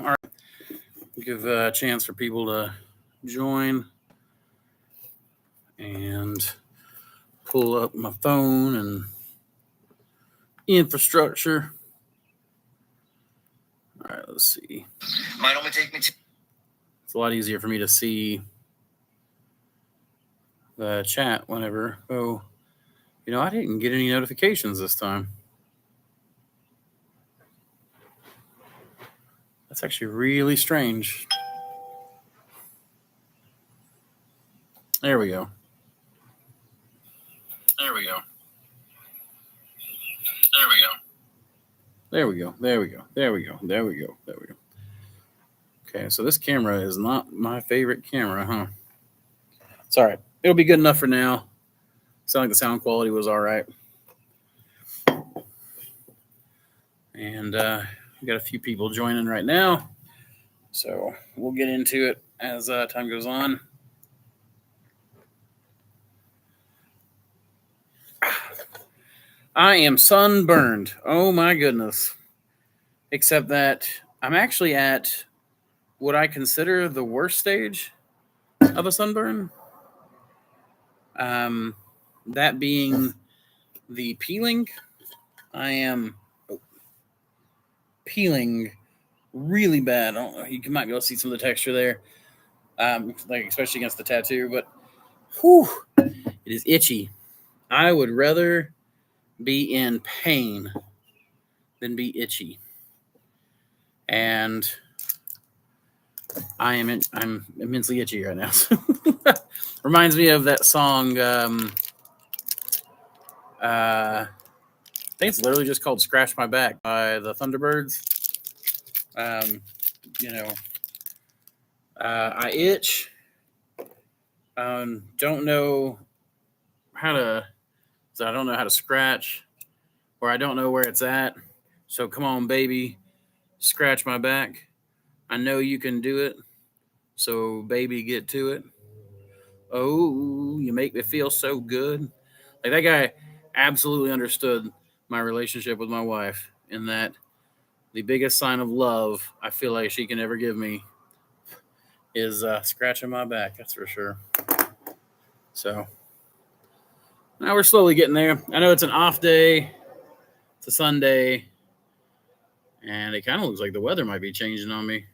All right. Give a chance for people to join and pull up my phone and infrastructure. All right, let's see. Might only take me It's a lot easier for me to see the chat whenever. Oh, I didn't get any notifications this time. That's actually really strange. There we go. There we go. There we go. There we go. There we go. There we go. There we go. Okay, so this camera is not my favorite camera, huh? It's all right. It'll be good enough for now. Sound like the sound quality was all right. And we got a few people joining right now. So we'll get into it as time goes on. I am sunburned. Oh my goodness. Except that I'm actually at what I consider the worst stage of a sunburn. That being the peeling. I am peeling really bad. I don't know, you might be able to see some of the texture there, like especially against the tattoo, but whew, it is itchy. I would rather be in pain than be itchy. And I'm immensely itchy right now. Reminds me of that song. I think it's literally just called "Scratch My Back" by the Thunderbirds. I itch. Don't know how to. So I don't know how to scratch, or I don't know where it's at. So come on, baby, scratch my back. I know you can do it. So baby, get to it. Oh, you make me feel so good. Like that guy absolutely understood my relationship with my wife, in that the biggest sign of love I feel like she can ever give me is scratching my back. That's for sure. So now we're slowly getting there. I know it's an off day. It's a Sunday. And it kind of looks like the weather might be changing on me.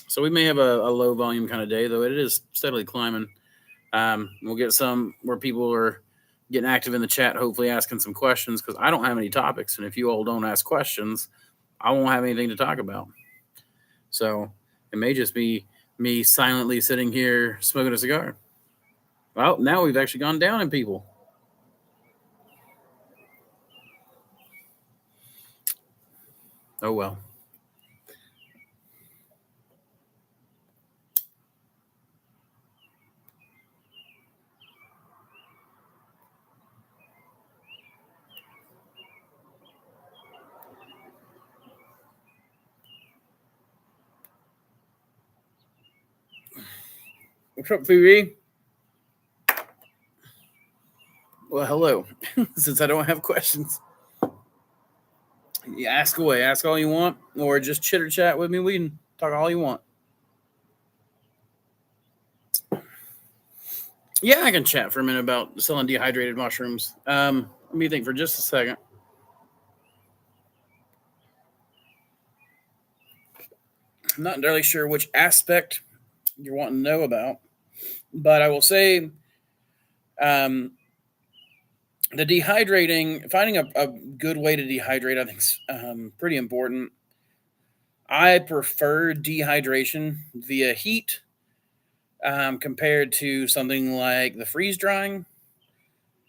So we may have a low volume kind of day, though it is steadily climbing. We'll get some where people are getting active in the chat, hopefully asking some questions, because I don't have any topics. And if you all don't ask questions, I won't have anything to talk about. So it may just be me silently sitting here smoking a cigar. Well, now we've actually gone down in people. Oh, well. What's up, Phoebe? Well, hello. Since I don't have questions, you ask away. Ask all you want, or just chitter chat with me. We can talk all you want. Yeah, I can chat for a minute about selling dehydrated mushrooms. Let me think for just a second. I'm not entirely sure which aspect you're wanting to know about, but I will say the dehydrating, finding a good way to dehydrate, I think is pretty important. I prefer dehydration via heat compared to something like the freeze drying.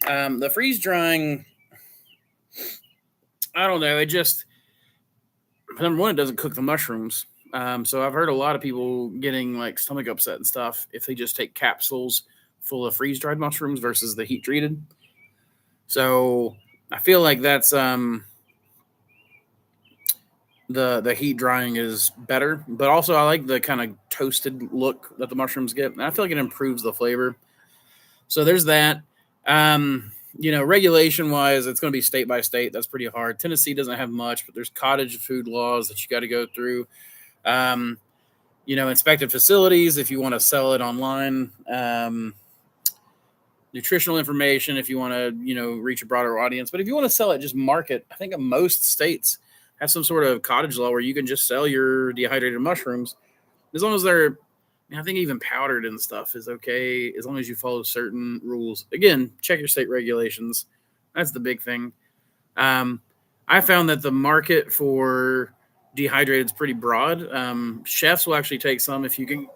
The freeze drying, I don't know, it just, number one, it doesn't cook the mushrooms. So I've heard a lot of people getting like stomach upset and stuff if they just take capsules full of freeze-dried mushrooms versus the heat-treated. So I feel like that's the heat drying is better, but also I like the kind of toasted look that the mushrooms get, and I feel like it improves the flavor. So there's that. regulation wise, it's going to be state by state. That's pretty hard. Tennessee doesn't have much, but there's cottage food laws that you got to go through. Um, inspected facilities if you want to sell it online. Nutritional information if you want to, reach a broader audience. But if you want to sell it, just market. I think most states have some sort of cottage law where you can just sell your dehydrated mushrooms as long as they're, I think even powdered and stuff is okay as long as you follow certain rules. Again, check your state regulations. That's the big thing. I found that the market for dehydrated is pretty broad. Chefs will actually take some if you can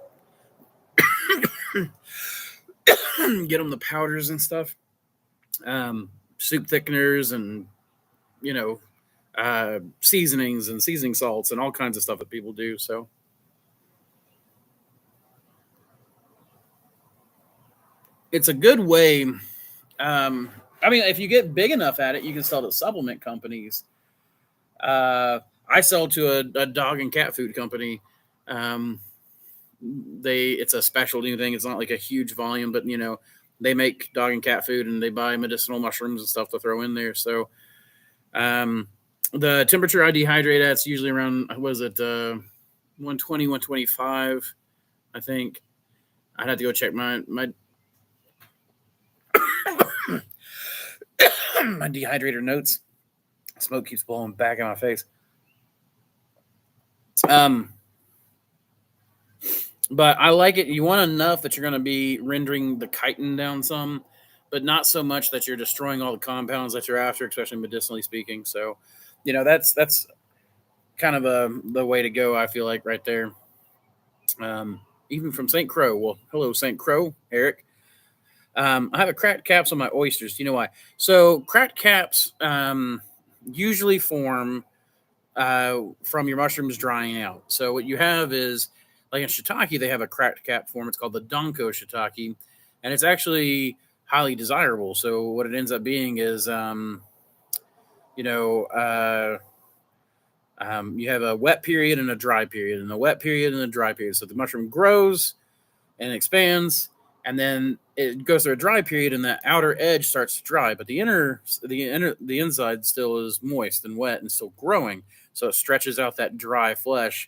get them the powders and stuff, soup thickeners and seasonings and seasoning salts and all kinds of stuff that people do. So it's a good way. If you get big enough at it, you can sell to supplement companies. I sell to a dog and cat food company. It's a specialty thing. It's not like a huge volume, but they make dog and cat food and they buy medicinal mushrooms and stuff to throw in there. So the temperature I dehydrate at is usually around, 120, 125, I think. I'd have to go check my my dehydrator notes. Smoke keeps blowing back in my face. But I like it. You want enough that you're going to be rendering the chitin down some, but not so much that you're destroying all the compounds that you're after, especially medicinally speaking. So, that's kind of the way to go. I feel like right there. Even from St. Crow. Well, hello, St. Crow, Eric. I have a cracked caps on my oysters. Do you know why? So cracked caps usually form from your mushrooms drying out. So what you have is, like in shiitake, they have a cracked cap form. It's called the donko shiitake, and it's actually highly desirable. So what it ends up being is, you have a wet period and a dry period, and a wet period and a dry period. So the mushroom grows and expands, and then it goes through a dry period, and the outer edge starts to dry, but the inside still is moist and wet and still growing. So it stretches out that dry flesh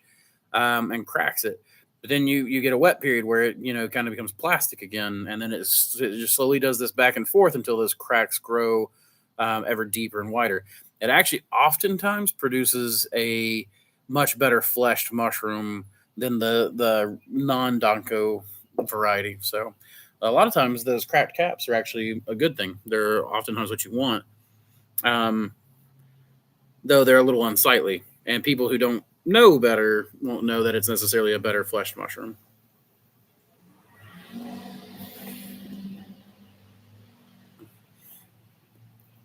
and cracks it. But then you get a wet period where it kind of becomes plastic again, and then it just slowly does this back and forth until those cracks grow ever deeper and wider. It actually oftentimes produces a much better fleshed mushroom than the non-donko variety. So a lot of times those cracked caps are actually a good thing. They're oftentimes what you want, though they're a little unsightly. And people who don't know better won't know that it's necessarily a better fleshed mushroom.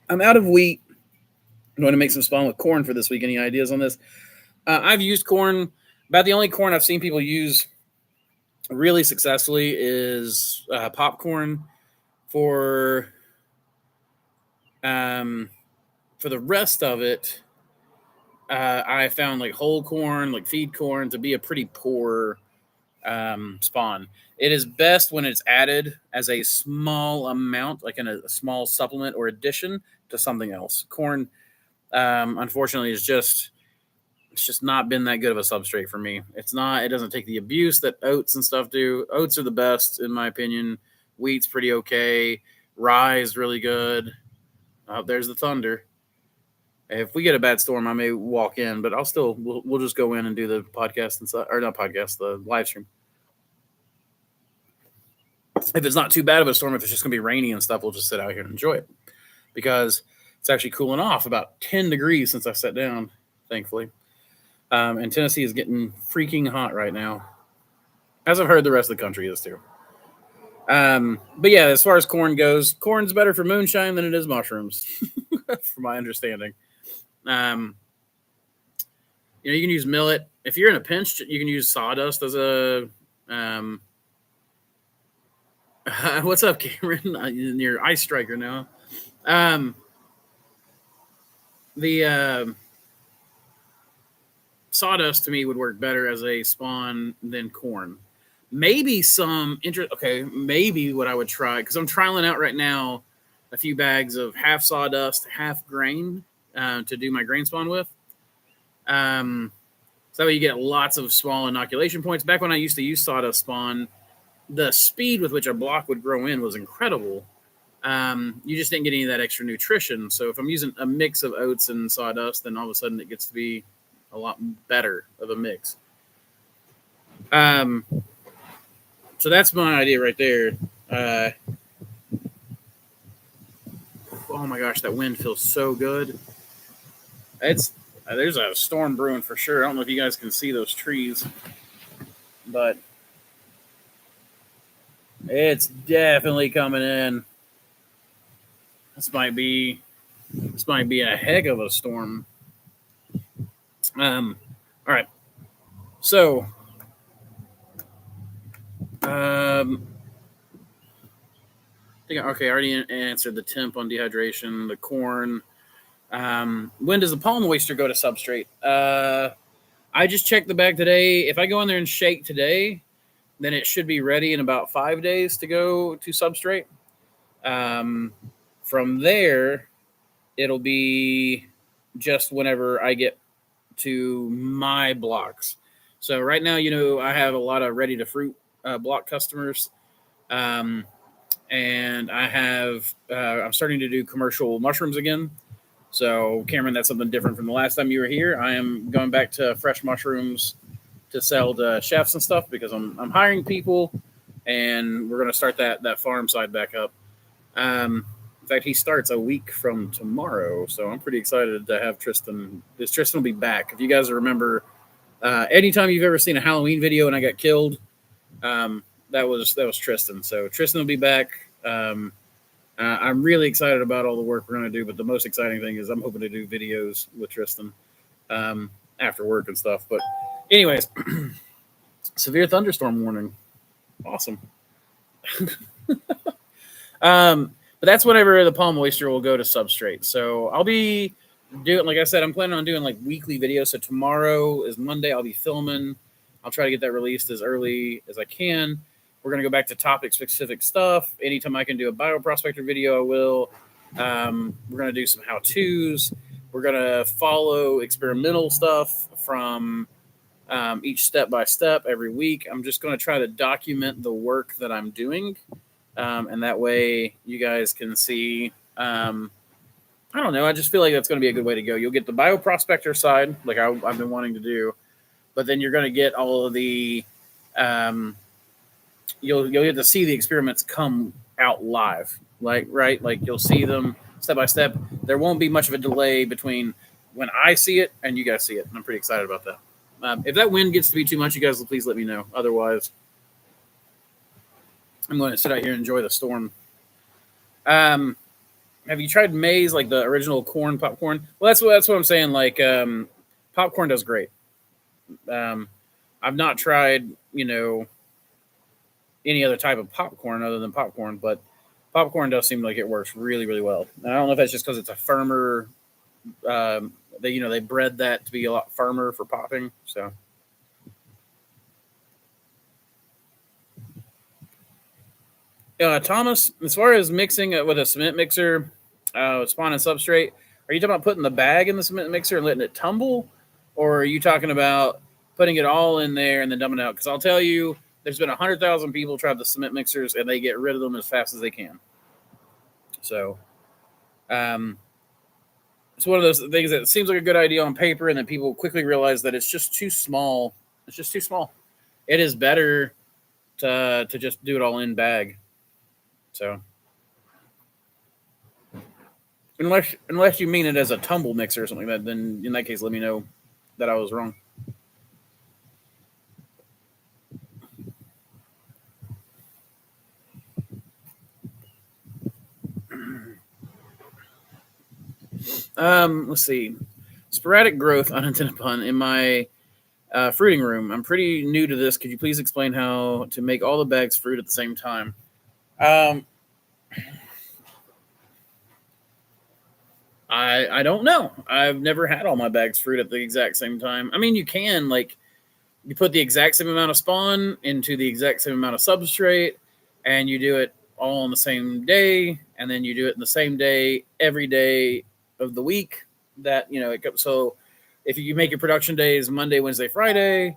I'm out of wheat. I'm going to make some spawn with corn for this week. Any ideas on this? I've used corn. About the only corn I've seen people use really successfully is popcorn. For the rest of it, I found like whole corn, like feed corn, to be a pretty poor spawn. It is best when it's added as a small amount, like in a small supplement or addition to something else. Corn, unfortunately, it's just not been that good of a substrate for me. It doesn't take the abuse that oats and stuff do. Oats are the best in my opinion. Wheat's pretty okay. Rye is really good. There's the thunder. If we get a bad storm, I may walk in, but we'll just go in and do the podcast and or not podcast, the live stream. If it's not too bad of a storm, if it's just going to be rainy and stuff, we'll just sit out here and enjoy it, because it's actually cooling off about 10 degrees since I sat down, thankfully. And Tennessee is getting freaking hot right now, as I've heard the rest of the country is too. But yeah, as far as corn goes, corn's better for moonshine than it is mushrooms, from my understanding. You can use millet. If you're in a pinch, you can use sawdust as a. What's up, Cameron? You're ice striker now. The sawdust to me would work better as a spawn than corn. Maybe some interest. Okay, maybe what I would try, because I'm trialing out right now a few bags of half sawdust, half grain to do my grain spawn with. So that way you get lots of small inoculation points. Back when I used to use sawdust spawn, the speed with which a block would grow in was incredible. You just didn't get any of that extra nutrition. So if I'm using a mix of oats and sawdust, then all of a sudden it gets to be a lot better of a mix. So that's my idea right there. Oh my gosh, that wind feels so good. There's a storm brewing for sure. I don't know if you guys can see those trees, but it's definitely coming in. This might be a heck of a storm. All right. So, okay, I already answered the temp on dehydration, the corn. When does the pollen moisture go to substrate? I just checked the bag today. If I go in there and shake today, then it should be ready in about 5 days to go to substrate. From there, it'll be just whenever I get to my blocks. So right now, I have a lot of ready to fruit block customers. And I'm starting to do commercial mushrooms again. So Cameron, that's something different from the last time you were here. I am going back to fresh mushrooms to sell to chefs and stuff because I'm hiring people, and we're going to start that farm side back up. In fact, he starts a week from tomorrow, so I'm pretty excited to have Tristan. Tristan will be back. If you guys remember, anytime you've ever seen a Halloween video and I got killed, that was Tristan. So Tristan will be back. I'm really excited about all the work we're going to do, but the most exciting thing is I'm hoping to do videos with Tristan after work and stuff. But anyways, severe thunderstorm warning. Awesome. But that's whenever the pollen moisture will go to substrate. So I'll be doing, like I said, I'm planning on doing like weekly videos. So tomorrow is Monday. I'll be filming. I'll try to get that released as early as I can. We're going to go back to topic specific stuff. Anytime I can do a bioprospector video, I will. We're going to do some how-tos. We're going to follow experimental stuff from each step by step every week. I'm just going to try to document the work that I'm doing. And that way you guys can see, I don't know. I just feel like that's going to be a good way to go. You'll get the bioprospector side, like I've been wanting to do, but then you're going to get all of the, you'll get to see the experiments come out live, like you'll see them step by step. There won't be much of a delay between when I see it and you guys see it. And I'm pretty excited about that. If that wind gets to be too much, you guys will please let me know. Otherwise, I'm going to sit out here and enjoy the storm. Have you tried maize, like the original corn popcorn? Well, that's what I'm saying. Like popcorn does great. I've not tried, any other type of popcorn other than popcorn, but popcorn does seem like it works really, really well. And I don't know if that's just because it's a firmer. They bred that to be a lot firmer for popping. So. Thomas, as far as mixing it with a cement mixer, spawn and substrate, are you talking about putting the bag in the cement mixer and letting it tumble? Or are you talking about putting it all in there and then dumping it out? Because I'll tell you, there's been 100,000 people try the cement mixers and they get rid of them as fast as they can. So, it's one of those things that seems like a good idea on paper, and then people quickly realize that it's just too small. It's just too small. It is better to just do it all in bag. So, unless you mean it as a tumble mixer or something like that, then in that case, let me know that I was wrong. Let's see. Sporadic growth, unintended pun, in my fruiting room. I'm pretty new to this. Could you please explain how to make all the bags fruit at the same time? I don't know. I've never had all my bags fruit at the exact same time. I mean, you can, like, you put the exact same amount of spawn into the exact same amount of substrate, and you do it all on the same day, and then you do it in the same day every day of the week. That so if you make your production days Monday, Wednesday, Friday,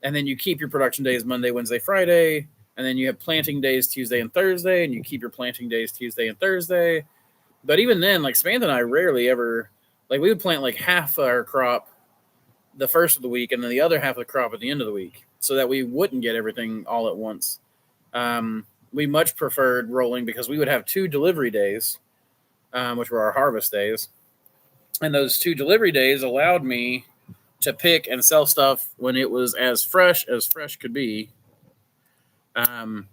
and then you keep your production days Monday, Wednesday, Friday, and then you have planting days Tuesday and Thursday, and you keep your planting days Tuesday and Thursday. But even then, like Samantha and I rarely ever like we would plant like half our crop the first of the week and then the other half of the crop at the end of the week so that we wouldn't get everything all at once. We much preferred rolling because we would have 2 delivery days, which were our harvest days. And those 2 delivery days allowed me to pick and sell stuff when it was as fresh could be. Um,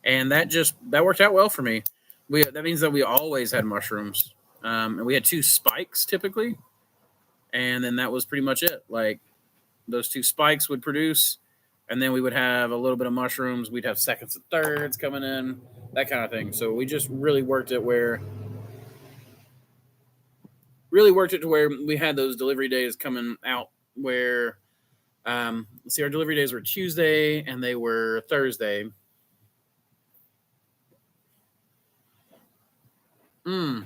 and that worked out well for me. That means that we always had mushrooms, and we had 2 spikes typically, and then that was pretty much it. Like those 2 spikes would produce, and then we would have a little bit of mushrooms. We'd have seconds and thirds coming in, that kind of thing. So we just really worked it to where we had those delivery days coming out where let's see, our delivery days were Tuesday and they were Thursday. Wait a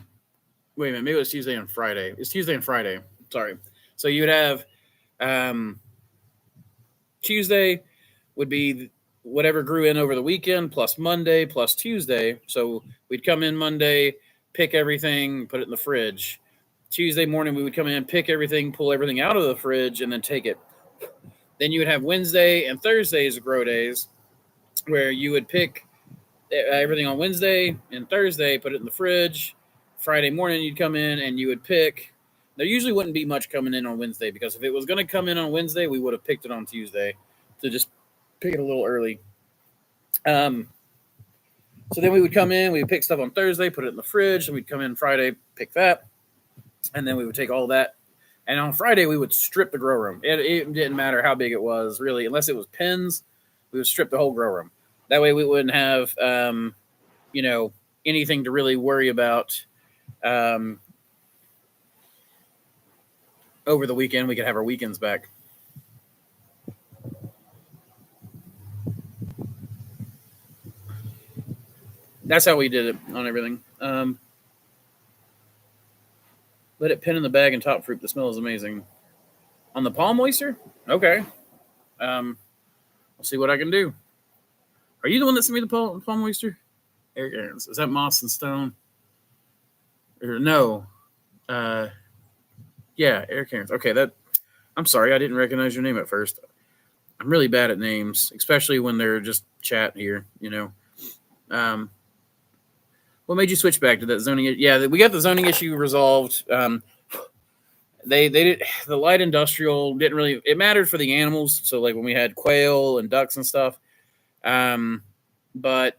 minute, maybe it was Tuesday and Friday. It's Tuesday and Friday. Sorry. So you would have Tuesday would be whatever grew in over the weekend plus Monday plus Tuesday. So we'd come in Monday, pick everything, put it in the fridge. Tuesday morning we would come in, pick everything, pull everything out of the fridge, and then take it. Then you would have Wednesday and Thursdays grow days where you would pick everything on Wednesday and Thursday, put it in the fridge. Friday morning you'd come in and you would pick. There usually wouldn't be much coming in on Wednesday because if it was going to come in on Wednesday, we would have picked it on Tuesday to just pick it a little early. So then we would come in, we would pick stuff on Thursday, put it in the fridge, and we'd come in Friday, pick that, and then we would take all that. And on Friday, we would strip the grow room. It didn't matter how big it was, really, unless it was pens, we would strip the whole grow room. That way we wouldn't have, anything to really worry about. Over the weekend, we could have our weekends back. That's how we did it on everything. Let it pin in the bag and top fruit. The smell is amazing. On the palm oyster? Okay. I'll see what I can do. Are you the one that sent me the palm oyster? Eric Aarons. Is that Moss and Stone? Or no. Yeah, Eric Aarons. Okay, I'm sorry, I didn't recognize your name at first. I'm really bad at names, especially when they're just chat here, What made you switch back to that zoning? Yeah, we got the zoning issue resolved. They did the light industrial didn't really it mattered for the animals. So like when we had quail and ducks and stuff, but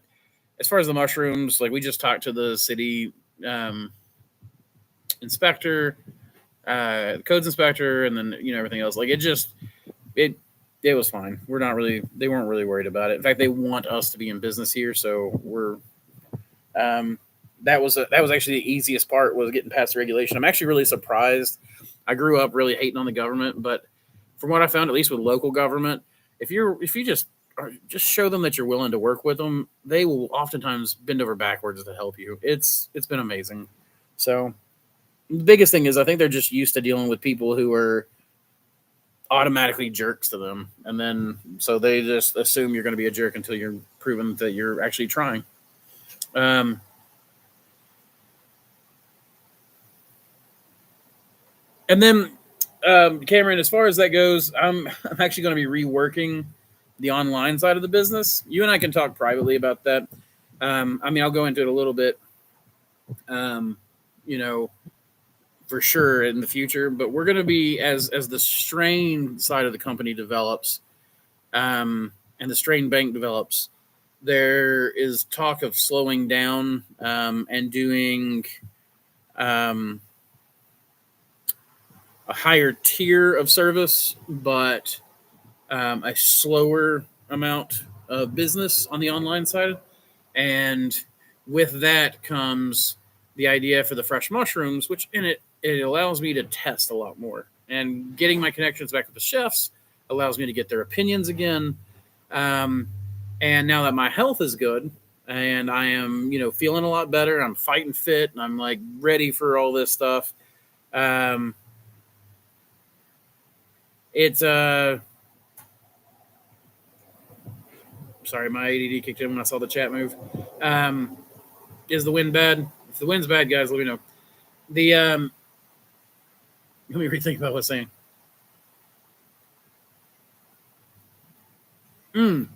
as far as the mushrooms, like we just talked to the city inspector, codes inspector, and then everything else. Like it was fine. They weren't really worried about it. In fact, they want us to be in business here, so we're. That was actually the easiest part was getting past the regulation. I'm actually really surprised. I grew up really hating on the government, but from what I found, at least with local government, if you just show them that you're willing to work with them, they will oftentimes bend over backwards to help you. It's been amazing. So the biggest thing is I think they're just used to dealing with people who are automatically jerks to them, and then so they just assume you're going to be a jerk until you're proven that you're actually trying. And then, Cameron, as far as that goes, I'm actually going to be reworking the online side of the business. You and I can talk privately about that. I'll go into it a little bit, for sure in the future. But we're going to be as the strain side of the company develops, and the strain bank develops. There is talk of slowing down and doing. A higher tier of service, but a slower amount of business on the online side. And with that comes the idea for the fresh mushrooms, which in it allows me to test a lot more. And getting my connections back with the chefs allows me to get their opinions again. And now that my health is good and I am, feeling a lot better, I'm fighting fit and I'm like ready for all this stuff. Um, it's sorry, my ADD kicked in when I saw the chat move. Um, is the wind bad? If the wind's bad, guys, let me know. The let me rethink about what I was saying. Mm,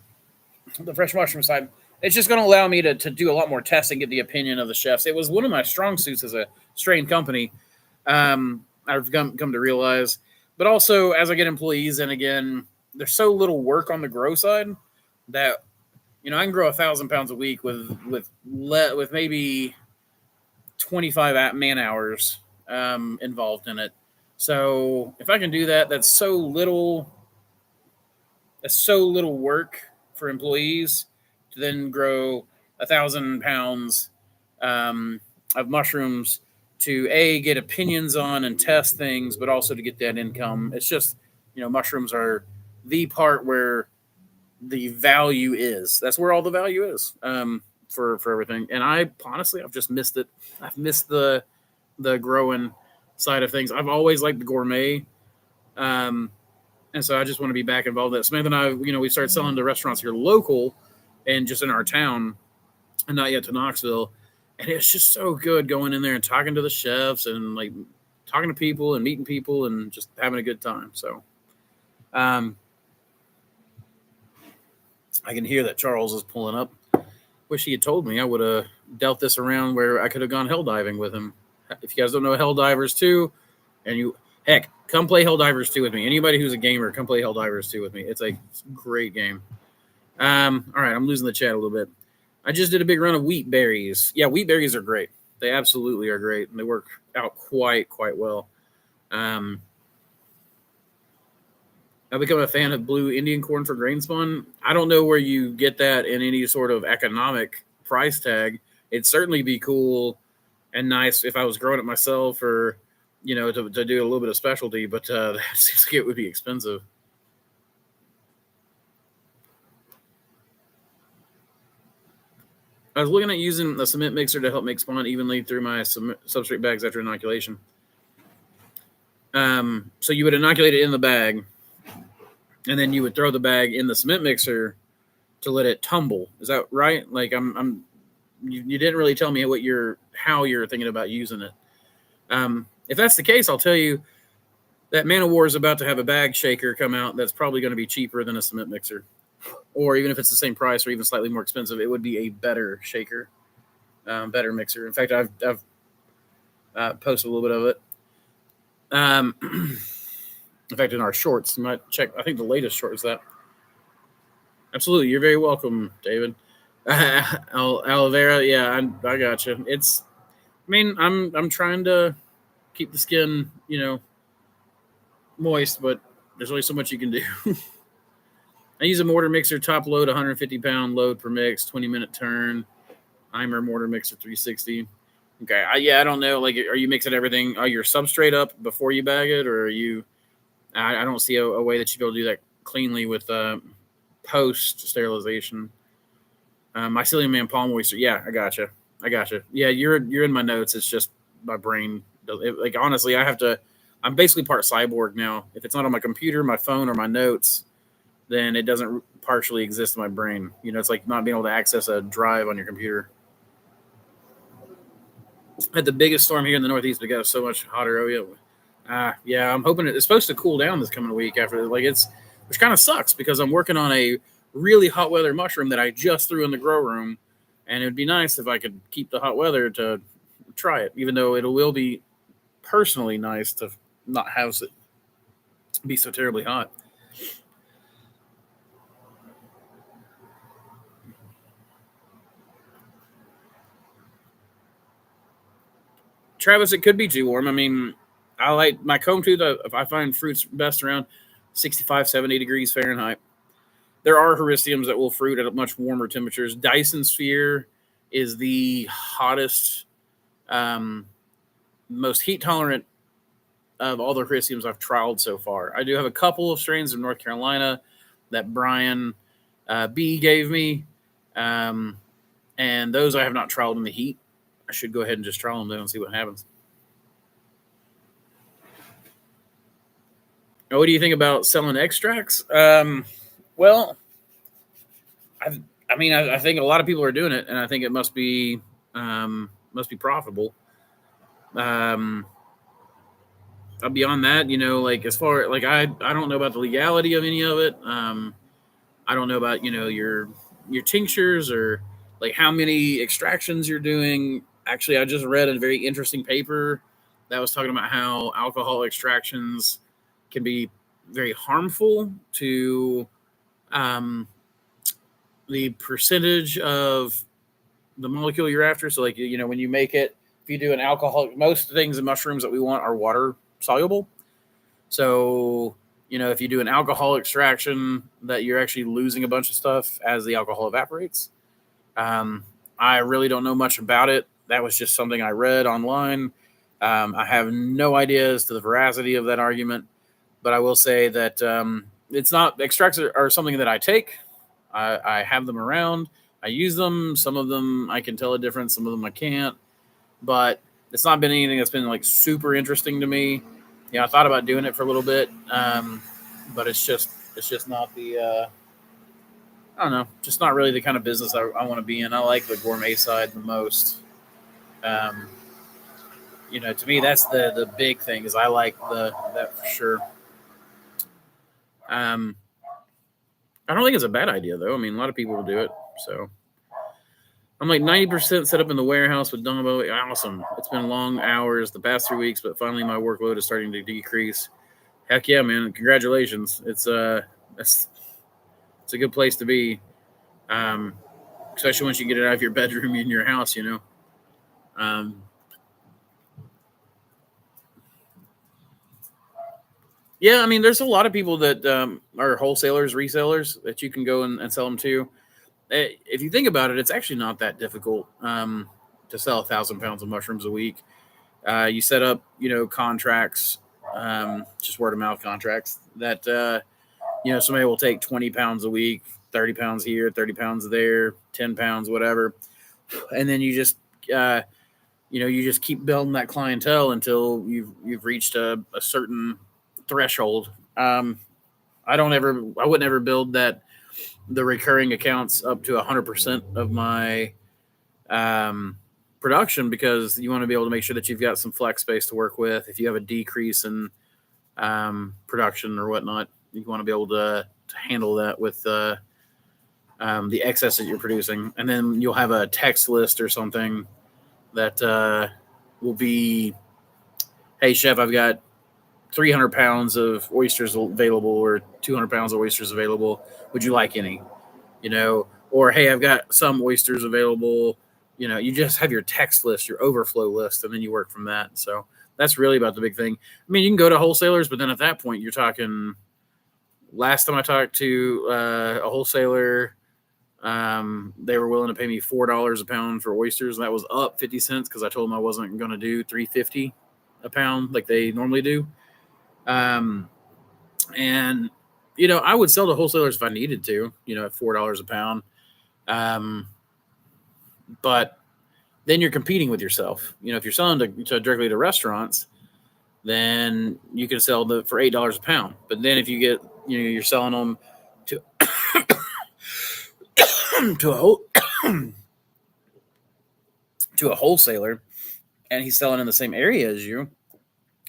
the fresh mushroom side. It's just going to allow me to do a lot more testing, get the opinion of the chefs. It was one of my strong suits as a strain company. I've come to realize, but also as I get employees, and again, there's so little work on the grow side that I can grow 1,000 pounds a week with maybe 25 man hours involved in it. So if I can do that, that's so little work for employees to then grow 1,000 pounds um, of mushrooms to get opinions on and test things, but also to get that income. It's just mushrooms are the part where the value is. That's where all the value is for everything. And I've just missed it. I've missed the growing side of things. I've always liked the gourmet. Um, and so I just want to be back involved in that. Samantha and I, we started selling to restaurants here local and just in our town and not yet to Knoxville. And it's just so good going in there and talking to the chefs and like talking to people and meeting people and just having a good time. So um, I can hear that Charles is pulling up. Wish he had told me. I would have dealt this around where I could have gone hell diving with him. If you guys don't know Hell Divers 2, and heck, come play Hell Divers 2 with me. Anybody who's a gamer, come play Hell Divers 2 with me. It's a great game. All right, I'm losing the chat a little bit. I just did a big run of wheat berries. Yeah, wheat berries are great. They absolutely are great, and they work out quite well. Um, I've become a fan of blue Indian corn for grain spawn. I don't know where you get that in any sort of economic price tag. It'd certainly be cool and nice if I was growing it myself or, to do a little bit of specialty, but that seems like it would be expensive. I was looking at using a cement mixer to help make spawn evenly through my substrate bags after inoculation. So you would inoculate it in the bag, and then you would throw the bag in the cement mixer to let it tumble. Is that right? Like you didn't really tell me how you're thinking about using it. If that's the case, I'll tell you that Man of War is about to have a bag shaker come out that's probably going to be cheaper than a cement mixer. Or even if it's the same price or even slightly more expensive, it would be a better shaker, better mixer. In fact, I've posted a little bit of it. In fact, in our shorts, you might check. I think the latest short is that. Absolutely, you're very welcome, David. Aloe vera, yeah, I got you. I'm trying to keep the skin, moist, but there's only so much you can do. I use a mortar mixer, top load, 150-pound load per mix, 20-minute turn. Eimer mortar mixer, 360. Okay, I don't know. Like, are you mixing everything? Are your substrate up before you bag it, or are you? I don't see a way that you'd be able to do that cleanly with post sterilization. Mycelium man palm moisture. Yeah, I gotcha. Yeah, you're in my notes. It's just my brain. Like honestly, I'm basically part cyborg now. If it's not on my computer, my phone, or my notes, then it doesn't partially exist in my brain. It's like not being able to access a drive on your computer. Had the biggest storm here in the Northeast, but it got so much hotter. Oh yeah. I'm hoping it's supposed to cool down this coming week after which kind of sucks because I'm working on a really hot weather mushroom that I just threw in the grow room, and it'd be nice if I could keep the hot weather to try it. Even though it will be personally nice to not have it be so terribly hot. Travis, it could be too warm. I mean, I like my comb tooth. If I find fruits best around 65, 70 degrees Fahrenheit. There are hericiums that will fruit at much warmer temperatures. Dyson Sphere is the hottest, most heat tolerant of all the hericiums I've trialed so far. I do have a couple of strains of North Carolina that Brian B gave me. And those I have not trialed in the heat. I should go ahead and just trial them though and see what happens. Now, what do you think about selling extracts? Well, I think a lot of people are doing it, and I think it must be profitable. Um, Beyond that, like as far like I don't know about the legality of any of it. I don't know about your tinctures or like how many extractions you're doing. Actually, I just read a very interesting paper that was talking about how alcohol extractions can be very harmful to um, the percentage of the molecule you're after. So, like when you make it, if you do an alcohol, most things in mushrooms that we want are water soluble. So, if you do an alcohol extraction, that you're actually losing a bunch of stuff as the alcohol evaporates. Um, I really don't know much about it. That was just something I read online. I have no idea as to the veracity of that argument, but I will say that it's not extracts are something that I take. I have them around. I use them. Some of them I can tell a difference. Some of them I can't. But it's not been anything that's been like super interesting to me. I thought about doing it for a little bit, but it's just not the I don't know, just not really the kind of business I want to be in. I like the gourmet side the most. Um, to me that's the big thing is I like that for sure. Um, I don't think it's a bad idea though. I mean, a lot of people will do it. So I'm like 90% set up in the warehouse with Dumbo. Awesome. It's been long hours the past 3 weeks, but finally my workload is starting to decrease. Heck yeah, man! Congratulations. It's a good place to be, um, especially once you get it out of your bedroom in your house. Um, yeah, I mean, there's a lot of people that are wholesalers, resellers that you can go and sell them to. If you think about it, it's actually not that difficult to sell 1,000 pounds of mushrooms a week. You set up, contracts, just word of mouth contracts that somebody will take 20 pounds a week, 30 pounds here, 30 pounds there, 10 pounds, whatever, and then uh, you just keep building that clientele until you've reached a certain threshold. I wouldn't ever build the recurring accounts up to 100% of my um, production because you want to be able to make sure that you've got some flex space to work with. If you have a decrease in production or whatnot, you want to be able to handle that with the excess that you're producing, and then you'll have a text list or something that will be, "Hey chef, I've got 300 pounds of oysters available, or 200 pounds of oysters available. Would you like any?" Or "Hey, I've got some oysters available." You just have your text list, your overflow list, and then you work from that. So that's really about the big thing. I mean, you can go to wholesalers, but then at that point, you're talking. Last time I talked to a wholesaler, they were willing to pay me $4 a pound for oysters, and that was up 50 cents because I told them I wasn't going to do 350 a pound like they normally do. Um, and I would sell to wholesalers if I needed to, at $4 a pound. Um, but then you're competing with yourself. If you're selling to directly to restaurants, then you can sell for $8 a pound. But then if you get, you're selling them to to a whole to a wholesaler, and he's selling in the same area as you.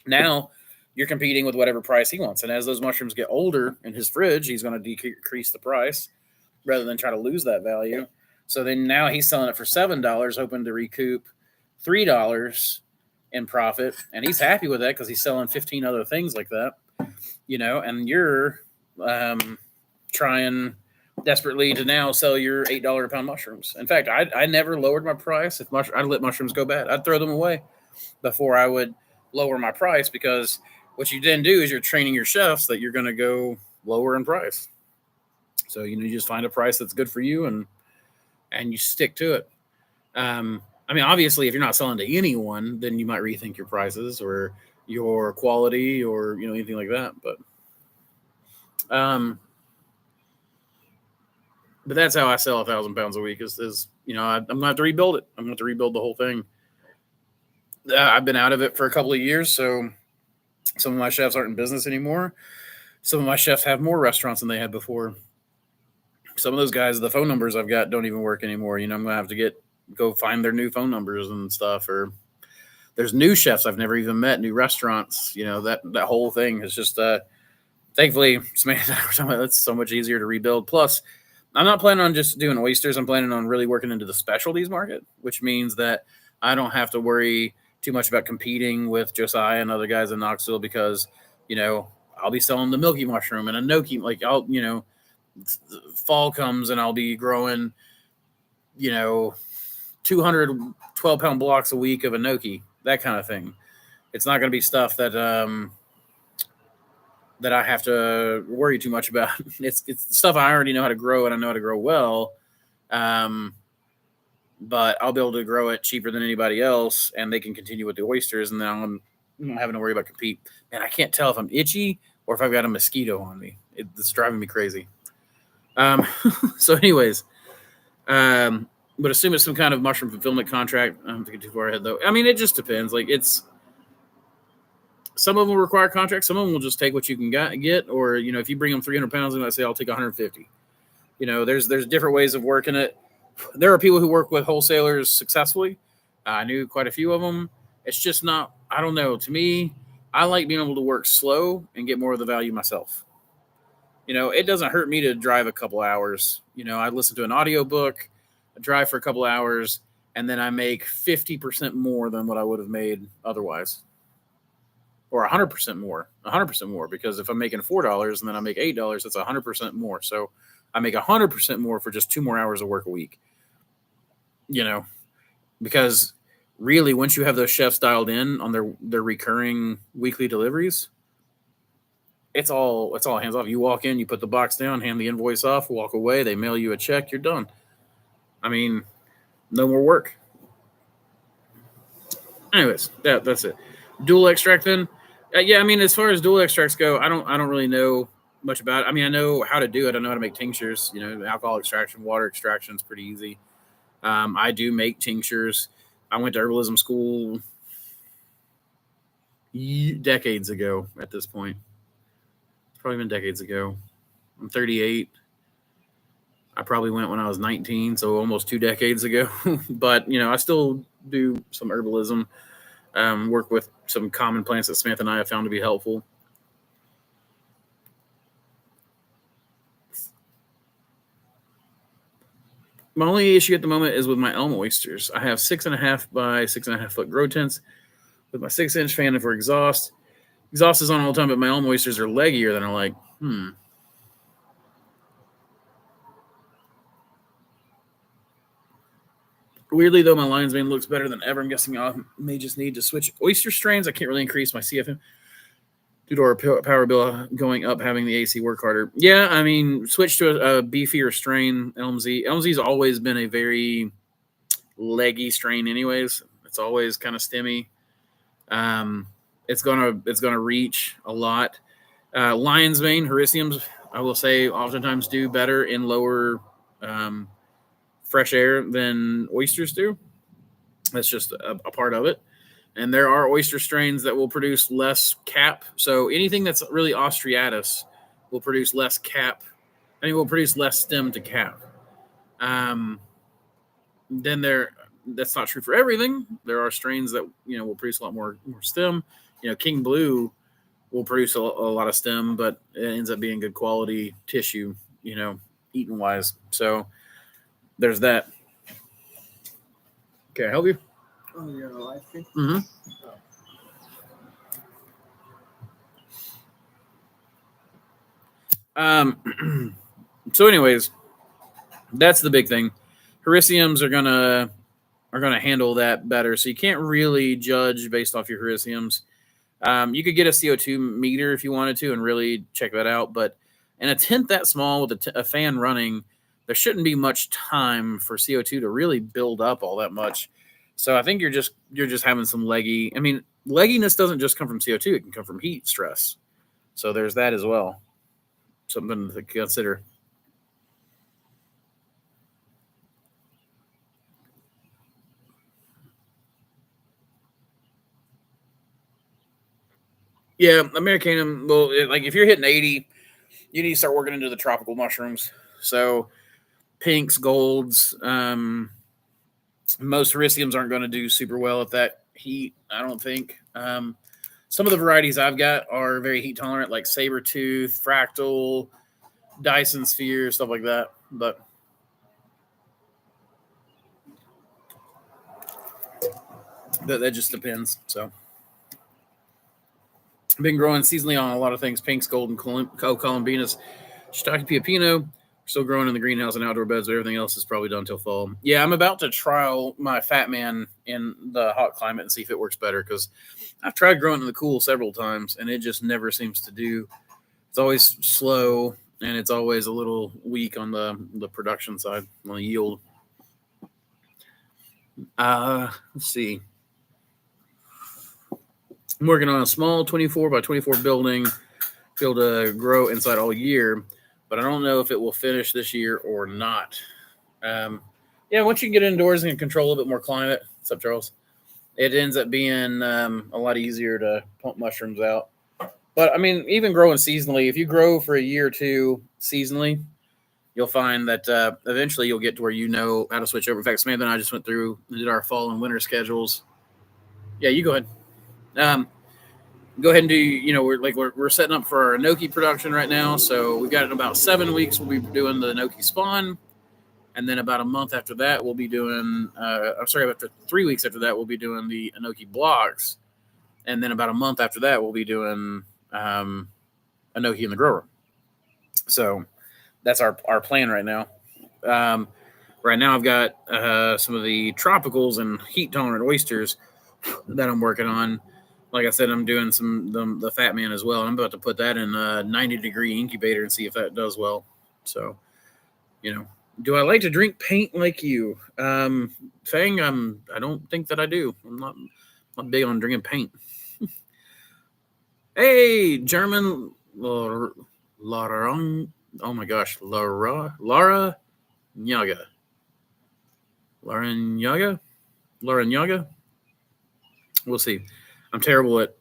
Now you're competing with whatever price he wants. And as those mushrooms get older in his fridge, he's going to decrease the price rather than try to lose that value. So then now he's selling it for $7, hoping to recoup $3 in profit. And he's happy with that because he's selling 15 other things like that, and you're trying desperately to now sell your $8 a pound mushrooms. In fact, I never lowered my price. I'd let mushrooms go bad, I'd throw them away before I would lower my price, because what you then do is you're training your chefs that you're going to go lower in price. So you just find a price that's good for you, and you stick to it. I mean, obviously, if you're not selling to anyone, then you might rethink your prices or your quality or anything like that. But um, But that's how I sell 1,000 pounds a week. Is I'm gonna have to rebuild it. I'm gonna have to rebuild the whole thing. I've been out of it for a couple of years, so some of my chefs aren't in business anymore. Some of my chefs have more restaurants than they had before. Some of those guys, the phone numbers I've got don't even work anymore. I'm gonna have to go find their new phone numbers and stuff. Or there's new chefs I've never even met, new restaurants. That whole thing is just thankfully, Samantha, that's so much easier to rebuild. Plus, I'm not planning on just doing oysters. I'm planning on really working into the specialties market, which means that I don't have to worry too much about competing with Josiah and other guys in Knoxville because, I'll be selling the milky mushroom and a gnocchi. Like fall comes and I'll be growing, 212-pound blocks a week of gnocchi, that kind of thing. It's not going to be stuff that I have to worry too much about. It's stuff I already know how to grow and I know how to grow well. But I'll be able to grow it cheaper than anybody else, and they can continue with the oysters, and then I'm not having to worry about compete. And I can't tell if I'm itchy or if I've got a mosquito on me. It's driving me crazy. So, anyways, but assume it's some kind of mushroom fulfillment contract. I don't think too far ahead though. I mean, it just depends. Like some of them require contracts. Some of them will just take what you can get, or if you bring them 300 pounds, and I say I'll take 150. There's different ways of working it. There are people who work with wholesalers successfully. I knew quite a few of them. It's just not. I don't know. To me, I like being able to work slow and get more of the value myself. It doesn't hurt me to drive a couple hours. I listen to an audiobook, I drive for a couple hours, and then I make 50% more than what I would have made otherwise. Or 100% more, 100% more, because if I'm making $4 and then I make $8, that's 100% more. So I make 100% more for just 2 more hours of work a week. Because really, once you have those chefs dialed in on their recurring weekly deliveries, it's all hands off. You walk in, you put the box down, hand the invoice off, walk away. They mail you a check. You're done. I mean, no more work. Anyways, that's it. Dual extract then. Yeah, I mean, as far as dual extracts go, I don't really know much about it. I mean, I know how to do it. I know how to make tinctures. Alcohol extraction, water extraction is pretty easy. I do make tinctures. I went to herbalism school decades ago at this point. It's probably been decades ago. I'm 38. I probably went when I was 19, so almost 2 decades ago. But, I still do some herbalism, work with some common plants that Samantha and I have found to be helpful. My only issue at the moment is with my elm oysters. I have 6.5 by 6.5 foot grow tents with my 6-inch fan for exhaust. Exhaust is on all the time, but my elm oysters are leggier than I like. Weirdly, though, my lion's mane looks better than ever. I'm guessing I may just need to switch oyster strains. I can't really increase my CFM due to our power bill going up, having the AC work harder. Yeah, I mean, switch to a beefier strain, LMZ. LMZ's always been a very leggy strain anyways. It's always kind of stemmy. It's gonna reach a lot. Lion's mane, Hericiums, I will say, oftentimes do better in lower fresh air than oysters do. That's just a part of it. And there are oyster strains that will produce less cap. So anything that's really Austriatus will produce less cap. I mean, will produce less stem to cap. Then that's not true for everything. There are strains that will produce a lot more stem. King Blue will produce a lot of stem, but it ends up being good quality tissue. Eating wise. So there's that. Can I help you? Oh, you're on a live stream? Mm-hmm. So, anyways, that's the big thing. Hericiums are gonna handle that better. So you can't really judge based off your Hericiums. You could get a CO2 meter if you wanted to and really check that out. But in a tent that small with a fan running, there shouldn't be much time for CO2 to really build up all that much. So I think you're just having some leggy. I mean, legginess doesn't just come from CO2; it can come from heat stress. So there's that as well. Something to consider. Yeah, Americanum. Well, like if you're hitting 80, you need to start working into the tropical mushrooms. So pinks, golds, most hericiums aren't going to do super well at that heat, I don't think. Some of the varieties I've got are very heat tolerant, like saber tooth, fractal, Dyson sphere, stuff like that. But that just depends. So I've been growing seasonally on a lot of things: pinks, golden, columbinas, shiitake pioppino. Still growing in the greenhouse and outdoor beds, but everything else is probably done till fall. Yeah, I'm about to trial my Fat Man in the hot climate and see if it works better, because I've tried growing in the cool several times and it just never seems to do. It's always slow and it's always a little weak on the production side, on the yield. Let's see. I'm working on a small 24 by 24 building, be able to grow inside all year, but I don't know if it will finish this year or not. Um, yeah, once you get indoors and control a little bit more climate, what's up, Charles? It ends up being a lot easier to pump mushrooms out. But I mean, even growing seasonally, if you grow for a year or two seasonally, you'll find that eventually you'll get to where you know how to switch over. In fact, Samantha and I just went through and did our fall and winter schedules. Yeah, you go ahead. Um, Go ahead and do. We're setting up for our enoki production right now. So we've got in about 7 weeks. We'll be doing the enoki spawn, and then about a month after that, we'll be doing. I'm sorry, after 3 weeks after that, we'll be doing the enoki blocks, and then about a month after that, we'll be doing enoki in the grow room. So that's our plan right now. Um, right now, I've got some of the tropicals and heat tolerant oysters that I'm working on. Like I said, I'm doing the Fat Man as well. I'm about to put that in a 90-degree incubator and see if that does well. So, do I like to drink paint like you, Fang? I don't think that I do. I'm not big on drinking paint. Hey, German Lara. Oh my gosh, Lara Nyaga. Lara Nyaga? Lara Nyaga? We'll see. I'm terrible at.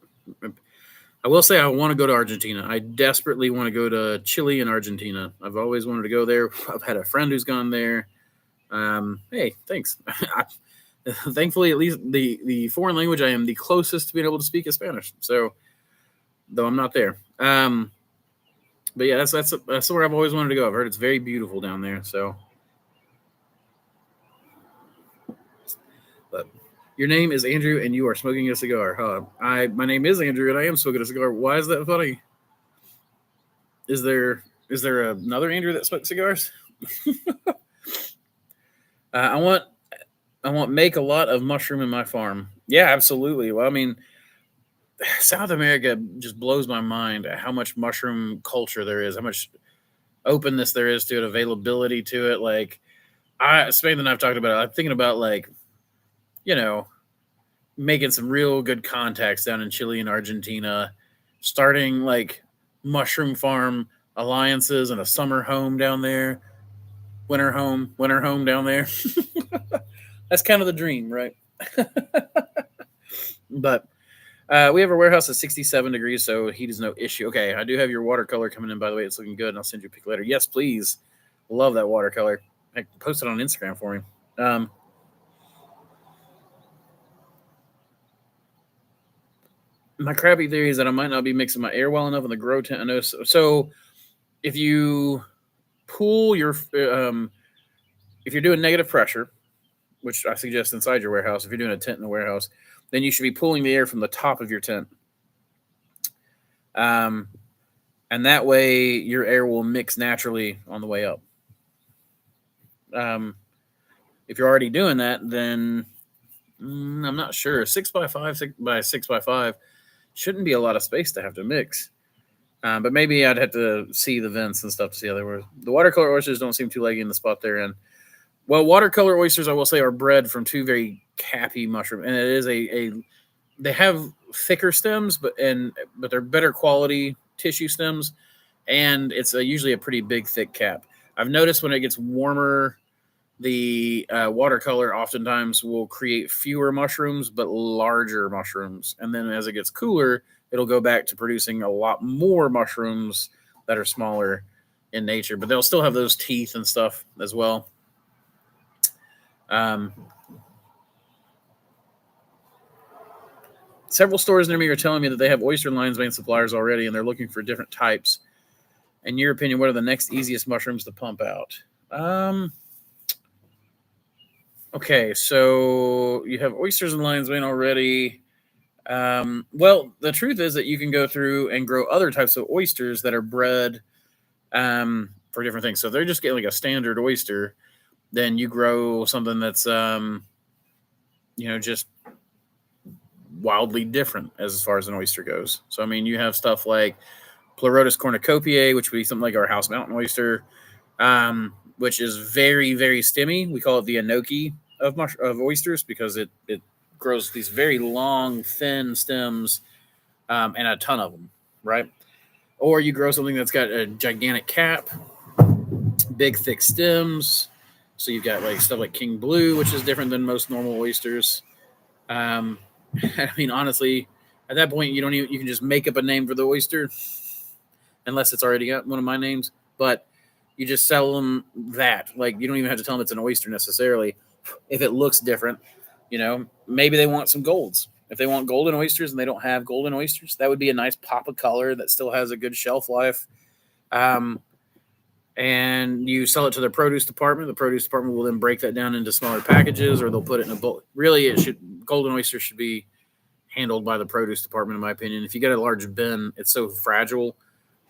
I will say I want to go to Argentina. I desperately want to go to Chile and Argentina. I've always wanted to go there. I've had a friend who's gone there. Hey, thanks. Thankfully, at least the foreign language I am the closest to being able to speak is Spanish. So, though I'm not there. But yeah, that's where I've always wanted to go. I've heard it's very beautiful down there. So, but your name is Andrew, and you are smoking a cigar. Huh? My name is Andrew, and I am smoking a cigar. Why is that funny? Is there another Andrew that smokes cigars? I want make a lot of mushroom in my farm. Yeah, absolutely. Well, I mean, South America just blows my mind at how much mushroom culture there is, how much openness there is to it, availability to it. Like Spain and I've talked about it. I'm thinking about like, you know, making some real good contacts down in Chile and Argentina, starting like mushroom farm alliances and a summer home down there, winter home down there. That's kind of the dream, right? But we have our warehouse at 67 degrees, so heat is no issue. Okay, I do have your watercolor coming in, by the way. It's looking good, and I'll send you a pic later. Yes, please. Love that watercolor. I post it on Instagram for me. My crappy theory is that I might not be mixing my air well enough in the grow tent. I know. So if you pool your, if you're doing negative pressure, which I suggest inside your warehouse, if you're doing a tent in a warehouse, then you should be pulling the air from the top of your tent. Um, and that way your air will mix naturally on the way up. Um, if you're already doing that, then I'm not sure. 6x5, 6x5 shouldn't be a lot of space to have to mix. But maybe I'd have to see the vents and stuff to see how they were. The watercolor oysters don't seem too leggy in the spot they're in. Well, watercolor oysters, I will say, are bred from two very cappy mushrooms, and it is they have thicker stems, but they're better quality tissue stems, and it's usually a pretty big, thick cap. I've noticed when it gets warmer, the watercolor oftentimes will create fewer mushrooms but larger mushrooms, and then as it gets cooler, it'll go back to producing a lot more mushrooms that are smaller in nature, but they'll still have those teeth and stuff as well. Um, Several stores near me are telling me that they have oyster lines main suppliers already, and they're looking for different types. In your opinion, what are the next easiest mushrooms to pump out? Okay, so you have oysters and lion's mane already. Well, the truth is that you can go through and grow other types of oysters that are bred for different things. So if they're just getting like a standard oyster, then you grow something that's just wildly different as far as an oyster goes. So I mean, you have stuff like Pleurotus cornucopiae, which would be something like our house mountain oyster, which is very, very stemmy. We call it the enoki of oysters because it grows these very long, thin stems and a ton of them, right? Or you grow something that's got a gigantic cap, big, thick stems. So you've got like stuff like King Blue, which is different than most normal oysters. I mean, honestly, at that point, you can just make up a name for the oyster, unless it's already got one of my names. But you just sell them that. Like, you don't even have to tell them it's an oyster necessarily. If it looks different, maybe they want some golds. If they want golden oysters and they don't have golden oysters, that would be a nice pop of color that still has a good shelf life. And you sell it to the produce department. The produce department will then break that down into smaller packages, or they'll put it in a bowl. Really, golden oysters should be handled by the produce department, in my opinion. If you get a large bin, it's so fragile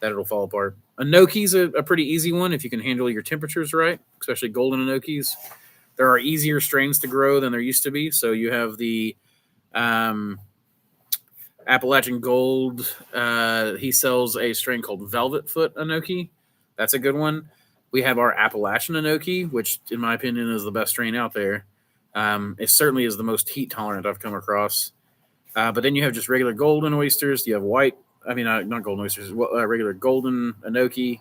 that it'll fall apart. Enoki's a pretty easy one if you can handle your temperatures right, especially golden enoki's. There are easier strains to grow than there used to be. So you have the Appalachian Gold. He sells a strain called Velvet Foot Enoki. That's a good one. We have our Appalachian Enoki, which, in my opinion, is the best strain out there. It certainly is the most heat tolerant I've come across. But then you have just regular golden oysters. You have white. I mean, not golden oysters. Regular golden enoki.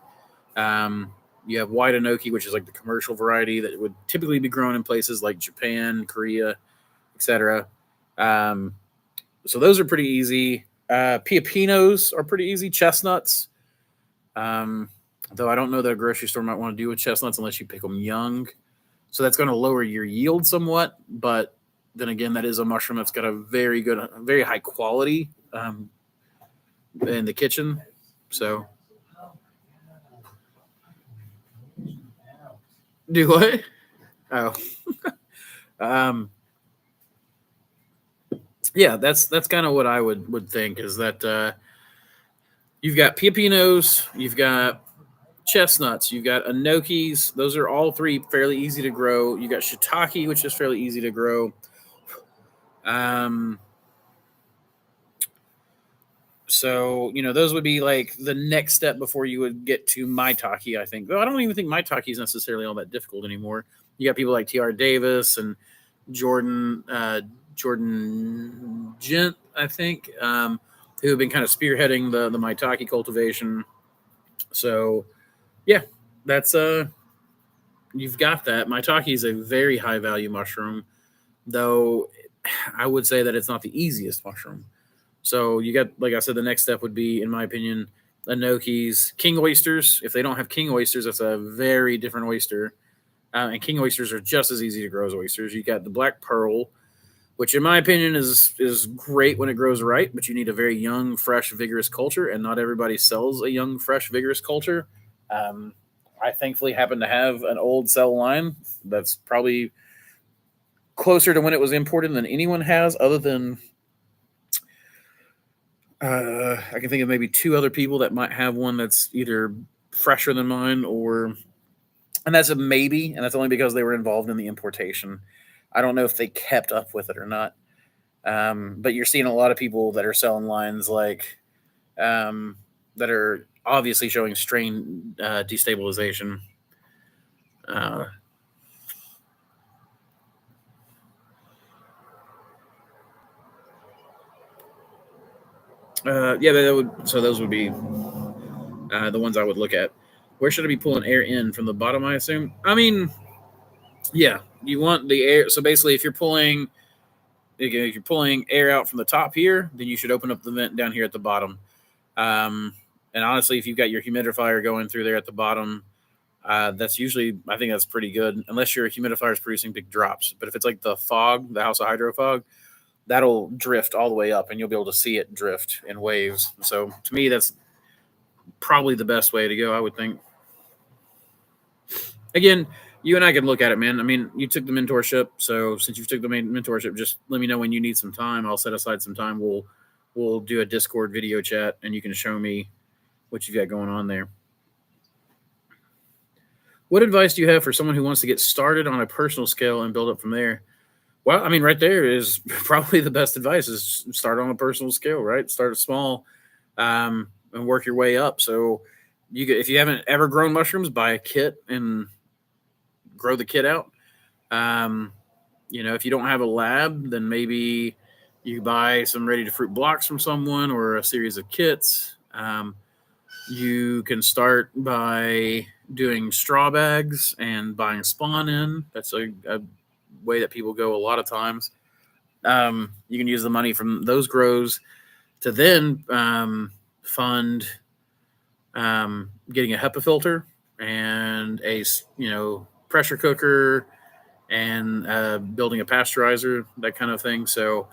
You have white enoki, which is like the commercial variety that would typically be grown in places like Japan, Korea, etc. So those are pretty easy. Piopinos are pretty easy. Chestnuts. Though I don't know that a grocery store might want to do with chestnuts unless you pick them young. So that's going to lower your yield somewhat. But then again, that is a mushroom that's got a very good, very high quality in the kitchen. So, do what? Oh, yeah, that's kind of what I would think is that you've got piopinos, you've got chestnuts, you've got enokis. Those are all three fairly easy to grow. You got shiitake, which is fairly easy to grow. So, those would be like the next step before you would get to maitake, I think. Though I don't even think maitake is necessarily all that difficult anymore. You got people like T.R. Davis and Jordan Gent, I think, who have been kind of spearheading the maitake cultivation. So, yeah, that's you've got that. Maitake is a very high value mushroom, though I would say that it's not the easiest mushroom. So you got, like I said, the next step would be, in my opinion, enokis, king oysters. If they don't have king oysters, that's a very different oyster. And king oysters are just as easy to grow as oysters. You got the black pearl, which in my opinion is great when it grows right, but you need a very young, fresh, vigorous culture, and not everybody sells a young, fresh, vigorous culture. I thankfully happen to have an old cell line that's probably closer to when it was imported than anyone has, other than I can think of maybe two other people that might have one that's either fresher than mine, and that's a maybe, and that's only because they were involved in the importation. I don't know if they kept up with it or not. But you're seeing a lot of people that are selling lines like that are obviously showing strain destabilization. Yeah, those would be the ones I would look at. Where should I be pulling air in from the bottom? I assume. I mean, yeah, you want the air. So basically, if you're pulling, if you're pulling air out from the top here, then you should open up the vent down here at the bottom. And honestly, if you've got your humidifier going through there at the bottom, that's usually, I think that's pretty good, unless your humidifier is producing big drops. But if it's like the fog, the House of Hydro fog, that'll drift all the way up and you'll be able to see it drift in waves. So to me, that's probably the best way to go, I would think. Again, you and I can look at it, man. I mean, you took the mentorship, so since you took the mentorship, just let me know when you need some time. I'll set aside some time. We'll do a Discord video chat, and you can show me what you've got going on there. What advice do you have for someone who wants to get started on a personal scale and build up from there? Well, I mean, right there is probably the best advice: is start on a personal scale, right? Start small, and work your way up. So, if you haven't ever grown mushrooms, buy a kit and grow the kit out. If you don't have a lab, then maybe you buy some ready to fruit blocks from someone or a series of kits. You can start by doing straw bags and buying spawn in. That's a way that people go a lot of times. You can use the money from those grows to then fund getting a HEPA filter and a pressure cooker and building a pasteurizer, that kind of thing. So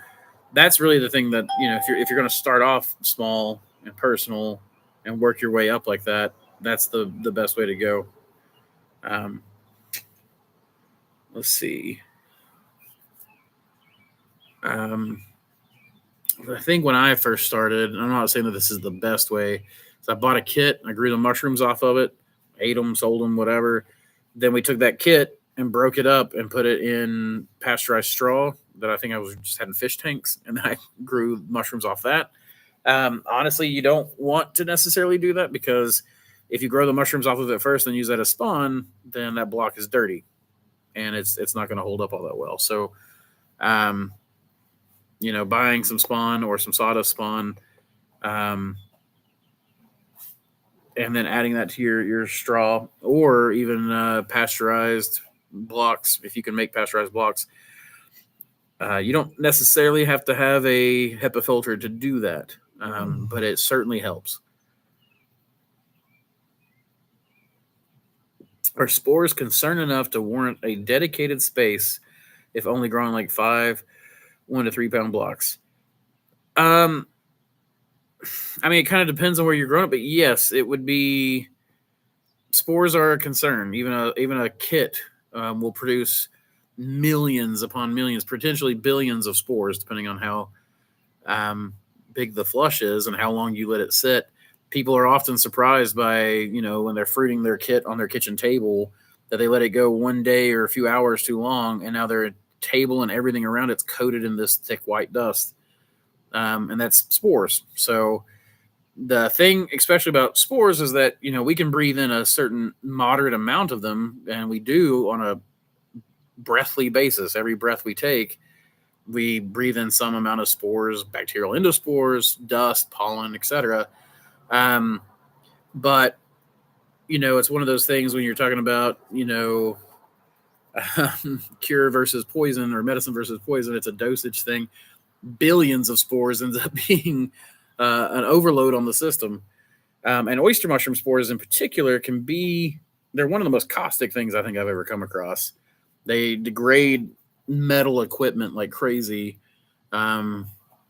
that's really the thing that, if you're going to start off small and personal and work your way up like that, that's the best way to go. Let's see. I think when I first started, I'm not saying that this is the best way. So I bought a kit, I grew the mushrooms off of it, ate them, sold them, whatever. Then we took that kit and broke it up and put it in pasteurized straw that I think I was just having fish tanks, and then I grew mushrooms off that. Honestly, you don't want to necessarily do that, because if you grow the mushrooms off of it first and use that as spawn, then that block is dirty and it's not going to hold up all that well. So, buying some spawn or some sawdust spawn, and then adding that to your straw, or even pasteurized blocks, if you can make pasteurized blocks. You don't necessarily have to have a HEPA filter to do that, but it certainly helps. Are spores concerned enough to warrant a dedicated space if only growing like 1 to 3 pound blocks? I mean, it kind of depends on where you're growing it, but yes, it would be. Spores are a concern. Even a kit will produce millions upon millions, potentially billions of spores, depending on how big the flush is and how long you let it sit. People are often surprised by, when they're fruiting their kit on their kitchen table, that they let it go one day or a few hours too long, and now their table and everything around it's coated in this thick white dust. And that's spores. So the thing, especially about spores, is that, we can breathe in a certain moderate amount of them, and we do on a breathly basis. Every breath we take, we breathe in some amount of spores, bacterial endospores, dust, pollen, etc. But, it's one of those things when you're talking about, cure versus poison or medicine versus poison, it's a dosage thing. Billions of spores ends up being an overload on the system. And oyster mushroom spores in particular they're one of the most caustic things I think I've ever come across. They degrade metal equipment like crazy,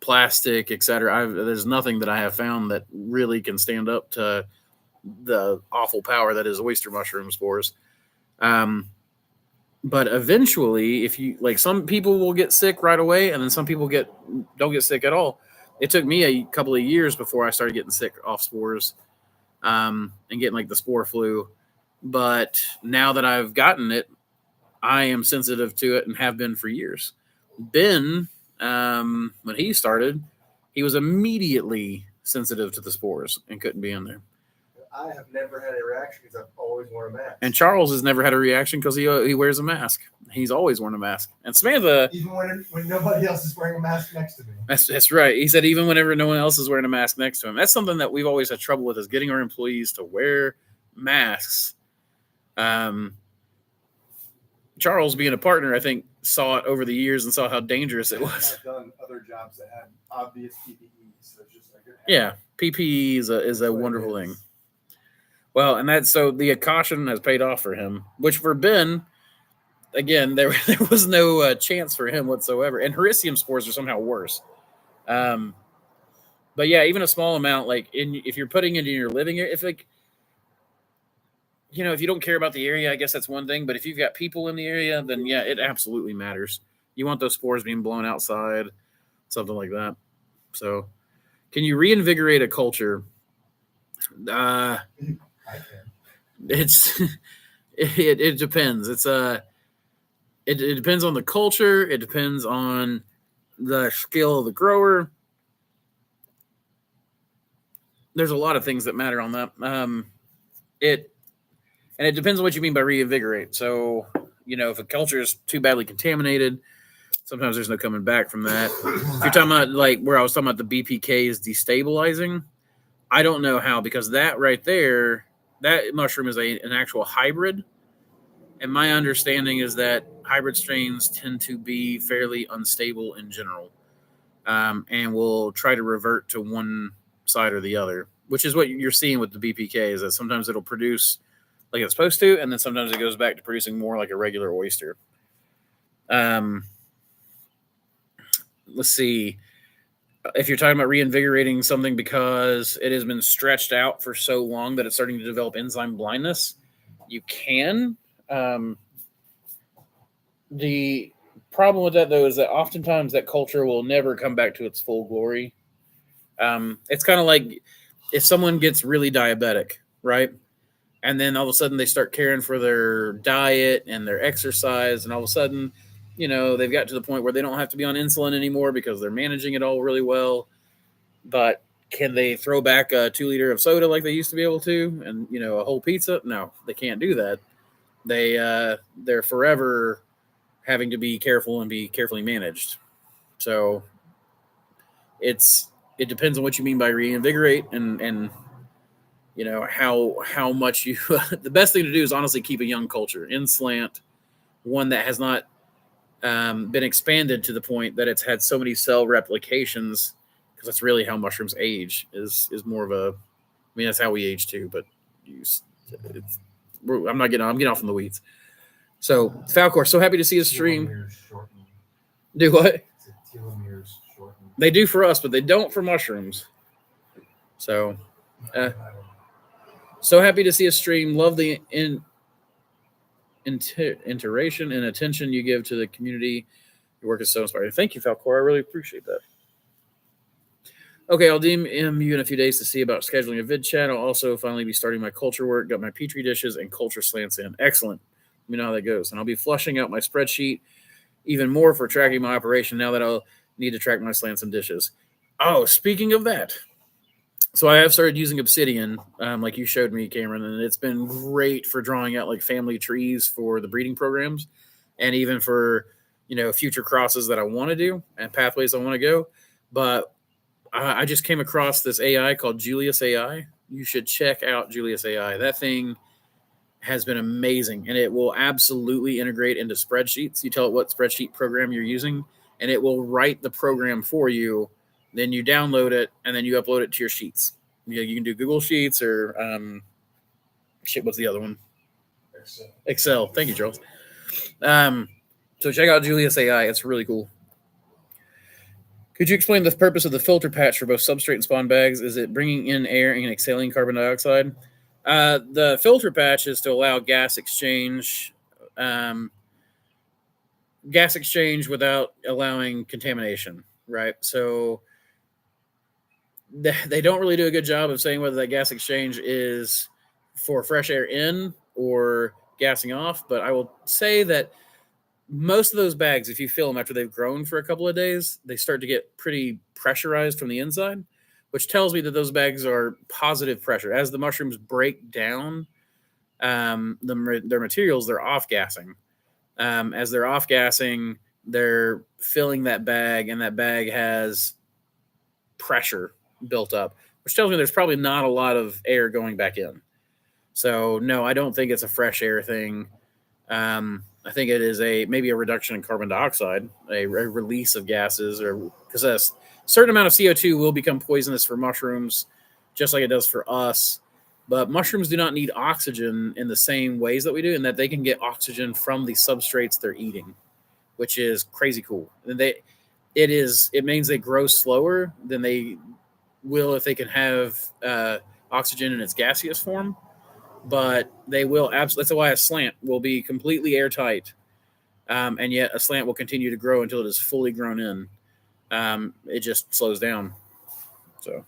plastic, etc. There's nothing that I have found that really can stand up to the awful power that is oyster mushroom spores. But eventually, if you some people will get sick right away, and then some people don't get sick at all. It took me a couple of years before I started getting sick off spores, and getting the spore flu. But now that I've gotten it, I am sensitive to it and have been for years. Ben, when he started, he was immediately sensitive to the spores and couldn't be in there. I have never had a reaction because I've always worn a mask. And Charles has never had a reaction because he wears a mask. He's always worn a mask. And Samantha, even when nobody else is wearing a mask next to me. That's right. He said even whenever no one else is wearing a mask next to him. That's something that we've always had trouble with, is getting our employees to wear masks. Charles, being a partner, I think saw it over the years and saw how dangerous it was. I've done other jobs that had obvious PPE, so it's just like Yeah, PPE is a wonderful thing. Well, and that's so the caution has paid off for him, which for Ben, again, there was no chance for him whatsoever. And Hericium spores are somehow worse. But yeah, even a small amount, like if you're putting it in your living area, if like if you don't care about the area, I guess that's one thing. But if you've got people in the area, then yeah, it absolutely matters. You want those spores being blown outside, something like that. So, can you reinvigorate a culture? I can. It's it depends. It depends on the culture. It depends on the skill of the grower. There's a lot of things that matter on that. It depends on what you mean by reinvigorate. So, if a culture is too badly contaminated, sometimes there's no coming back from that. If you're talking about like where I was talking about the BPK is destabilizing, I don't know how, because that right there, that mushroom is an actual hybrid. And my understanding is that hybrid strains tend to be fairly unstable in general, and will try to revert to one side or the other, which is what you're seeing with the BPK, is that sometimes it'll produce like it's supposed to, and then sometimes it goes back to producing more like a regular oyster. Let's see. If you're talking about reinvigorating something because it has been stretched out for so long that it's starting to develop enzyme blindness, you can. The problem with that, though, is that oftentimes that culture will never come back to its full glory. It's kind of like if someone gets really diabetic, right? And then all of a sudden they start caring for their diet and their exercise, and all of a sudden, they've got to the point where they don't have to be on insulin anymore because they're managing it all really well. But can they throw back a 2 liter of soda like they used to be able to, and a whole pizza? No, they can't do that. They're forever having to be careful and be carefully managed. So it depends on what you mean by reinvigorate, and how much you. The best thing to do is honestly keep a young culture in slant, one that has not been expanded to the point that it's had so many cell replications, because that's really how mushrooms age. Is more of a. I mean, that's how we age too, but I'm getting off in the weeds. So Falcor, so happy to see you stream. Do what? They do for us, but they don't for mushrooms. So, so happy to see a stream. Love the iteration and attention you give to the community. Your work is so inspiring. Thank you, Falcor. I really appreciate that. Okay, I'll DM you in a few days to see about scheduling a vid chat. I'll also finally be starting my culture work. Got my petri dishes and culture slants in. Excellent. Let me know how that goes. And I'll be flushing out my spreadsheet even more for tracking my operation now that I'll need to track my slants and dishes. Oh, speaking of that, so I have started using Obsidian, like you showed me, Cameron, and it's been great for drawing out like family trees for the breeding programs, and even for future crosses that I want to do and pathways I want to go. But I just came across this AI called Julius AI. You should check out Julius AI. That thing has been amazing, and it will absolutely integrate into spreadsheets. You tell it what spreadsheet program you're using, and it will write the program for you. Then you download it, and then you upload it to your sheets. You can do Google Sheets or what's the other one? Excel. Thank you, Charles. So check out Julius AI. It's really cool. Could you explain the purpose of the filter patch for both substrate and spawn bags? Is it bringing in air and exhaling carbon dioxide? The filter patch is to allow gas exchange without allowing contamination, right? So they don't really do a good job of saying whether that gas exchange is for fresh air in or gassing off. But I will say that most of those bags, if you fill them after they've grown for a couple of days, they start to get pretty pressurized from the inside, which tells me that those bags are positive pressure. As the mushrooms break down their materials, they're off-gassing. As they're off-gassing, they're filling that bag, and that bag has pressure built up, which tells me there's probably not a lot of air going back in. So, no, I don't think it's a fresh air thing. I think it is maybe a reduction in carbon dioxide, a release of gases, or because a certain amount of CO2 will become poisonous for mushrooms, just like it does for us. But mushrooms do not need oxygen in the same ways that we do, in that they can get oxygen from the substrates they're eating, which is crazy cool. And it means they grow slower than they will if they can have oxygen in its gaseous form. But they will absolutely. That's why a slant will be completely airtight, and yet a slant will continue to grow until it is fully grown in. It just slows down. So,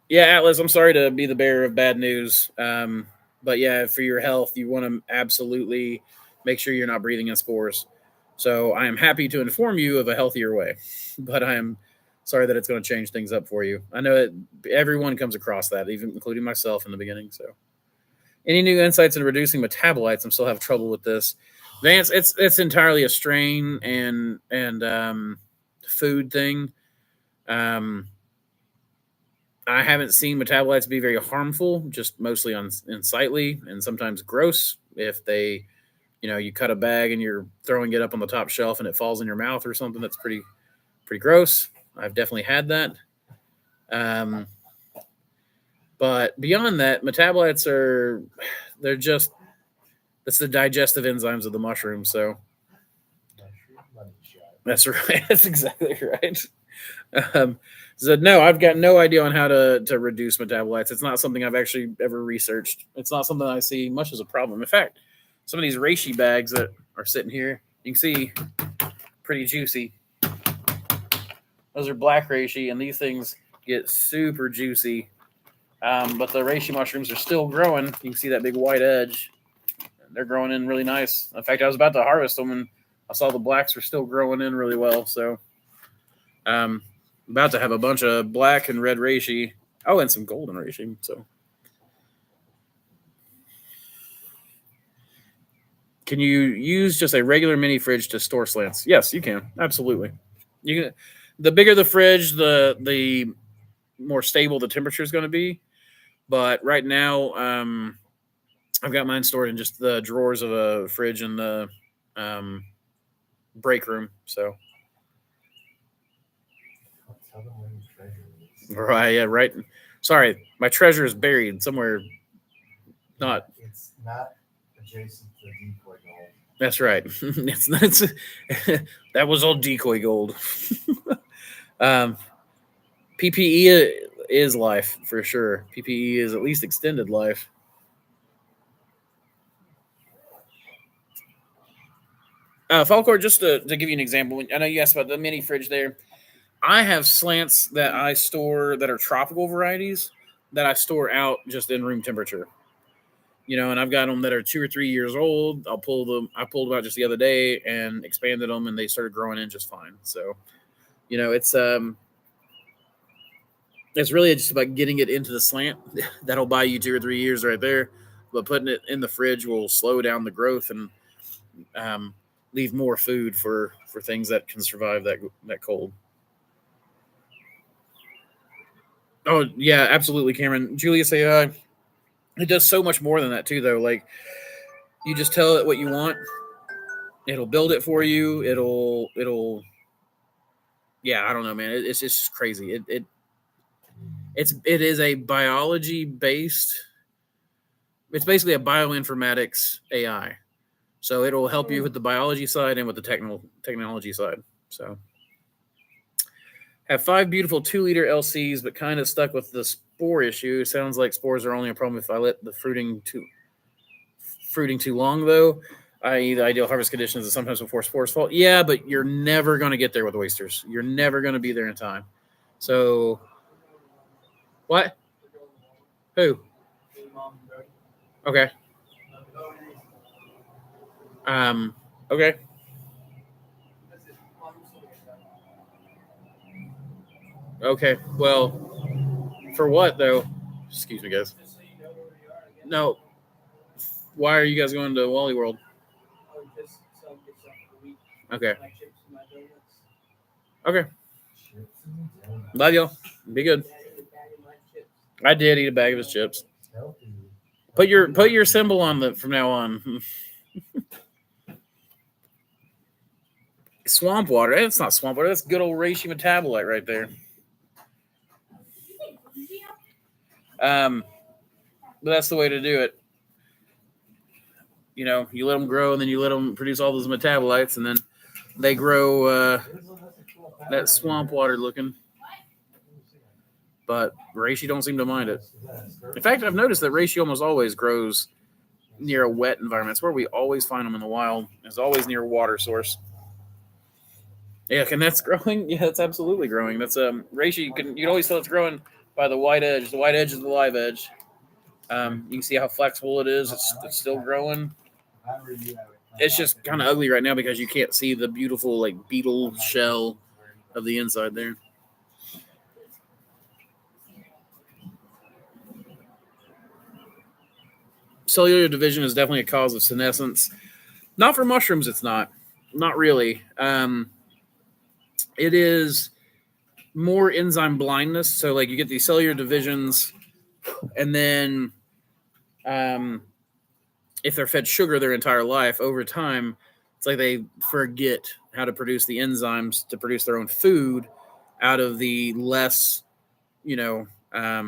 yeah, Atlas, I'm sorry to be the bearer of bad news. But yeah, for your health, you want to absolutely make sure you're not breathing in spores. So I am happy to inform you of a healthier way, but I am sorry that it's going to change things up for you. I know everyone comes across that, even including myself in the beginning. So, any new insights in reducing metabolites? I'm still having trouble with this. Vance, it's entirely a strain and food thing. Um, I haven't seen metabolites be very harmful, just mostly unsightly and sometimes gross. If they, you cut a bag and you're throwing it up on the top shelf and it falls in your mouth or something, that's pretty gross. I've definitely had that. Um, but beyond that, metabolites they're just that's the digestive enzymes of the mushroom. So that's right. That's exactly right. Um, so no, I've got no idea on how to reduce metabolites. It's not something I've actually ever researched. It's not something I see much as a problem. In fact, some of these reishi bags that are sitting here, you can see pretty juicy. Those are black reishi, and these things get super juicy. But the reishi mushrooms are still growing. You can see that big white edge. They're growing in really nice. In fact, I was about to harvest them, and I saw the blacks were still growing in really well. So, about to have a bunch of black and red reishi. Oh, and some golden reishi. So, can you use just a regular mini fridge to store slants? Yes, you can. Absolutely. You can. The bigger the fridge, the more stable the temperature is going to be. But right now, I've got mine stored in just the drawers of a fridge in the um, break room. So, Tell them where your treasure is. right, yeah, right. Sorry, my treasure is buried somewhere. Not. It's not adjacent to the decoy gold. That's right. That was all decoy gold. um, PPE is life for sure. PPE is at least extended life. Falcor, just to give you an example, I know you asked about the mini fridge there. I have slants that I store that are tropical varieties that I store out just in room temperature. And I've got them that are 2 or 3 years old. I pulled them out just the other day and expanded them, and they started growing in just fine. So, it's really just about getting it into the slant. That'll buy you 2 or 3 years right there. But putting it in the fridge will slow down the growth and um, leave more food for things that can survive that cold. Oh yeah, absolutely, Cameron. Julius AI. It does so much more than that too, though. Like, you just tell it what you want, it'll build it for you. It'll. Yeah, I don't know, man. It's just crazy. It is a biology based. It's basically a bioinformatics AI. So it'll help you with the biology side and with the technology side. So, have 5 beautiful 2-liter LCs, but kind of stuck with the spore issue. Sounds like spores are only a problem if I let the fruiting too long, though. I.e., the ideal harvest conditions is sometimes before spores fall. Yeah, but you're never going to get there with oysters. You're never going to be there in time. So, what? Who? Okay. Okay. Okay. Well, for what though? Excuse me, guys. No. Why are you guys going to Wally World? Okay. Okay. Love y'all. Be good. I did eat a bag of his chips. Put your symbol on the from now on. Swamp water. It's not swamp water. That's good old reishi metabolite right there. But that's the way to do it. You know, you let them grow, and then you let them produce all those metabolites, and then they grow that swamp water looking. But reishi don't seem to mind it. In fact, I've noticed that reishi almost always grows near a wet environment. It's where we always find them in the wild. It's always near a water source. Yeah, and that's growing. Yeah, it's absolutely growing. That's reishi. You can always tell it's growing by the white edge. The white edge is the live edge. You can see how flexible it is. It's still growing. It's just kind of ugly right now because you can't see the beautiful like beetle shell of the inside there. Cellular division is definitely a cause of senescence. Not for mushrooms, it's not. Not really. It is more enzyme blindness. So, like, you get these cellular divisions, and then if they're fed sugar their entire life, over time, it's like they forget how to produce the enzymes to produce their own food out of the less,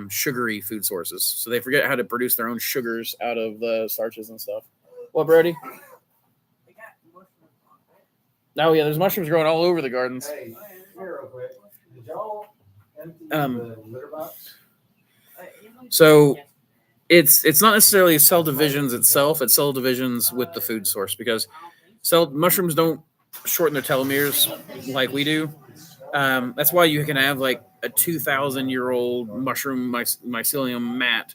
sugary food sources. So they forget how to produce their own sugars out of the starches and stuff. What, Brody? Oh yeah, there's mushrooms growing all over the gardens. Hey, here real quick. Did y'all empty the litter box? So it's not necessarily cell divisions itself; it's cell divisions with the food source because mushrooms don't shorten their telomeres like we do. That's why you can have like a 2,000-year-old mushroom mycelium mat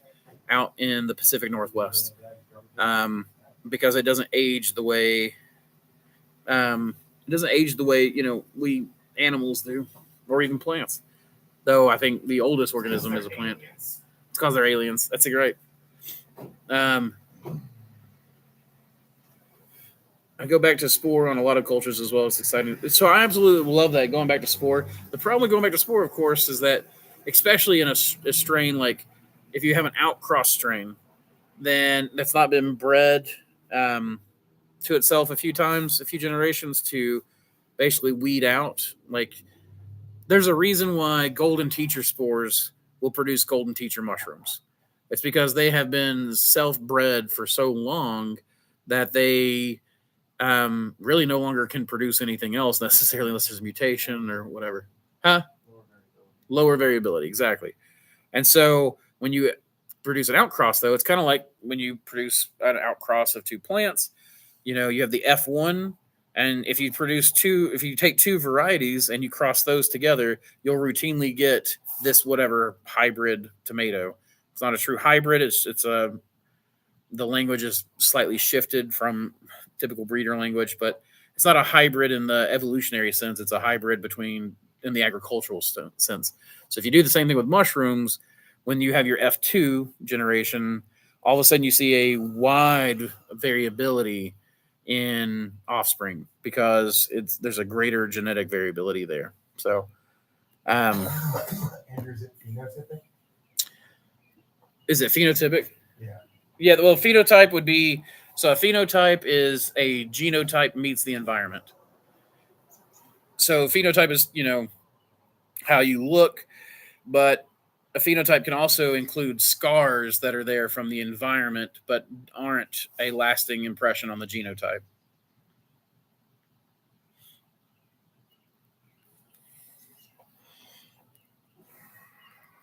out in the Pacific Northwest because it doesn't age the way we animals do, or even plants. Though I think the oldest organism is a plant. It's because they're aliens. That's right. I go back to spore on a lot of cultures as well. It's exciting. So I absolutely love that, going back to spore. The problem with going back to spore, of course, is that especially in a strain like if you have an outcross strain, then that's not been bred to itself a few times, a few generations to basically weed out. Like there's a reason why golden teacher spores will produce golden teacher mushrooms. It's because they have been self-bred for so long that they really no longer can produce anything else necessarily unless there's mutation or whatever. Huh? Lower variability, exactly. And so when you produce an outcross, though, it's kind of like when you produce an outcross of two plants. You have the F1, and if you take two varieties and you cross those together, you'll routinely get this whatever hybrid tomato. It's not a true hybrid. The language is slightly shifted from typical breeder language, but it's not a hybrid in the evolutionary sense. It's a hybrid in the agricultural sense. So if you do the same thing with mushrooms, when you have your F2 generation, all of a sudden you see a wide variability in offspring because there's a greater genetic variability there. So, is it phenotypic? Yeah. Yeah. Well, phenotype would be a phenotype is a genotype meets the environment. So phenotype is how you look, but a phenotype can also include scars that are there from the environment, but aren't a lasting impression on the genotype.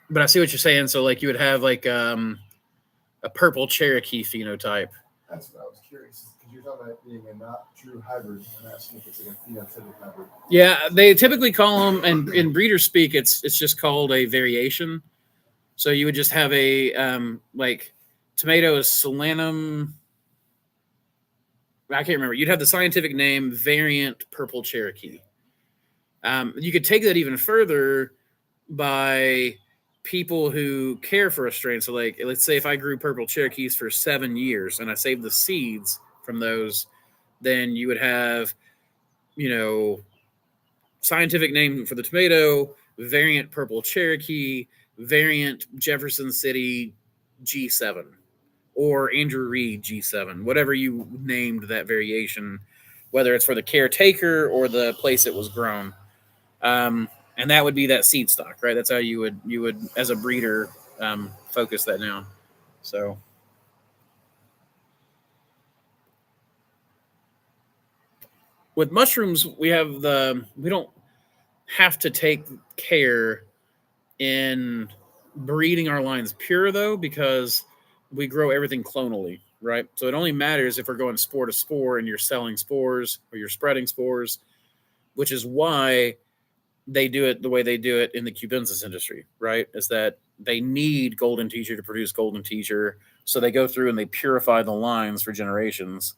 But I see what you're saying. So, like, you would have like a purple Cherokee phenotype. That's what I was curious because you're talking about being a not true hybrid. I'm asking if it's like a phenotypic hybrid. Yeah, they typically call them, and in breeder speak, it's just called a variation. So you would just have a like tomato is Solanum. I can't remember. You'd have the scientific name variant purple Cherokee. You could take that even further by people who care for a strain. So, like, let's say if I grew purple Cherokees for 7 years and I saved the seeds from those, then you would have, scientific name for the tomato, variant purple Cherokee, variant Jefferson City G7. or Andrew Reed G7, whatever you named that variation, whether it's for the caretaker or the place it was grown. And that would be that seed stock, right? That's how you would as a breeder focus that down. So with mushrooms, we don't have to take care in breeding our lines pure though, because we grow everything clonally, right? So it only matters if we're going spore to spore and you're selling spores or you're spreading spores, which is why they do it the way they do it in the cubensis industry, right? Is that they need golden teacher to produce golden teacher, so they go through and they purify the lines for generations.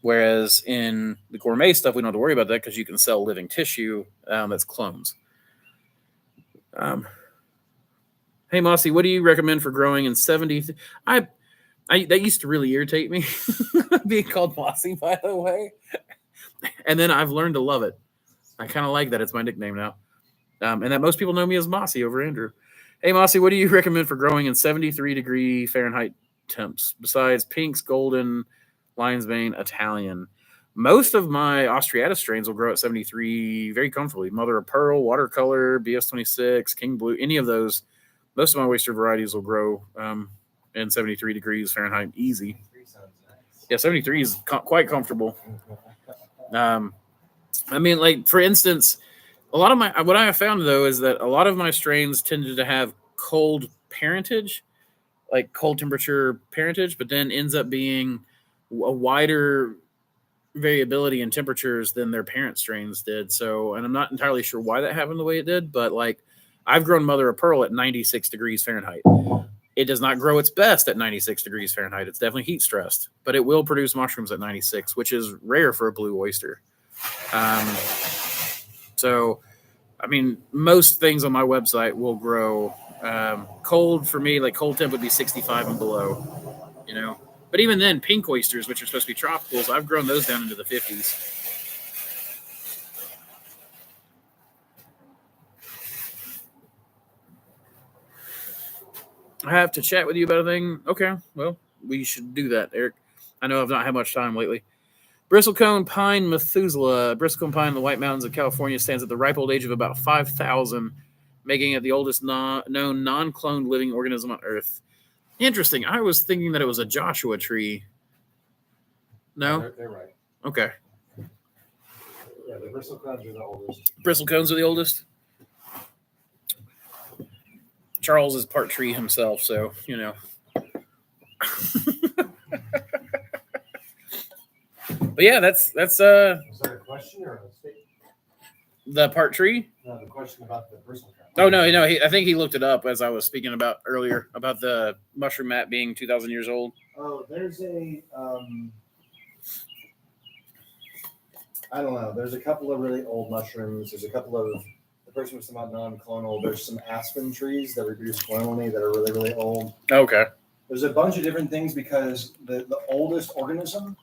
Whereas in the gourmet stuff, we don't have to worry about that because you can sell living tissue that's clones. Um, hey Mossy, what do you recommend for growing in 70? I that used to really irritate me, being called Mossy, by the way. And then I've learned to love it. I kind of like that it's my nickname now. And that most people know me as Mossy over Andrew. Hey, Mossy, what do you recommend for growing in 73-degree Fahrenheit temps besides pinks, golden, lion's mane, Italian? Most of my Austriata strains will grow at 73 very comfortably. Mother of Pearl, Watercolor, BS26, King Blue, any of those. Most of my oyster varieties will grow in 73 degrees Fahrenheit easy. Yeah, 73 is quite comfortable. I mean, like, for instance, a lot of what I have found though is that a lot of my strains tended to have cold parentage, like cold temperature parentage, but then ends up being a wider variability in temperatures than their parent strains did. So, and I'm not entirely sure why that happened the way it did, but like I've grown Mother of Pearl at 96 degrees Fahrenheit. It does not grow its best at 96 degrees Fahrenheit. It's definitely heat stressed, but it will produce mushrooms at 96, which is rare for a blue oyster. So, I mean, most things on my website will grow cold for me. Like cold temp would be 65 and below, you know. But even then, pink oysters, which are supposed to be tropicals, I've grown those down into the 50s. I have to chat with you about a thing. Okay, well, we should do that, Eric. I know I've not had much time lately. Bristlecone pine Methuselah. Bristlecone pine in the White Mountains of California stands at the ripe old age of about 5,000, making it the oldest known non-cloned living organism on Earth. Interesting. I was thinking that it was a Joshua tree. No? They're right. Okay. Yeah, the bristlecones are the oldest. Bristlecones are the oldest? Charles is part tree himself, so, you know. But yeah, that's Was that a question or a statement? The part tree? No, the question about the bristlecone. Oh no, I think he looked it up as I was speaking about earlier about the mushroom mat being 2,000 years old. Oh, there's a I don't know. There's a couple of really old mushrooms. There's a couple of the person was talking about non-clonal. There's some aspen trees that reproduce clonally that are really, really old. Okay. There's a bunch of different things because the oldest organism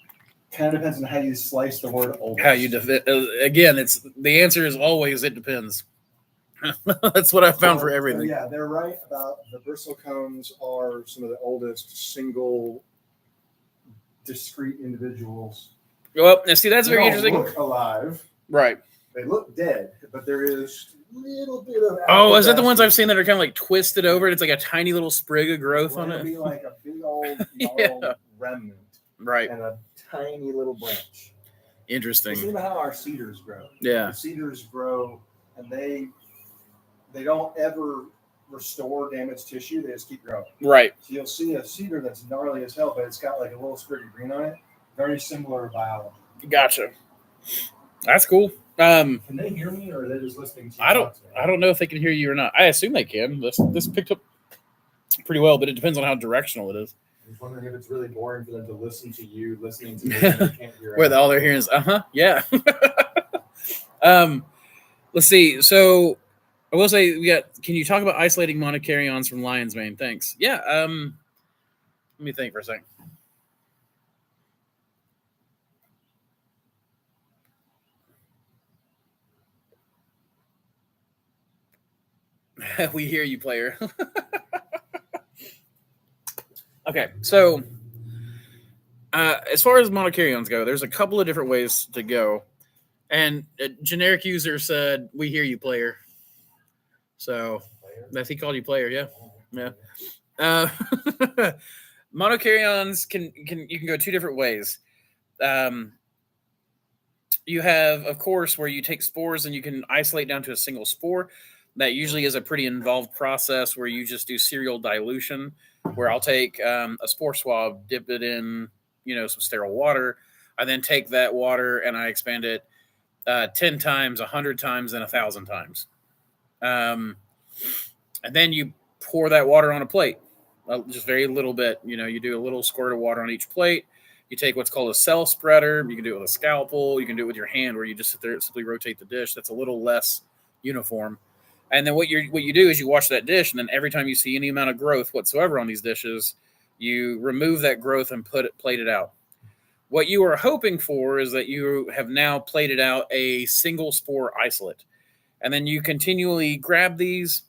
kind of depends on how you slice the word oldest. How you again, it's the answer is always it depends. That's what I found for everything. Yeah, they're right about the bristlecones are some of the oldest single discrete individuals. Well, now see, that's very interesting. They look alive. Right. They look dead, but there is a little bit of. Oh, is that the ones I've seen that are kind of like twisted over? And it's like a tiny little sprig of growth on it. Be like a big old yellow remnant, right? And a tiny little branch. Interesting. See how our cedars grow. Yeah. The cedars grow, and they don't ever restore damaged tissue. They just keep growing. Right. So you'll see a cedar that's gnarly as hell, but it's got like a little sprig of green on it. Very similar biology. Gotcha. That's cool. Can they hear me, or are they just listening to you? I don't know if they can hear you or not. I assume they can. This picked up pretty well, but it depends on how directional it is. I was wondering if it's really boring for them to listen to you listening to me and they can't hear. Where all they're hearing is yeah. Let's see. So I will say can you talk about isolating monocaryons from lion's mane? Thanks. Yeah. Let me think for a second. We hear you, player. Okay, so As far as monocaryons go, there's a couple of different ways to go. And a generic user said, "We hear you, player." So I think he called you player. Yeah, yeah. Uh, monocaryons can you can go two different ways. Um, you have, of course, where you take spores and you can isolate down to a single spore. That usually is a pretty involved process where you just do serial dilution, where I'll take a spore swab, dip it in, some sterile water. I then take that water and I expand it 10 times, 100 times, and 1,000 times. Um, and then you pour that water on a plate, just very little bit. You do a little squirt of water on each plate. You take what's called a cell spreader. You can do it with a scalpel. You can do it with your hand, where you just sit there and simply rotate the dish. That's a little less uniform. And then what you do is you wash that dish, and then every time you see any amount of growth whatsoever on these dishes, you remove that growth and plate it out. What you are hoping for is that you have now plated out a single spore isolate, and then you continually grab these,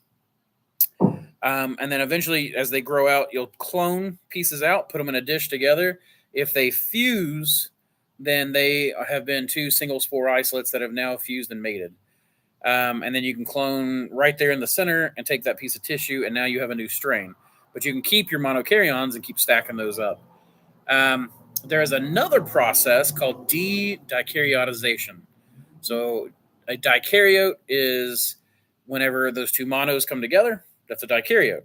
and then eventually, as they grow out, you'll clone pieces out, put them in a dish together. If they fuse, then they have been two single spore isolates that have now fused and mated. And then you can clone right there in the center and take that piece of tissue, and now you have a new strain. But you can keep your monocaryons and keep stacking those up. There is another process called de-dicaryotization. So a dikaryote is whenever those two monos come together, that's a dikaryote.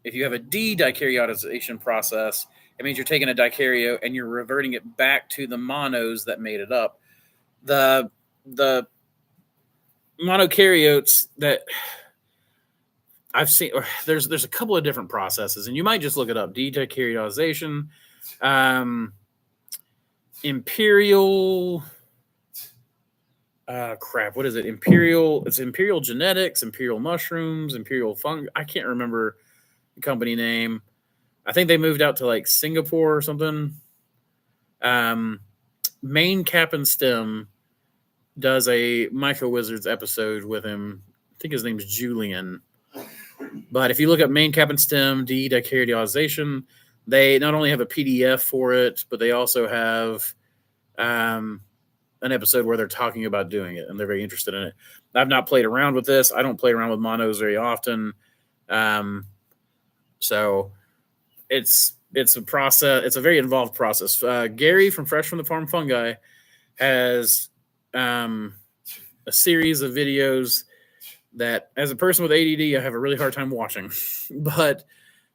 If you have a de-dicaryotization process, it means you're taking a dikaryote and you're reverting it back to the monos that made it up. The monokaryotes that I've seen, there's a couple of different processes, and you might just look it up. De-dicaryotization, imperial. Crap, what is it? It's Imperial Genetics, Imperial Mushrooms, Imperial Fungi. I can't remember the company name. I think they moved out to like Singapore or something. Main Cap and Stem does a Myco Wizards episode with him. I think his name's Julian. But if you look up Main Cap and Stem, de-dicaryotization, they not only have a PDF for it, but they also have an episode where they're talking about doing it, and they're very interested in it. I've not played around with this. I don't play around with monos very often. So it's a process. It's a very involved process. Gary from Fresh from the Farm Fungi has a series of videos that, as a person with ADD, I have a really hard time watching, but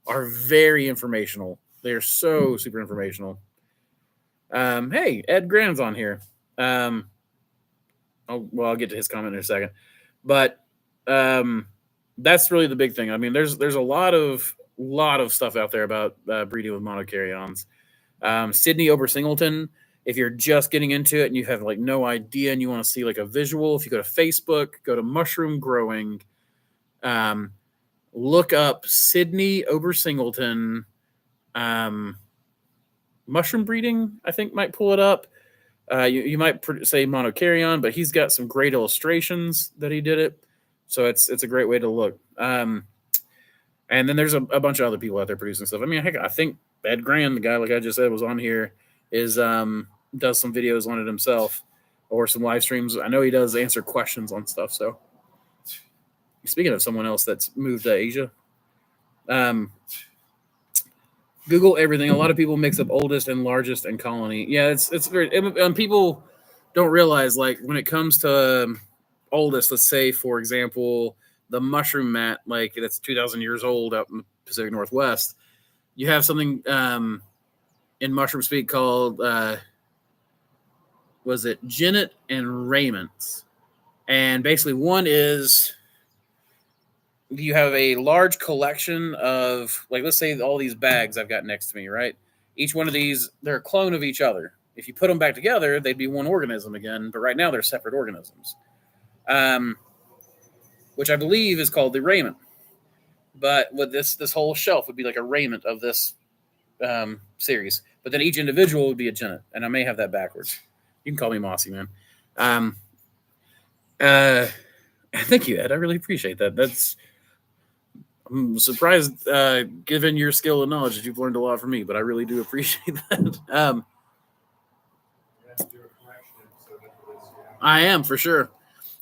are very informational. They are so super informational. Hey, Ed Grand's on here. I'll get to his comment in a second, but that's really the big thing. I mean, there's a lot of stuff out there about breeding with monocaryons. Sydney Obersingleton, if you're just getting into it and you have like no idea and you want to see like a visual, if you go to Facebook, go to Mushroom Growing, look up Sydney Obersingleton mushroom breeding, I think might pull it up. You might say monocaryon, but he's got some great illustrations that he did it. So it's a great way to look. And then there's a bunch of other people out there producing stuff. I mean, heck, I think Ed Grand, the guy, like I just said, was on here, is does some videos on it himself or some live streams. I know he does answer questions on stuff. So speaking of someone else that's moved to Asia, Google everything. A lot of people mix up oldest and largest and colony. Yeah, it's very. People don't realize, like, when it comes to oldest, let's say, for example, the mushroom mat, like that's 2,000 years old out in the Pacific Northwest. You have something in mushroom speak called was it Genet and Raymond's, and basically one is you have a large collection of, like, let's say all these bags I've got next to me, right? Each one of these, they're a clone of each other. If you put them back together, they'd be one organism again, but right now they're separate organisms, which I believe is called the Raymond. But with this whole shelf would be like a Raymond of this series, but then each individual would be a Genet, and I may have that backwards. You can call me Mossy, man. Thank you, Ed. I really appreciate that. That's I'm surprised, given your skill and knowledge, that you've learned a lot from me, but I really do appreciate that. I am for sure.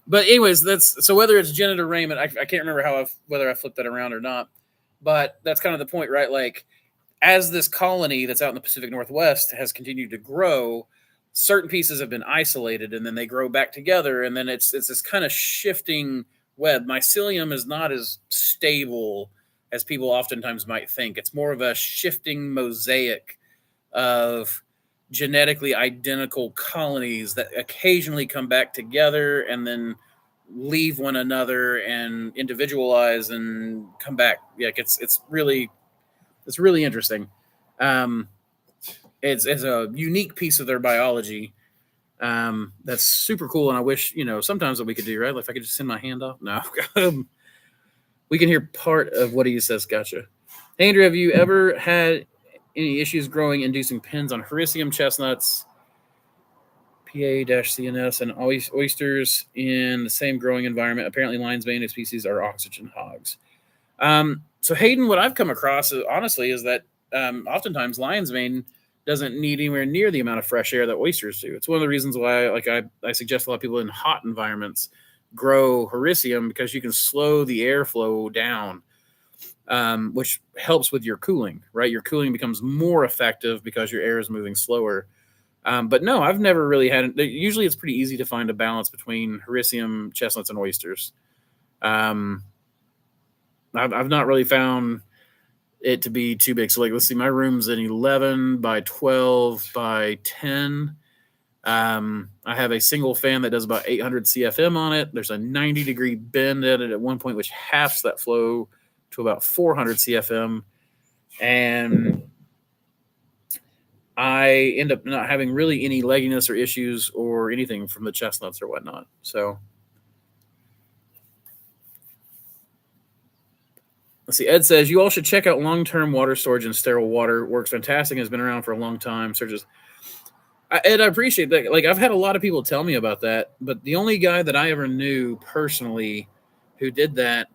But anyways, that's so whether it's Janet or Raymond, I can't remember whether I flipped that around or not. But that's kind of the point, right? Like as this colony that's out in the Pacific Northwest has continued to grow, certain pieces have been isolated and then they grow back together, and then it's this kind of shifting web. Mycelium is not as stable as people oftentimes might think. It's more of a shifting mosaic of genetically identical colonies that occasionally come back together and then leave one another and individualize and come back. Yeah, it's really interesting. Um, it's a unique piece of their biology. That's super cool, and I wish sometimes what we could do, right? Like if I could just send my hand off. No, we can hear part of what he says. Gotcha. Hey, Andrew, have you ever had any issues growing inducing pins on Hericium chestnuts, PA-CNS, and oysters in the same growing environment? Apparently, lion's mane species are oxygen hogs. So Hayden, what I've come across honestly is that oftentimes lion's mane doesn't need anywhere near the amount of fresh air that oysters do. It's one of the reasons why, like I suggest a lot of people in hot environments grow Hericium, because you can slow the airflow down, which helps with your cooling, right? Your cooling becomes more effective because your air is moving slower. But no, I've never really had. Usually, it's pretty easy to find a balance between Hericium, chestnuts, and oysters. I've not really found it to be too big. So, like, let's see, my room's an 11 by 12 by 10. I have a single fan that does about 800 CFM on it. There's a 90-degree bend at it at one point, which halves that flow to about 400 CFM. And I end up not having really any legginess or issues or anything from the chestnuts or whatnot. So let's see. Ed says, you all should check out long-term water storage in sterile water. Works fantastic and has been around for a long time. Searches. Ed, I appreciate that. Like, I've had a lot of people tell me about that, but the only guy that I ever knew personally who did that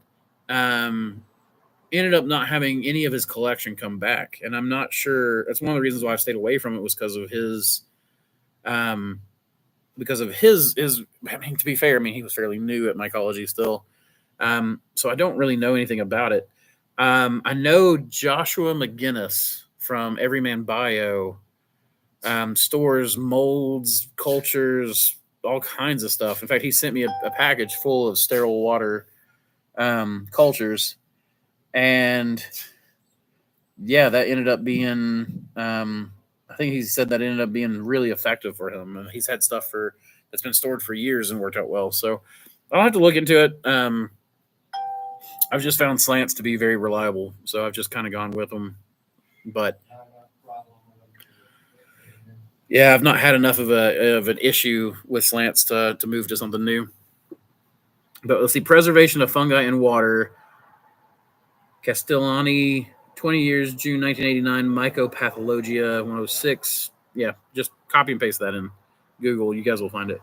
ended up not having any of his collection come back. And I'm not sure. That's one of the reasons why I stayed away from it, was because of his I mean, to be fair, I mean, he was fairly new at mycology still. So I don't really know anything about it. I know Joshua McGinnis from Everyman Bio stores molds, cultures, all kinds of stuff. In fact, he sent me a package full of sterile water cultures. And yeah, that ended up being, I think he said that ended up being really effective for him. And he's had stuff that's been stored for years and worked out well. So I'll have to look into it. I've just found slants to be very reliable, so I've just kind of gone with them. But yeah, I've not had enough of an issue with slants to move to something new. But let's see, preservation of fungi in water. Castellani, 20 years, June 1989, Mycologeum 106. Yeah, just copy and paste that in Google. You guys will find it.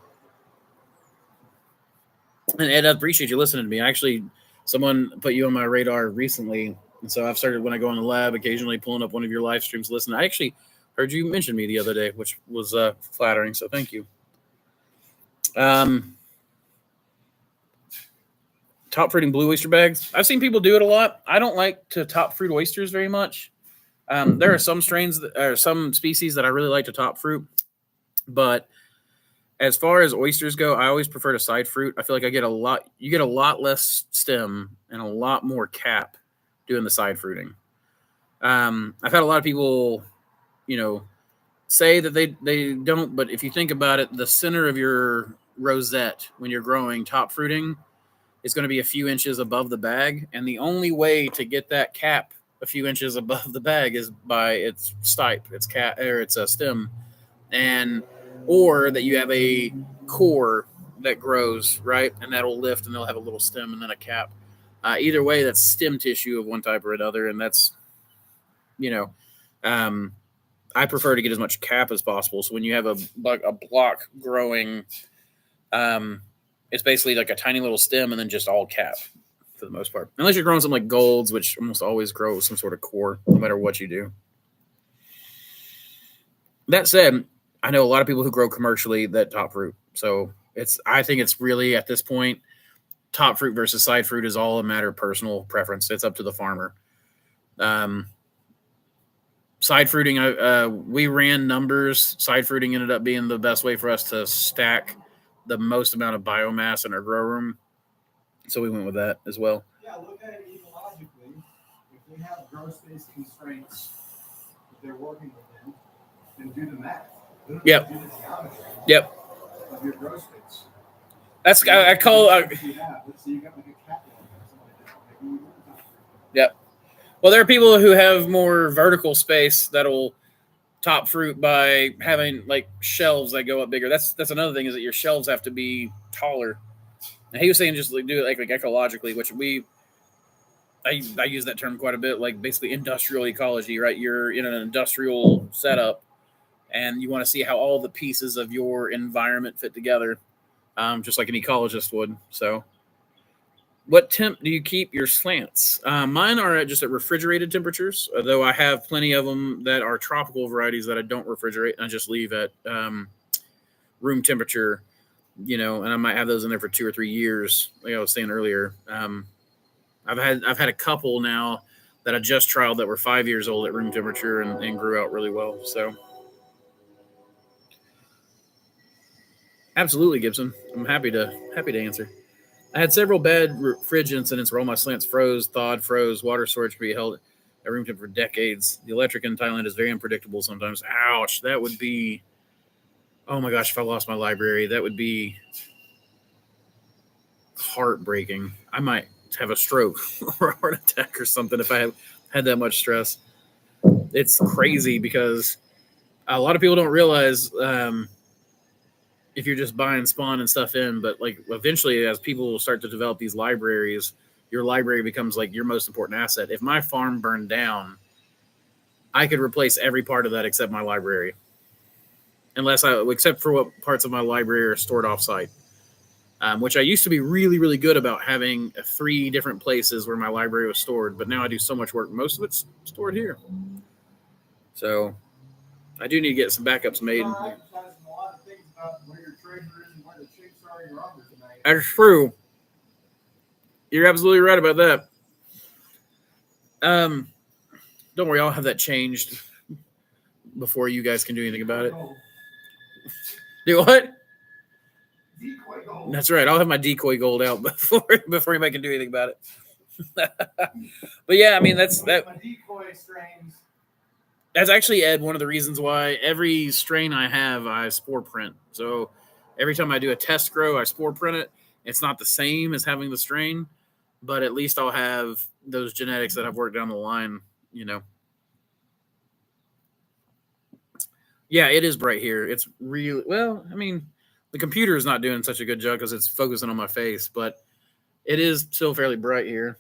And Ed, I appreciate you listening to me. Actually, someone put you on my radar recently, and so I've started, when I go in the lab, occasionally pulling up one of your live streams, listening. I actually heard you mention me the other day, which was flattering, so thank you. Top fruiting blue oyster bags. I've seen people do it a lot. I don't like to top fruit oysters very much. There are some some species that I really like to top fruit, but as far as oysters go, I always prefer to side fruit. I feel like you get a lot less stem and a lot more cap doing the side fruiting. I've had a lot of people, say that they don't, but if you think about it, the center of your rosette when you're growing top fruiting is going to be a few inches above the bag, and the only way to get that cap a few inches above the bag is by its stipe, its a stem, or that you have a core that grows, right, and that'll lift, and they'll have a little stem and then a cap. Either way, that's stem tissue of one type or another, and that's, I prefer to get as much cap as possible. So when you have a block growing, it's basically like a tiny little stem and then just all cap. for the most part, unless you're growing some like golds, which almost always grow some sort of core, no matter what you do. That said, I know a lot of people who grow commercially that top fruit. So I think it's really at this point, top fruit versus side fruit is all a matter of personal preference. It's up to the farmer. Side fruiting, we ran numbers. Side fruiting ended up being the best way for us to stack the most amount of biomass in our grow room. So we went with that as well. Yeah, look at it ecologically. If we have grow space constraints that they're working within, then do the math. Yep. Do the geometry of your grow space. That's I call. Let's say you got like a cat or something like that. Yep. Well, there are people who have more vertical space that'll top fruit by having like shelves that go up bigger. That's another thing, is that your shelves have to be taller. And he was saying just like do it like ecologically, which I use that term quite a bit, like basically industrial ecology, right? You're in an industrial setup and you want to see how all the pieces of your environment fit together, just like an ecologist would. So what temp do you keep your slants? Mine are just at refrigerated temperatures, though I have plenty of them that are tropical varieties that I don't refrigerate. I just leave at room temperature, and I might have those in there for 2 or 3 years, like I was saying earlier. I've had a couple now that I just trialed that were 5 years old at room temperature and grew out really well. So absolutely, Gibson. I'm happy to answer. I had several bad fridge incidents where all my slants froze, water storage could be held at room temperature for decades. The electric in Thailand is very unpredictable sometimes. Ouch, that would be, oh my gosh, if I lost my library, that would be heartbreaking. I might have a stroke or a heart attack or something if I had that much stress. It's crazy because a lot of people don't realize if you're just buying spawn and stuff in, but like eventually as people start to develop these libraries, your library becomes like your most important asset. If my farm burned down, I could replace every part of that except my library, except for what parts of my library are stored offsite, which I used to be really, really good about having 3 different places where my library was stored, but now I do so much work. Most of it's stored here. So I do need to get some backups made. That's true. You're absolutely right about that. Don't worry, I'll have that changed before you guys can do anything about it. Do what? Decoy gold. That's right. I'll have my decoy gold out before anybody can do anything about it. But yeah, I mean that's that. My decoy strains. That's actually, Ed, one of the reasons why every strain I have, I spore print. So every time I do a test grow, I spore print it. It's not the same as having the strain, but at least I'll have those genetics that I've worked down the line, Yeah, it is bright here. It's really, well, I mean, the computer is not doing such a good job because it's focusing on my face, but it is still fairly bright here.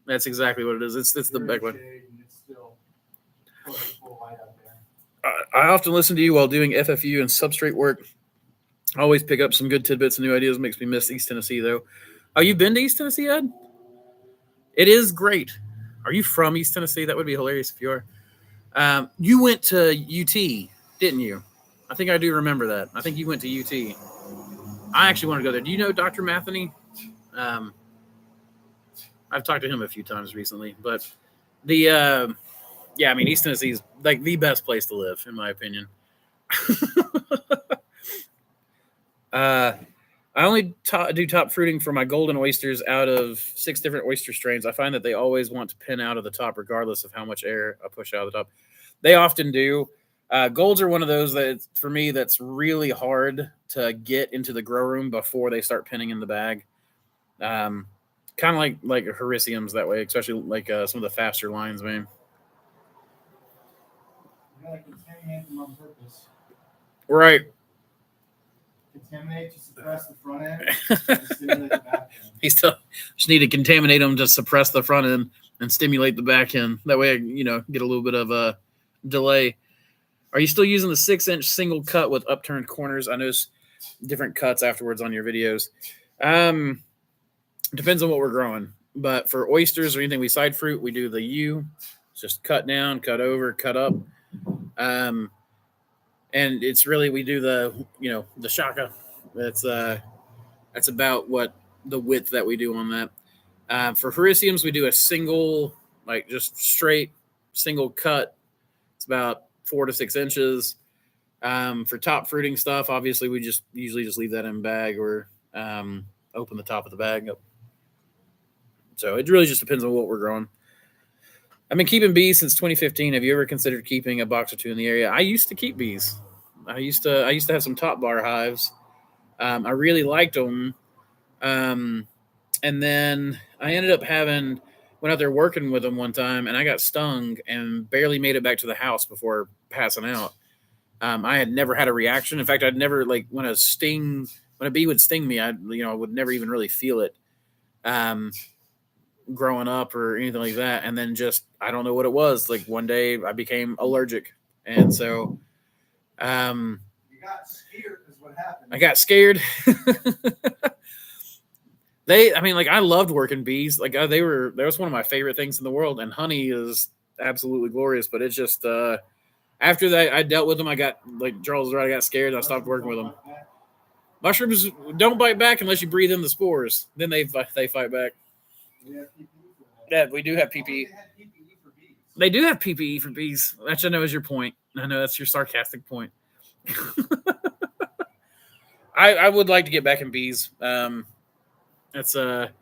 That's exactly what it is. It's the backlit. I often listen to you while doing FFU and substrate work. I always pick up some good tidbits and new ideas. Makes me miss East Tennessee, though. Oh, you've been to East Tennessee, Ed? It is great. Are you from East Tennessee? That would be hilarious if you are. You went to UT, didn't you? I think I do remember that. I think you went to UT. I actually want to go there. Do you know Dr. Matheny? I've talked to him a few times recently, but East Tennessee is like the best place to live, in my opinion. I only do top fruiting for my golden oysters out of 6 different oyster strains. I find that they always want to pin out of the top regardless of how much air I push out of the top. They often do. Golds are one of those that, for me, that's really hard to get into the grow room before they start pinning in the bag. Kind of like Hericiums that way, especially like some of the faster lines, man. You gotta contaminate them on purpose. Right. Contaminate to suppress the front end and stimulate the back end. Just need to contaminate them to suppress the front end and stimulate the back end. That way, get a little bit of a delay. Are you still using the 6-inch single cut with upturned corners? I noticed different cuts afterwards on your videos. Depends on what we're growing. But for oysters or anything we side fruit, we do the U. It's just cut down, cut over, cut up. Um, and it's really we do the shaka. That's about what the width that we do on that. For hericiums, we do a single, like just straight single cut. It's about 4 to 6 inches. For top fruiting stuff, obviously we just usually just leave that in a bag or open the top of the bag up. So it really just depends on what we're growing. I've been keeping bees since 2015. Have you ever considered keeping a box or two in the area? I used to keep bees. I used to have some top bar hives. I really liked them. Um, and then I ended up went out there working with them one time, and I got stung and barely made it back to the house before passing out. I had never had a reaction. In fact, I'd never like when a bee would sting me, I would never even really feel it. Um, Growing up or anything like that, and then just I don't know what it was. Like one day I became allergic, and so You got scared is what happened. I got scared. I loved working bees. Like that was one of my favorite things in the world, and honey is absolutely glorious. But it's just after that I dealt with them, I got like Charles was right. I got scared. And I stopped working with them. Mushrooms don't bite back unless you breathe in the spores. Then they fight back. Yeah, we do have PPE. They do have PPE for bees. That I know is your point. I know that's your sarcastic point. I would like to get back in bees. That's the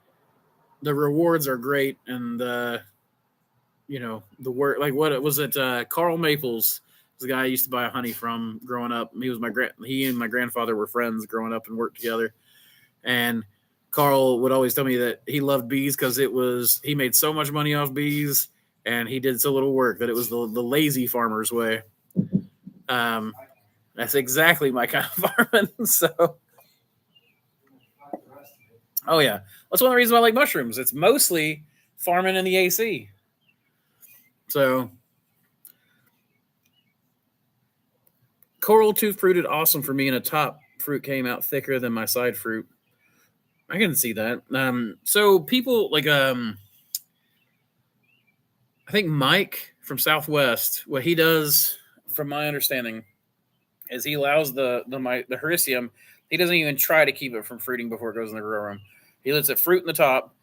rewards are great, and the work. Like what was it? Carl Maples, the guy I used to buy honey from growing up. He and my grandfather were friends growing up and worked together, and Carl would always tell me that he loved bees because he made so much money off bees and he did so little work that it was the lazy farmer's way. That's exactly my kind of farming. So, oh yeah, that's one of the reasons why I like mushrooms. It's mostly farming in the AC. So, coral tooth fruited awesome for me, and a top fruit came out thicker than my side fruit. I can see that. So people like I think Mike from Southwest, what he does, from my understanding, is he allows the hericium. He doesn't even try to keep it from fruiting before it goes in the grow room. He lets it fruit in the top,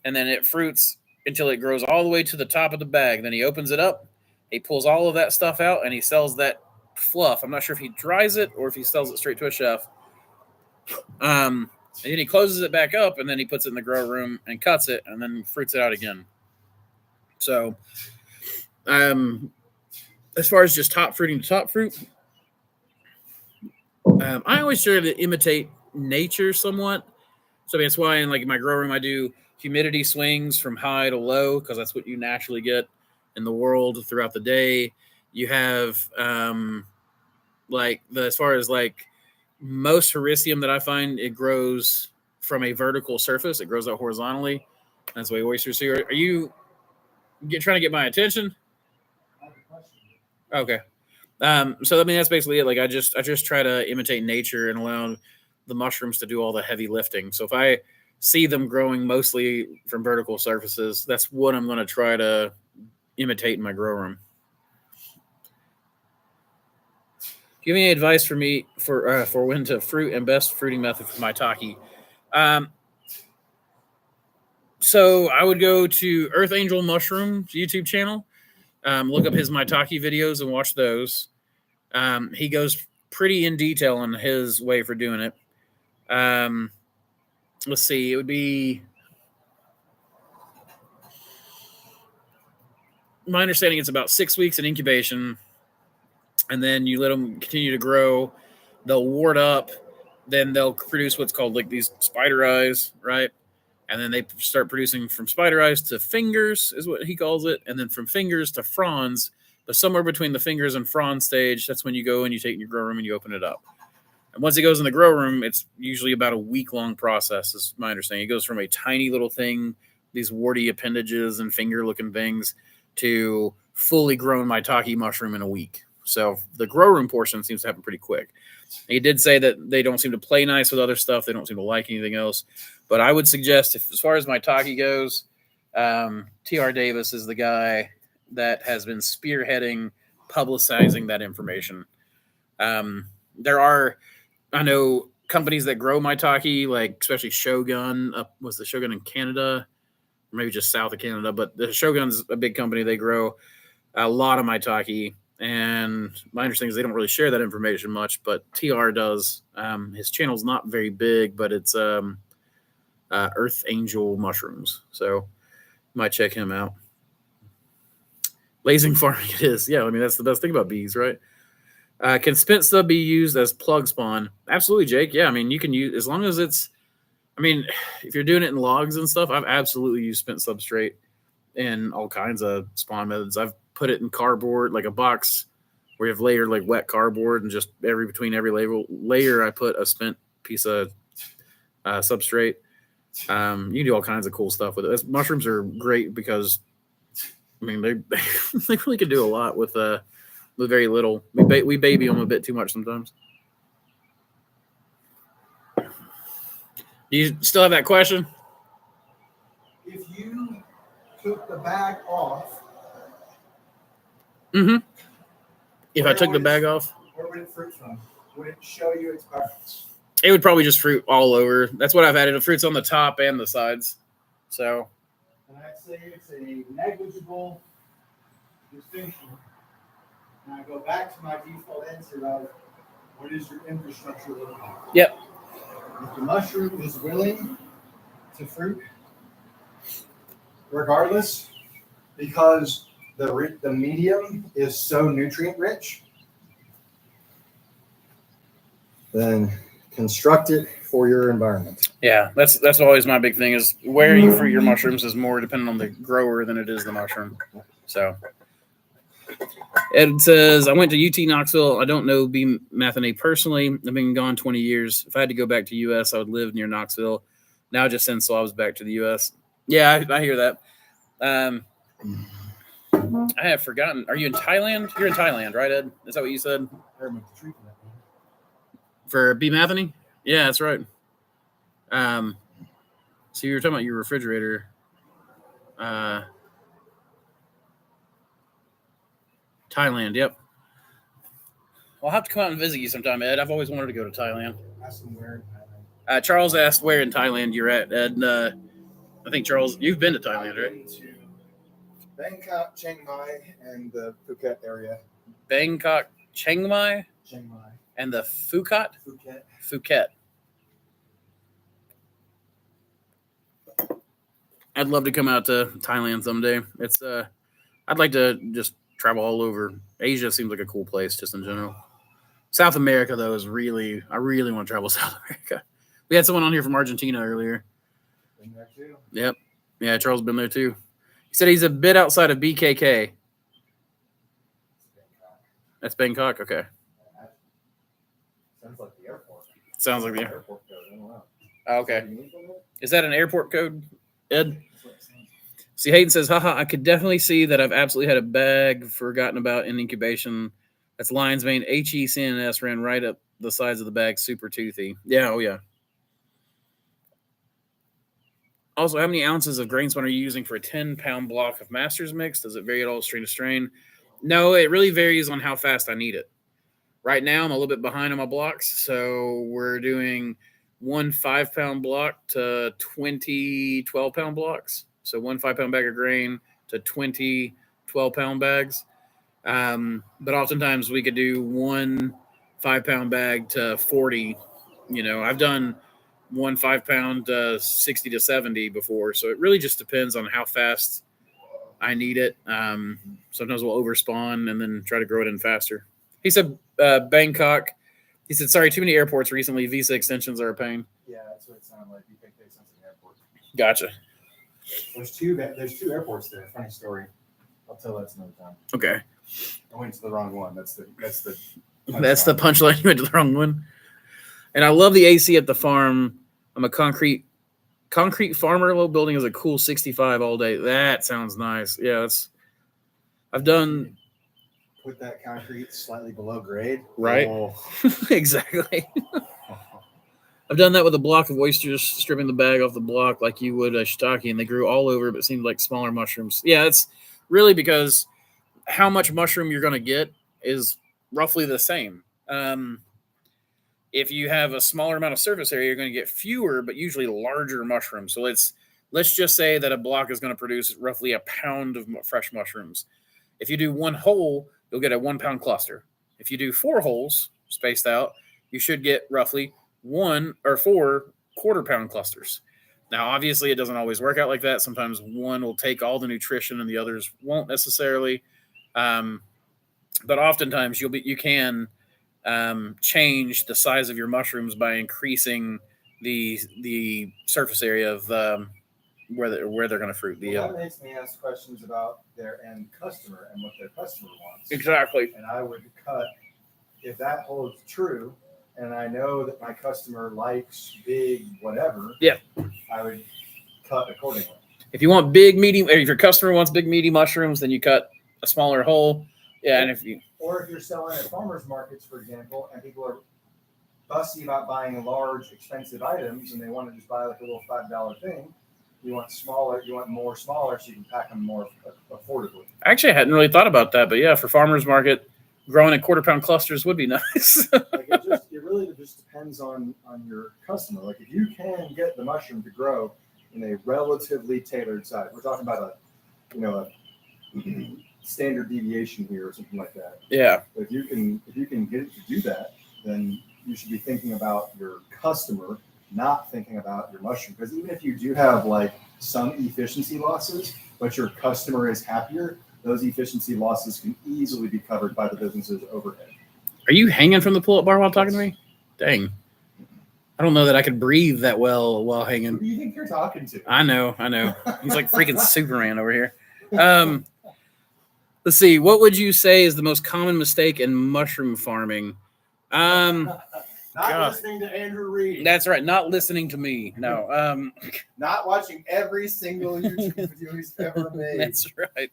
and then it fruits until it grows all the way to the top of the bag. Then he opens it up, he pulls all of that stuff out, and he sells that fluff. I'm not sure if he dries it or if he sells it straight to a chef. And then he closes it back up, and then he puts it in the grow room and cuts it, and then fruits it out again. So, as far as just top fruiting to top fruit, I always try to imitate nature somewhat. So that's why in like my grow room I do humidity swings from high to low because that's what you naturally get in the world throughout the day. You have as far as like most hericium that I find, it grows from a vertical surface. It grows out horizontally. That's the way oysters do. Are you trying to get my attention? Okay. So that's basically it. Like I just try to imitate nature and allow the mushrooms to do all the heavy lifting. So if I see them growing mostly from vertical surfaces, that's what I'm going to try to imitate in my grow room. Do you have any advice for me for when to fruit and best fruiting method for maitake? So I would go to Earth Angel Mushrooms YouTube channel, look up his maitake videos and watch those. He goes pretty in detail on his way for doing it. Let's see, it would be my understanding it's about 6 weeks in incubation, and then you let them continue to grow. They'll wart up, then they'll produce what's called like these spider eyes, right? And then they start producing from spider eyes to fingers, is what he calls it, and then from fingers to fronds. But somewhere between the fingers and frond stage, that's when you go and you take in your grow room and you open it up. And once it goes in the grow room, it's usually about a week-long process, is my understanding. It goes from a tiny little thing, these warty appendages and finger-looking things, to fully grown maitake mushroom in a week. So the grow room portion seems to happen pretty quick. He did say that they don't seem to play nice with other stuff. They don't seem to like anything else. But I would suggest, as far as maitake goes, T.R. Davis is the guy that has been spearheading, publicizing that information. There are, I know, companies that grow maitake, like especially Shogun. Was the Shogun in Canada? Or maybe just south of Canada, but the Shogun's a big company. They grow a lot of maitake, and my understanding is they don't really share that information much, but TR does. His channel's not very big, but it's Earth Angel Mushrooms, so you might check him out. Lasing farming it is. Yeah, I mean, that's the best thing about bees, right? Can spent stub be used as plug spawn? Absolutely, Jake. Yeah, I mean, you can use, as long as it's, I mean, if you're doing it in logs and stuff, I've absolutely used spent substrate in all kinds of spawn methods. I've put it in cardboard, like a box where you have layered like wet cardboard, and just between every layer I put a spent piece of substrate. You can do all kinds of cool stuff with it. Mushrooms are great because, I mean, they they really can do a lot with very little. We baby them a bit too much sometimes. Do you still have that question? If you took the bag off, If I took the bag off, where would it fruit from? Would it show you its parts? it would probably just fruit all over. That's what I've added. It fruits on the top and the sides. So, and I'd say it's a negligible distinction. And I go back to my default answer of what is your infrastructure look like? Yep. If the mushroom is willing to fruit, regardless, because the medium is so nutrient rich, then construct it for your environment. Yeah, that's always my big thing, is where you fruit your mushrooms is more dependent on the grower than it is the mushroom. So Ed says, I went to UT Knoxville. I don't know B. Mathene personally. I've been gone 20 years. If I had to go back to U.S., I would live near Knoxville. Now just send swabs back to the U.S. Yeah, I hear that. I have forgotten. Are you in Thailand? You're in Thailand, right, Ed? Is that what you said? For B. Mathene? Yeah, that's right. So you were talking about your refrigerator. Thailand, yep. I'll have to come out and visit you sometime, Ed. I've always wanted to go to Thailand. Charles asked where in Thailand you're at, Ed. I think, Charles, you've been to Thailand, right? To Bangkok, Chiang Mai, and the Phuket area. Bangkok, Chiang Mai, and the Phuket. I'd love to come out to Thailand someday. It's I'd like to just travel all over. Asia seems like a cool place, just in general. South America, though, is really, I really want to travel South America. We had someone on here from Argentina earlier. Been there too. Yep. Yeah, Charles been there too. He said he's a bit outside of BKK. That's Bangkok? Okay. Sounds like the airport. Sounds like the airport code. Okay. Is that an airport code, Ed? See, Hayden says, haha, I could definitely see that I've absolutely had a bag forgotten about in incubation. That's lion's mane. HECNS ran right up the sides of the bag, super toothy. Yeah, oh yeah. Also, how many ounces of grain spun are you using for a 10-pound block of master's mix? Does it vary at all strain to strain? No, it really varies on how fast I need it. Right now, I'm a little bit behind on my blocks, so we're doing 1 5-pound block to 20 12-pound blocks. So 1 5-pound bag of grain to 20 12-pound bags. But oftentimes we could do 1 5-pound bag to 40. You know, I've done 1 5-pound 60 to 70 before. So it really just depends on how fast I need it. Sometimes we'll overspawn and then try to grow it in faster. He said Bangkok. He said, sorry, too many airports recently. Visa extensions are a pain. Yeah, that's what it sounded like. You think they sent an airport. Gotcha. There's two airports there. Funny story. I'll tell that another time. Okay. I went to the wrong one. That's the punchline. You went to the wrong one. And I love the AC at the farm. I'm a concrete farmer. Low building is a cool 65 all day. That sounds nice. Yeah, I've done. Put that concrete slightly below grade. Right. Oh. Exactly. I've done that with a block of oysters, stripping the bag off the block like you would a shiitake, and they grew all over, but seemed like smaller mushrooms. Yeah, it's really because how much mushroom you're going to get is roughly the same. If you have a smaller amount of surface area, you're going to get fewer, but usually larger mushrooms. So let's just say that a block is going to produce roughly a pound of fresh mushrooms. If you do one hole, you'll get a 1 pound cluster. If you do 4 holes spaced out, you should get roughly 4 quarter-pound clusters. Now, obviously, it doesn't always work out like that. Sometimes one will take all the nutrition and the others won't necessarily. But oftentimes, you can change the size of your mushrooms by increasing the surface area of where they're going to fruit. That makes me ask questions about their end customer and what their customer wants. Exactly. And I would cut, if that holds true, and I know that my customer likes big whatever, yeah, I would cut accordingly. If you want big, medium, or if your customer wants big, meaty mushrooms, then you cut a smaller hole. Yeah, and if you're selling at farmers markets, for example, and people are fussy about buying large, expensive items, and they want to just buy like a little $5 thing. You want smaller, you want more smaller, so you can pack them more affordably. Actually, I hadn't really thought about that, but yeah, for farmers market, growing in 1/4 pound clusters would be nice. It really just depends on your customer. Like if you can get the mushroom to grow in a relatively tailored size, we're talking about a standard deviation here or something like that. Yeah. But if you can get it to do that, then you should be thinking about your customer, not thinking about your mushroom. Because even if you do have like some efficiency losses, but your customer is happier, those efficiency losses can easily be covered by the business's overhead. Are you hanging from the pull-up bar while talking to me? Dang. I don't know that I could breathe that well while hanging. Who do you think you're talking to? I know. He's like freaking Superman over here. Let's see. What would you say is the most common mistake in mushroom farming? Not listening to Andrew Reed. That's right. Not listening to me. No. Not watching every single YouTube video he's ever made. That's right.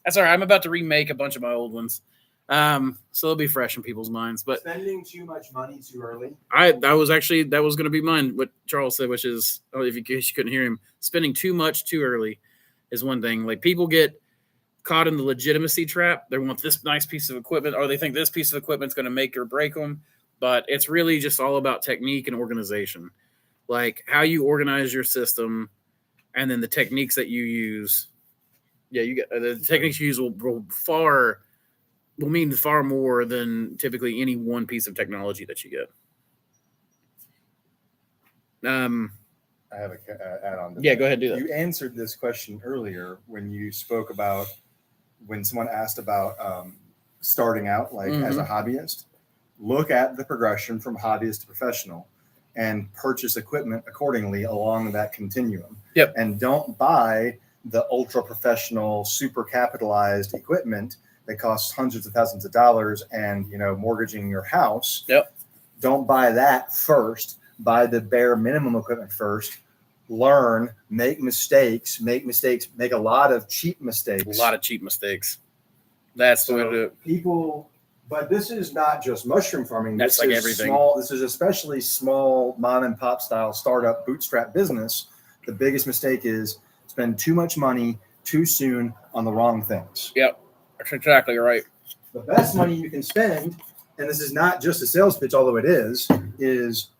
That's all right. I'm about to remake a bunch of my old ones. So they'll be fresh in people's minds. But spending too much money too early. That was going to be mine. What Charles said, which is, if you couldn't hear him, spending too much too early is one thing. Like people get caught in the legitimacy trap. They want this nice piece of equipment, or they think this piece of equipment is going to make or break them. But it's really just all about technique and organization, like how you organize your system, and then the techniques that you use. Yeah, you get the techniques you use will mean far more than typically any one piece of technology that you get. I have a add-on to that. Go ahead, do that. You answered this question earlier when you spoke about when someone asked about starting out as a hobbyist. Look at the progression from hobbyist to professional and purchase equipment accordingly along that continuum. Yep. And don't buy the ultra professional, super capitalized equipment that costs hundreds of thousands of dollars and, mortgaging your house. Yep. Don't buy that first. Buy the bare minimum equipment first. Learn, make mistakes, make a lot of cheap mistakes. That's the way to do it. People, but this is not just mushroom farming. That's like everything. This is especially small mom and pop style startup bootstrap business. The biggest mistake is spend too much money too soon on the wrong things. Yep. That's exactly right. The best money you can spend, and this is not just a sales pitch, although it is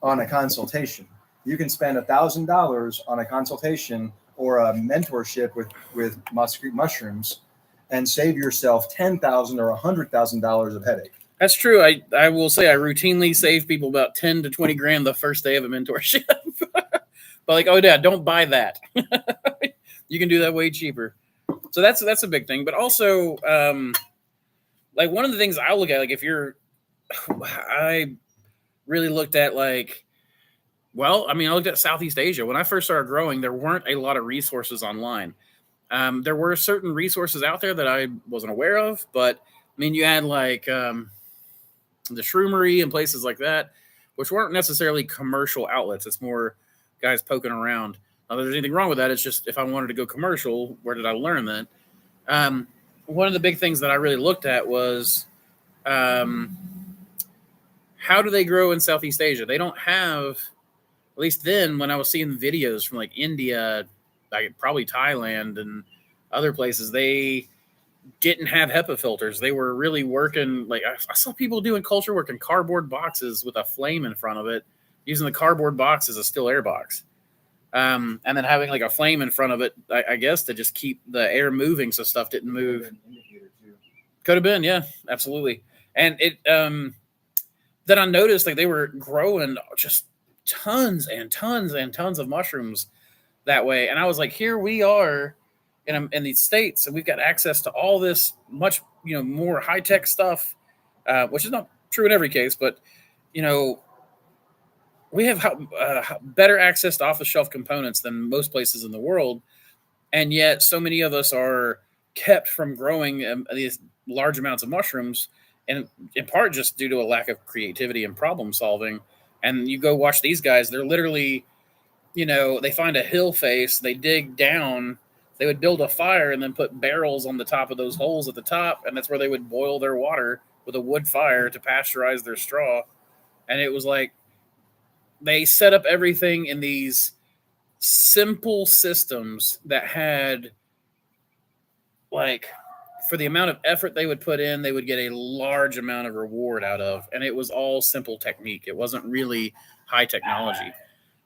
on a consultation. You can spend $1,000 on a consultation or a mentorship with Mossy Creek Mushrooms and save yourself $10,000 or $100,000 of headache. That's true. I will say I routinely save people about 10 to 20 grand the first day of a mentorship. But like, oh yeah, don't buy that. You can do that way cheaper. So that's a big thing. But also, like one of the things I look at, like I really looked at I looked at Southeast Asia. When I first started growing, there weren't a lot of resources online. There were certain resources out there that I wasn't aware of, but you had the Shroomery and places like that, which weren't necessarily commercial outlets. It's more guys poking around. Not that there's anything wrong with that. It's just if I wanted to go commercial, where did I learn that? One of the big things that I really looked at was how do they grow in Southeast Asia? They don't have at least then when I was seeing videos from like India, like probably Thailand and other places, they didn't have HEPA filters. They were really working like I saw people doing culture work in cardboard boxes with a flame in front of it, using the cardboard box as a still air box. And then having like a flame in front of it, I guess, to just keep the air moving so stuff didn't move. Could have been, yeah, absolutely. And it then I noticed like they were growing just tons and tons and tons of mushrooms that way. And I was like, here we are in these states, and we've got access to all this much, more high tech stuff, which is not true in every case, but we have better access to off the shelf components than most places in the world, and yet so many of us are kept from growing these large amounts of mushrooms, and in part just due to a lack of creativity and problem solving. And you go watch these guys; they're literally, they find a hill face, they dig down, they would build a fire and then put barrels on the top of those holes at the top, and that's where they would boil their water with a wood fire to pasteurize their straw. And it was like they set up everything in these simple systems that had, like, for the amount of effort they would put in, they would get a large amount of reward out of. And it was all simple technique. It wasn't really high technology.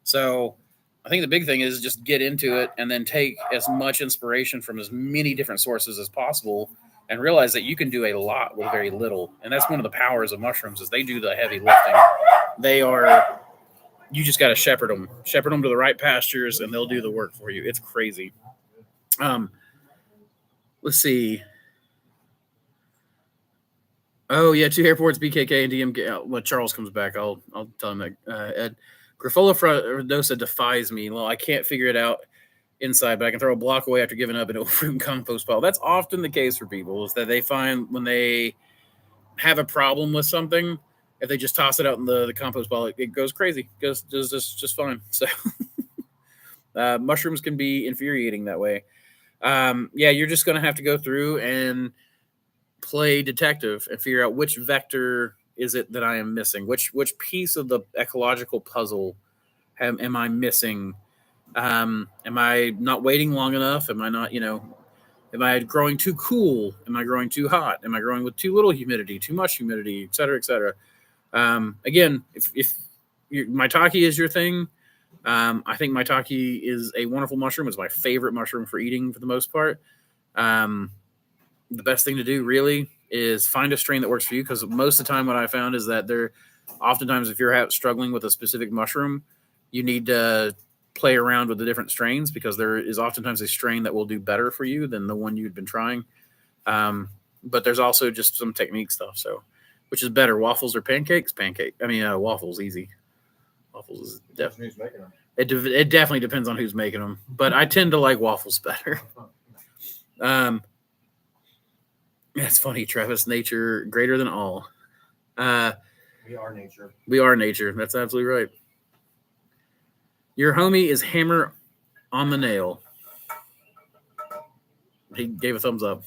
So I think the big thing is just get into it and then take as much inspiration from as many different sources as possible and realize that you can do a lot with very little. And that's one of the powers of mushrooms, is they do the heavy lifting. You just got to shepherd them to the right pastures, and they'll do the work for you. It's crazy. Let's see. Oh yeah, 2 airports, BKK and DMK. When Charles comes back, I'll tell him that. Ed, Graphola frondosa defies me. Well, I can't figure it out inside, but I can throw a block away after giving up an old compost pile. That's often the case for people, is that they find when they have a problem with something, if they just toss it out in the compost pile, it goes crazy. It goes just fine. So mushrooms can be infuriating that way. Yeah, you're just going to have to go through and play detective and figure out which vector is it that I am missing, which piece of the ecological puzzle am I missing. Am I not waiting long enough? Am I not, am I growing too cool? Am I growing too hot? Am I growing with too little humidity, too much humidity, et cetera, et cetera? Again, if maitake is your thing, I think maitake is a wonderful mushroom. It's my favorite mushroom for eating for the most part. The best thing to do really is find a strain that works for you, because most of the time what I found is that oftentimes if you're struggling with a specific mushroom, you need to play around with the different strains, because there is oftentimes a strain that will do better for you than the one you'd been trying. But there's also just some technique stuff. So which is better, waffles or pancakes? Waffles, easy. Waffles is definitely. It definitely depends on who's making them, but I tend to like waffles better. That's funny, Travis. Nature greater than all. We are nature. We are nature. That's absolutely right. Your homie is hammer on the nail. He gave a thumbs up.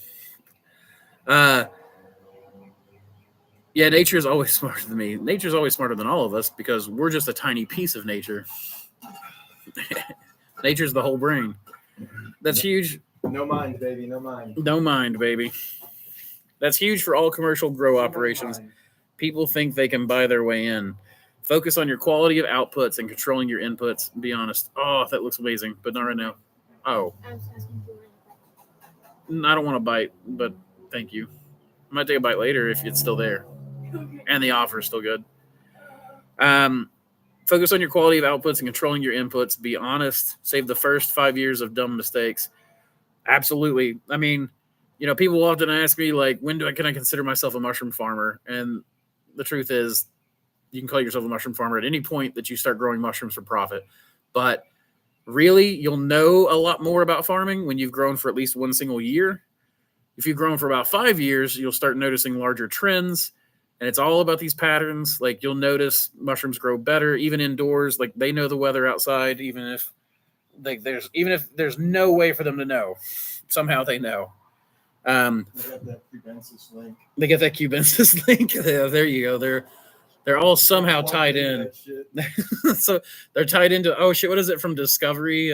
Yeah, nature is always smarter than me. Nature's always smarter than all of us, because we're just a tiny piece of nature. Nature's the whole brain. That's huge. No mind, baby. No mind. No mind, baby. That's huge for all commercial grow operations. People think they can buy their way in. Focus on your quality of outputs and controlling your inputs. Be honest. Oh, that looks amazing, but not right now. Oh. I don't want to bite, but thank you. I might take a bite later if it's still there. And the offer is still good. Focus on your quality of outputs and controlling your inputs. Be honest. Save the first 5 years of dumb mistakes. Absolutely. I mean, people often ask me, like, can I consider myself a mushroom farmer? And the truth is, you can call yourself a mushroom farmer at any point that you start growing mushrooms for profit. But really, you'll know a lot more about farming when you've grown for at least one single year. If you've grown for about 5 years, you'll start noticing larger trends. And it's all about these patterns. Like, you'll notice mushrooms grow better, even indoors. Like, they know the weather outside, even if there's no way for them to know. Somehow they know. They got that cubensis link. Yeah, there you go. They're all somehow tied in. So they're tied into, oh shit, what is it from Discovery?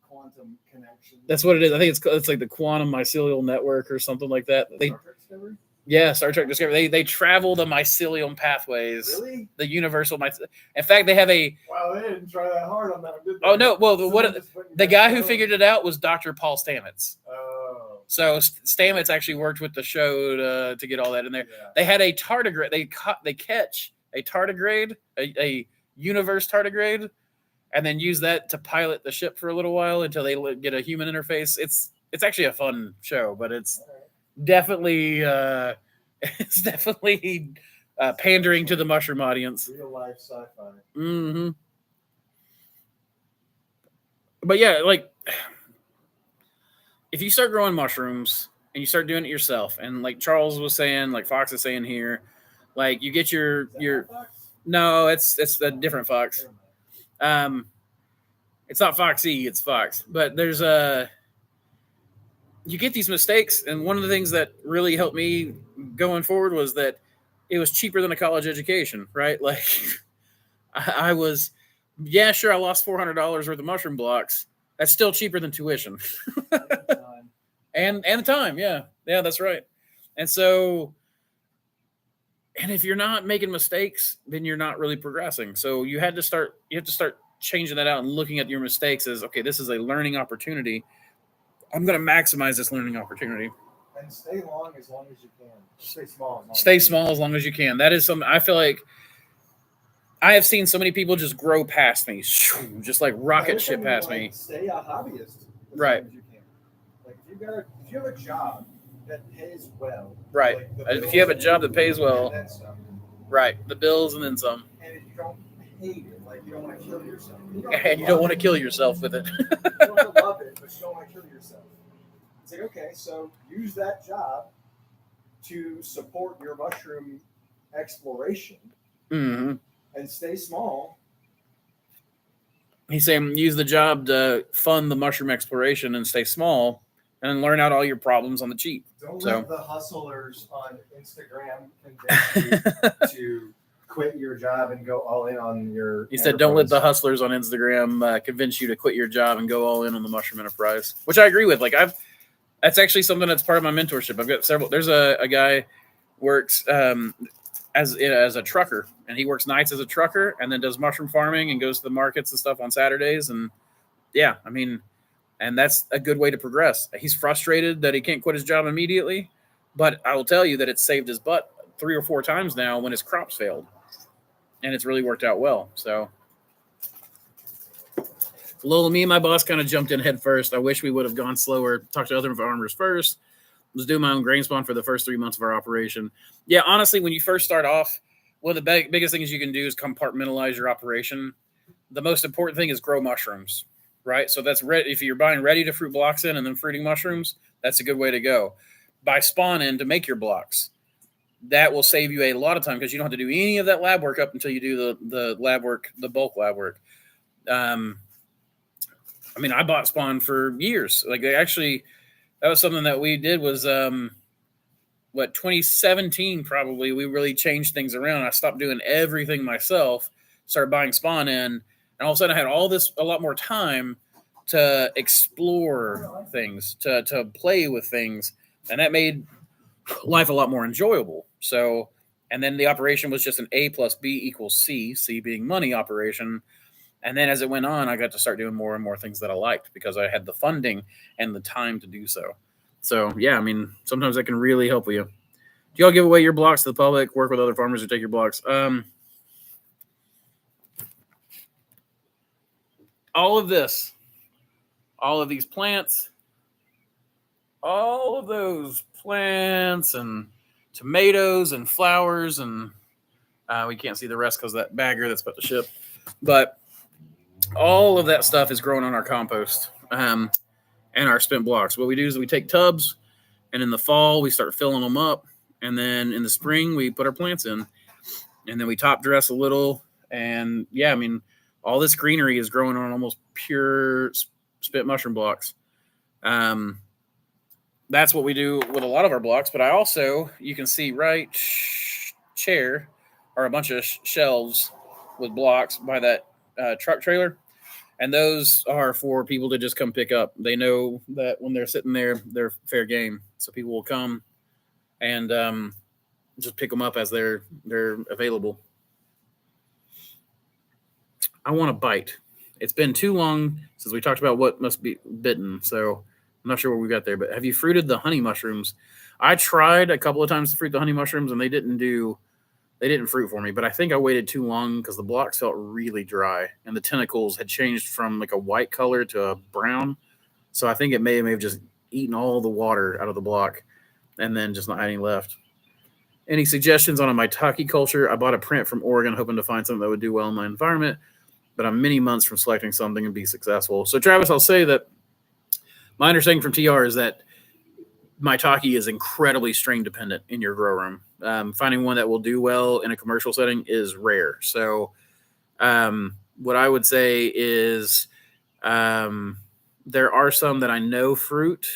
Quantum connection. That's what it is. I think it's like the quantum mycelial network or something like that. Star Trek Discovery. They travel the mycelium pathways. Really? The universal In fact, they have a. Wow, they didn't try that hard on that, did they? Oh no! Well, the guy who figured it out was Dr. Paul Stamets. Oh. So Stamets actually worked with the show to get all that in there. Yeah. They had a tardigrade. They catch a tardigrade, a universe tardigrade, and then use that to pilot the ship for a little while until they get a human interface. It's actually a fun show, but it's definitely pandering to the mushroom audience. Real life sci-fi. Mm-hmm. But yeah, like if you start growing mushrooms and you start doing it yourself, and like Charles was saying, like Fox is saying here, like you get your no, it's a different Fox. It's not Foxy, it's Fox. But there's you get these mistakes, and one of the things that really helped me going forward was that it was cheaper than a college education, right? Like I was, yeah, sure, I lost $400 worth of mushroom blocks. That's still cheaper than tuition. and the time, yeah, that's right. And so, and if you're not making mistakes, then you're not really progressing. So you have to start changing that out and looking at your mistakes as, okay, this is a learning opportunity. I'm going to maximize this learning opportunity. And stay long as you can. Stay small. As long as you can. That is something I feel like I have seen so many people just grow past me, just like rocket ship past me. Stay a hobbyist right. As long as you can. Like if you have a job that pays well. Right. Like if you have a job that pays well. Right. The bills and then some. And if you don't hate it, like you don't want to kill yourself. You don't want to kill yourself with it. You don't love it, but you don't want to kill yourself. It's like, okay, so use that job to support your mushroom exploration and stay small. He's saying use the job to fund the mushroom exploration and stay small and learn out all your problems on the cheap. Don't let the hustlers on Instagram convince you to quit your job and go all in on your He said, don't let the hustlers on Instagram convince you to quit your job and go all in on the mushroom enterprise, which I agree with. Like that's actually something that's part of my mentorship. I've got several. There's a guy works as a trucker, and he works nights as a trucker and then does mushroom farming and goes to the markets and stuff on Saturdays. And yeah, I mean, and that's a good way to progress. He's frustrated that he can't quit his job immediately, but I will tell you that it's saved his butt 3 or 4 times now when his crops failed, and it's really worked out well. So me and my boss kind of jumped in head first. I wish we would have gone slower, talked to other farmers first, was doing my own grain spawn for the first 3 months of our operation. Yeah, honestly, when you first start off, one of the biggest things you can do is compartmentalize your operation. The most important thing is grow mushrooms, right? So that's if you're buying ready to fruit blocks in and then fruiting mushrooms, that's a good way to go. Buy spawn in to make your blocks. That will save you a lot of time because you don't have to do any of that lab work up until you do the lab work, the bulk lab work. I mean, I bought spawn for years. Like that was something that we did was 2017 probably. We really changed things around. I stopped doing everything myself, started buying spawn in, and all of a sudden I had a lot more time to explore things, to play with things, and that made life a lot more enjoyable. So, and then the operation was just an A plus B equals C, C being money operation. And then as it went on, I got to start doing more and more things that I liked because I had the funding and the time to do so. So, yeah, I mean, sometimes that can really help you. Do y'all give away your blocks to the public, work with other farmers who take your blocks? All of this, all of these plants, all of those plants and tomatoes and flowers, and we can't see the rest because of that bagger that's about to ship. But all of that stuff is growing on our compost and our spent blocks. What we do is we take tubs, and in the fall, we start filling them up. And then in the spring, we put our plants in. And then we top dress a little. And, yeah, I mean, all this greenery is growing on almost pure spent mushroom blocks. That's what we do with a lot of our blocks. But I also, you can see right chair, are a bunch of shelves with blocks by that truck trailer. And those are for people to just come pick up. They know that when they're sitting there, they're fair game. So people will come and just pick them up as they're available. I want a bite. It's been too long since we talked about what must be bitten. So I'm not sure where we got there. But have you fruited the honey mushrooms? I tried a couple of times to fruit the honey mushrooms, and they didn't fruit for me. But I think I waited too long because the blocks felt really dry, and the tentacles had changed from like a white color to a brown. So I think it may have just eaten all the water out of the block, and then just not had any left. Any suggestions on a maitake culture? I bought a print from Oregon, hoping to find something that would do well in my environment, but I'm many months from selecting something and be successful. So Travis, I'll say that my understanding from TR is that maitake is incredibly strain dependent in your grow room. Finding one that will do well in a commercial setting is rare. So what I would say is there are some that I know fruit.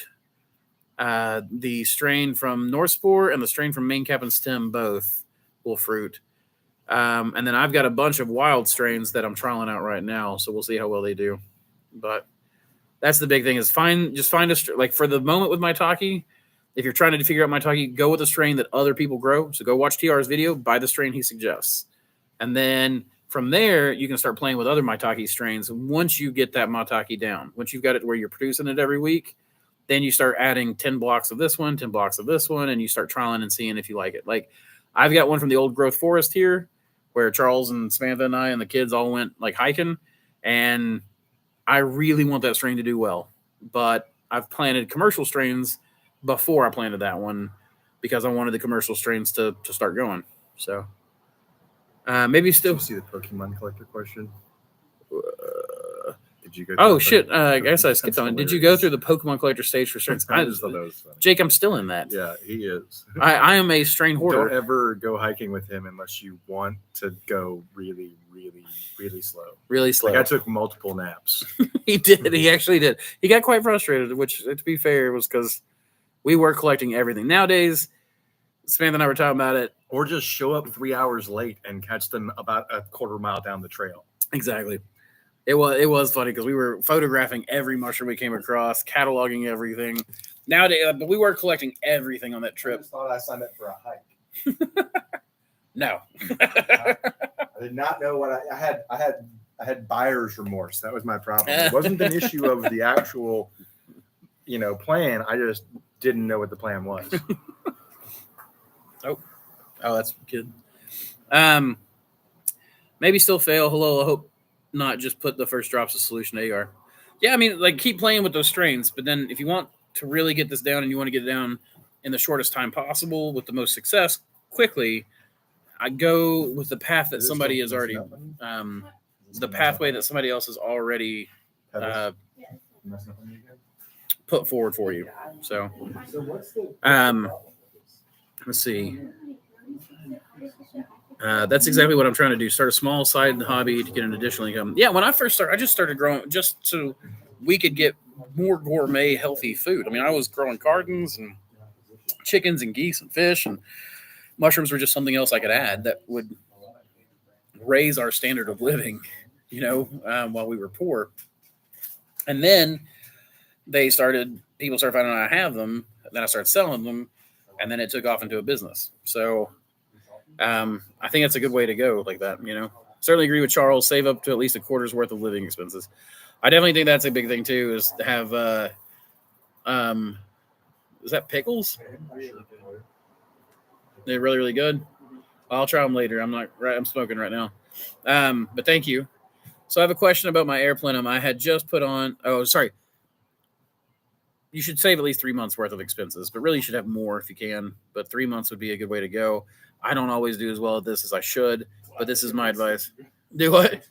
The strain from North Spore and the strain from Main Cap and Stem both will fruit. And then I've got a bunch of wild strains that I'm trialing out right now, so we'll see how well they do. But that's the big thing is find a like for the moment with maitake. If you're trying to figure out maitake, go with a strain that other people grow. So go watch TR's video, buy the strain he suggests, and then from there you can start playing with other maitake strains. Once you get that maitake down, once you've got it where you're producing it every week, then you start adding 10 blocks of this one, 10 blocks of this one, and you start trialing and seeing if you like it. Like I've got one from the old growth forest here where Charles and Samantha and I and the kids all went like hiking, and I really want that strain to do well. But I've planted commercial strains before I planted that one because I wanted the commercial strains to start going. So maybe still Did you see the Pokemon collector question? Did you go? Oh shit! I guess I skipped on. Did you go through the Pokemon collector stage for strains? I just thought that was funny. Jake, I'm still in that. Yeah, he is. I am a strain hoarder. Don't ever go hiking with him unless you want to go really, really, really slow. Really slow. Like I took multiple naps. He did. He actually did. He got quite frustrated, which, to be fair, was because we were collecting everything. Nowadays, Samantha and I were talking about it. Or just show up 3 hours late and catch them about a quarter mile down the trail. Exactly. It was funny because we were photographing every mushroom we came across, cataloging everything. Nowadays, but we were collecting everything on that trip. I just thought I signed up for a hike. No. I did not know what I had buyer's remorse. That was my problem. It wasn't an issue of the actual, plan. I just didn't know what the plan was. Oh, that's good. Maybe still fail. Hello, I hope not just put the first drops of solution AR. Yeah, I mean, like keep playing with those strains, but then if you want to really get this down and you want to get it down in the shortest time possible with the most success quickly, I go with the path that somebody has already, the pathway that somebody else has already put forward for you. So, let's see. That's exactly what I'm trying to do. Start a small side hobby to get an additional income. Yeah, when I first started, I just started growing just so we could get more gourmet, healthy food. I mean, I was growing gardens and chickens and geese and fish, and mushrooms were just something else I could add that would raise our standard of living, while we were poor. And then people started finding out I have them. Then I started selling them, and then it took off into a business. So I think that's a good way to go like that, Certainly agree with Charles, save up to at least a quarter's worth of living expenses. I definitely think that's a big thing too, is to have, is that pickles? They're really, really good. I'll try them later. I'm smoking right now. But thank you. So I have a question about my air plenum. I had just put on, you should save at least 3 months worth of expenses, but really you should have more if you can, but 3 months would be a good way to go. I don't always do as well at this as I should, but this is my advice. Do what?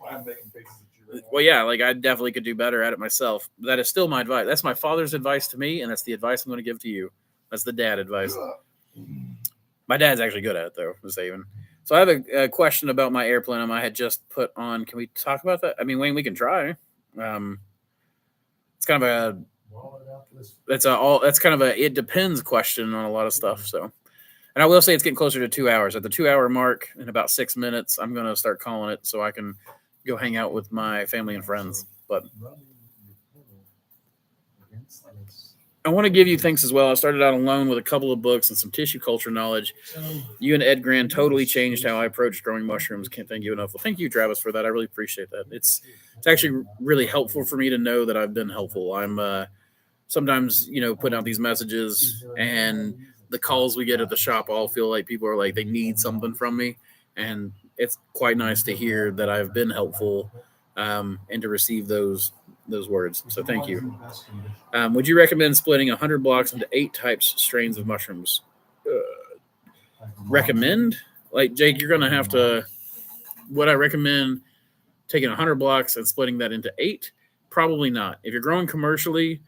Well, yeah, like I definitely could do better at it myself. But that is still my advice. That's my father's advice to me, and that's the advice I'm going to give to you. That's the dad advice. My dad's actually good at it, though, the saving. So I have a question about my air plenum I had just put on. Can we talk about that? I mean, Wayne, we can try. It's kind of it depends question on a lot of stuff. So And I will say it's getting closer to 2 hours. At the 2 hour mark, in about 6 minutes, I'm going to start calling it so I can go hang out with my family and friends. But I want to give you thanks as well. I started out alone with a couple of books and some tissue culture knowledge. You and Ed Grand totally changed how I approach growing mushrooms. Can't thank you enough. Well, thank you, Travis, for that. I really appreciate that. It's actually really helpful for me to know that I've been helpful. I'm sometimes, putting out these messages, and the calls we get at the shop all feel like people are like they need something from me, and it's quite nice to hear that I've been helpful, and to receive those words. So thank you. Would you recommend splitting 100 blocks into 8 types strains of mushrooms? Recommend? Like, Jake, you're going to have to. Would I recommend taking 100 blocks and splitting that into 8? Probably not. If you're growing commercially,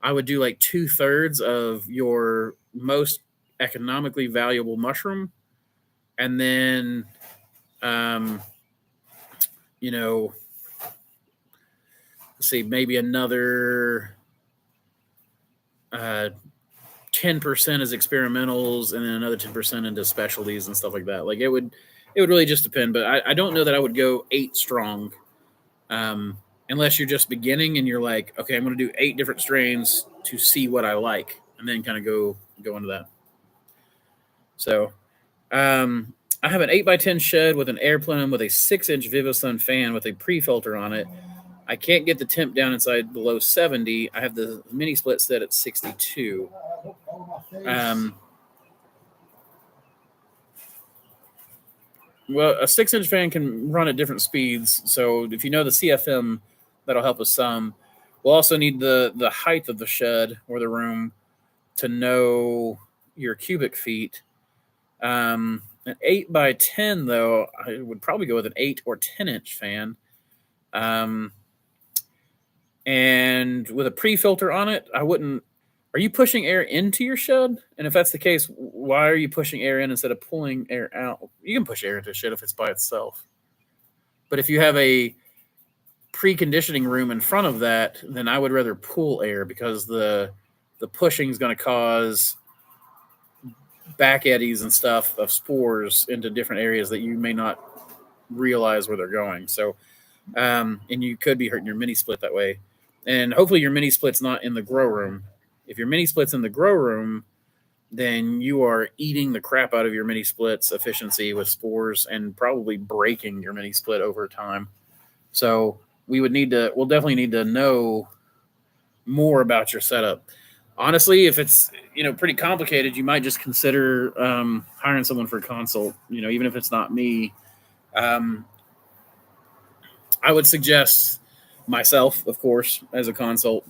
I would do like 2/3 of your most economically valuable mushroom, and then, let's see, maybe another 10% as experimentals, and then another 10% into specialties and stuff like that. Like it would really just depend. But I don't know that I would go 8 strong, unless you're just beginning and you're like, okay, I'm going to do 8 different strains to see what I like, and then kind of go into that. So, I have an 8x10 shed with an air plenum with a 6-inch VivoSun fan with a pre-filter on it. I can't get the temp down inside below 70. I have the mini split set at 62. Well, a 6-inch fan can run at different speeds. So if you know the CFM, that'll help us some. We'll also need the height of the shed or the room to know your cubic feet. An 8x10, though, I would probably go with an 8 or 10-inch fan. And with a pre-filter on it, I wouldn't. Are you pushing air into your shed? And if that's the case, why are you pushing air in instead of pulling air out? You can push air into a shed if it's by itself. But if you have a preconditioning room in front of that, then I would rather pull air, because the pushing is going to cause back eddies and stuff of spores into different areas that you may not realize where they're going. So, and you could be hurting your mini split that way. And hopefully your mini split's not in the grow room. If your mini split's in the grow room, then you are eating the crap out of your mini split's efficiency with spores and probably breaking your mini split over time. So we'll definitely need to know more about your setup. Honestly, if it's, pretty complicated, you might just consider hiring someone for a consult, even if it's not me. I would suggest myself, of course, as a consult.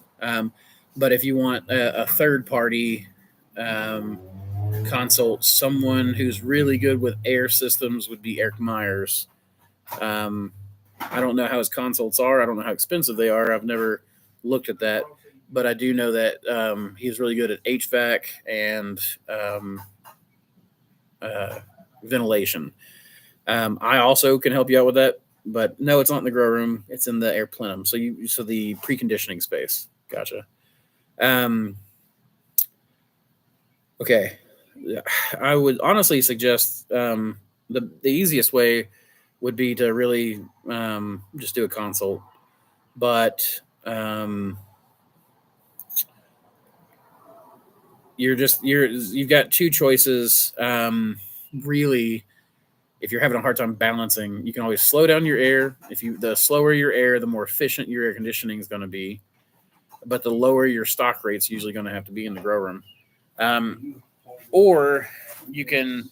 But if you want a third party consult, someone who's really good with air systems would be Eric Myers. I don't know how his consults are. I don't know how expensive they are. I've never looked at that. But I do know that he's really good at HVAC and ventilation. I also can help you out with that. But no, it's not in the grow room. It's in the air plenum. So the preconditioning space. Gotcha. Okay. I would honestly suggest the easiest way would be to really just do a consult. But you've got 2 choices. Really, if you're having a hard time balancing, you can always slow down your air. The slower your air, the more efficient your air conditioning is going to be. But the lower your stock rate's usually going to have to be in the grow room. Or you can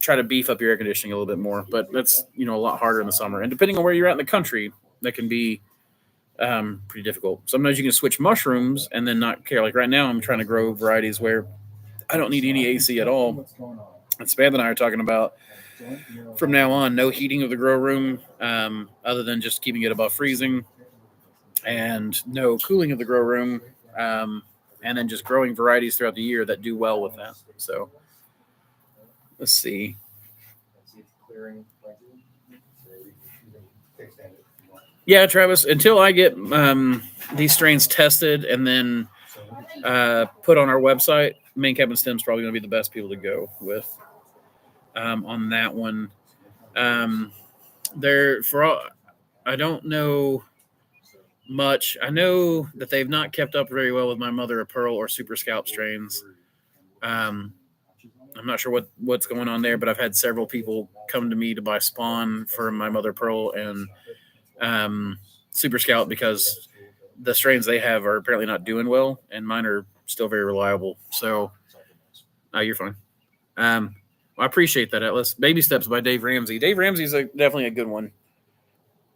try to beef up your air conditioning a little bit more, but that's, a lot harder in the summer. And depending on where you're at in the country, that can be pretty difficult. Sometimes you can switch mushrooms and then not care. Like right now, I'm trying to grow varieties where I don't need any AC at all. And Samantha and I are talking about, from now on, no heating of the grow room, other than just keeping it above freezing, and no cooling of the grow room, and then just growing varieties throughout the year that do well with that. So let's see. Yeah, Travis, until I get these strains tested and then put on our website, Main Cabin Stem's probably going to be the best people to go with. on that one. There for all, I don't know much. I know that they've not kept up very well with my mother of pearl or super scalp strains. Um, I'm not sure what's going on there, but I've had several people come to me to buy spawn for my mother of pearl and super scalp because the strains they have are apparently not doing well, and mine are still very reliable. So, you're fine. I appreciate that, Atlas. Baby Steps by Dave Ramsey. Dave Ramsey's definitely a good one.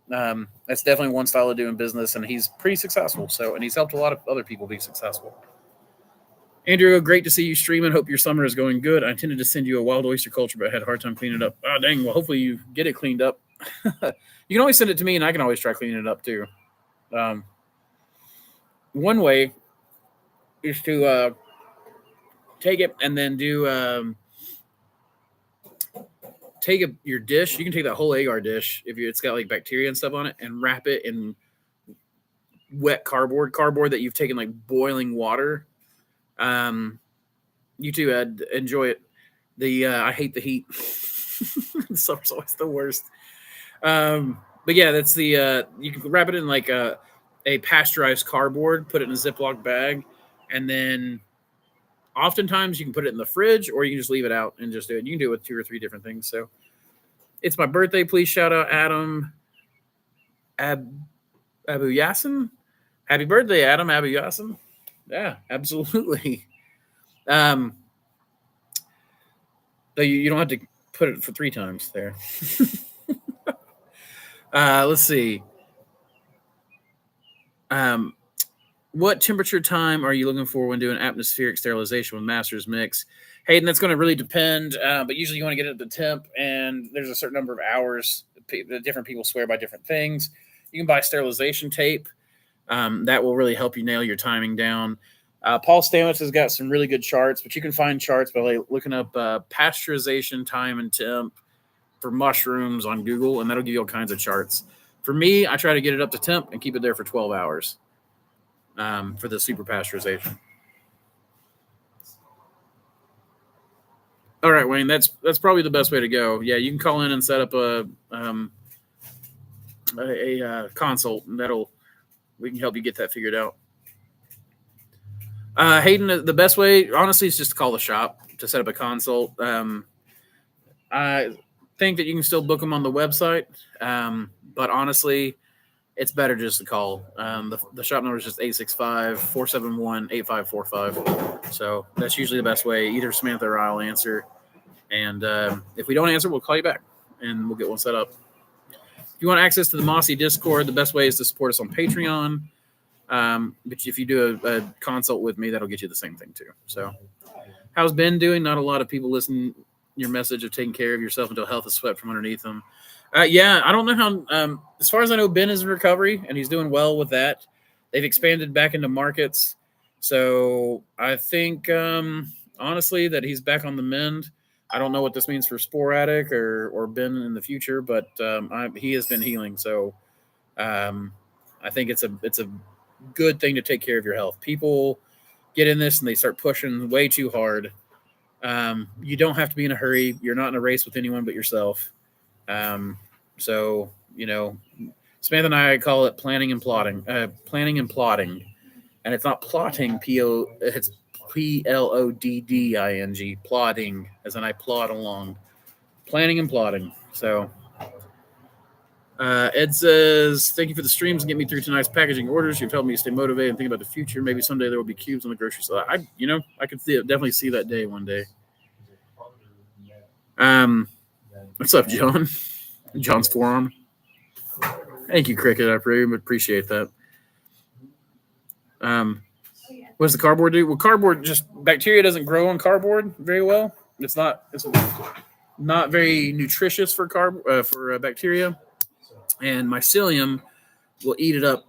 That's definitely one style of doing business, and he's pretty successful. So, and he's helped a lot of other people be successful. Andrew, great to see you streaming. Hope your summer is going good. I intended to send you a wild oyster culture, but I had a hard time cleaning it up. Oh, dang. Well, hopefully you get it cleaned up. You can always send it to me, and I can always try cleaning it up too. One way is to take it and then do take your dish. You can take that whole agar dish if it's got like bacteria and stuff on it, and wrap it in wet cardboard that you've taken like boiling water. You too, Ed. Enjoy it. I hate the heat. Summer's always the worst. But yeah, that's the you can wrap it in like a pasteurized cardboard, put it in a Ziploc bag, and then oftentimes you can put it in the fridge, or you can just leave it out and just do it. You can do it with 2 or 3 different things. So it's my birthday. Please shout out Adam Abu Yassin. Happy birthday, Adam Abu Yassin. Yeah, absolutely. Though you don't have to put it for 3 times there. Let's see. What temperature time are you looking for when doing atmospheric sterilization with master's mix? Hayden, that's going to really depend, but usually you want to get it at the temp, and there's a certain number of hours. Different people swear by different things. You can buy sterilization tape. That will really help you nail your timing down. Paul Stamets has got some really good charts, but you can find charts by looking up pasteurization time and temp for mushrooms on Google, and that'll give you all kinds of charts. For me, I try to get it up to temp and keep it there for 12 hours for the super pasteurization. All right, Wayne, that's probably the best way to go. Yeah, you can call in and set up a consult, and we can help you get that figured out. Hayden, the best way, honestly, is just to call the shop to set up a consult. I think that you can still book them on the website, but honestly, it's better just to call. The shop number is just 865-471-8545. So that's usually the best way. Either Samantha or I will answer. And if we don't answer, we'll call you back, and we'll get one set up. If you want access to the Mossy Discord, the best way is to support us on Patreon. But if you do a consult with me, that'll get you the same thing too. So how's Ben doing? Not a lot of people listen to your message of taking care of yourself until health is swept from underneath them. Yeah, I don't know how, as far as I know, Ben is in recovery and he's doing well with that. They've expanded back into markets. So I think, honestly, that he's back on the mend. I don't know what this means for Sporadic or Ben in the future, but he has been healing. So I think it's a good thing to take care of your health. People get in this and they start pushing way too hard. You don't have to be in a hurry. You're not in a race with anyone but yourself. So, Samantha and I call it planning and plotting, and it's not plotting, it's PLODDING, plotting, as in I plod along, planning and plotting. So, Ed says, thank you for the streams and get me through tonight's packaging orders. You've helped me stay motivated and think about the future. Maybe someday there will be cubes on the grocery store. I could definitely see that day one day. What's up, John? John's forearm. Thank you, Cricket. I really appreciate that. What does the cardboard do? Well, cardboard, just bacteria doesn't grow on cardboard very well. It's not very nutritious for bacteria, and mycelium will eat it up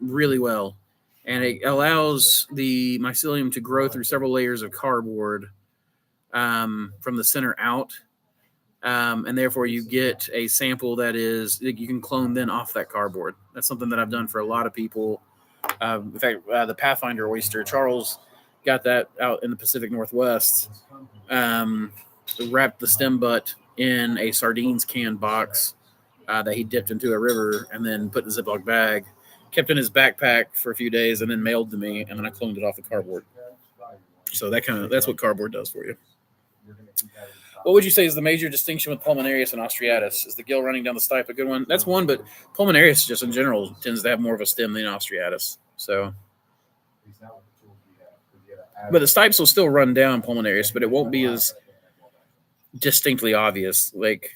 really well, and it allows the mycelium to grow through several layers of cardboard from the center out. And therefore you get a sample that is you can clone then off that cardboard. That's something that I've done for a lot of people. In fact, the Pathfinder oyster, Charles got that out in the Pacific Northwest. wrapped the stem butt in a sardines can box that he dipped into a river and then put in a Ziploc bag, kept in his backpack for a few days, and then mailed to me, and then I cloned it off the cardboard. So that's what cardboard does for you. What would you say is the major distinction with pulmonarius and ostreatus? Is the gill running down the stipe a good one? That's one, but pulmonarius just in general tends to have more of a stem than ostreatus. So, but the stipes will still run down pulmonarius, but it won't be as distinctly obvious. Like,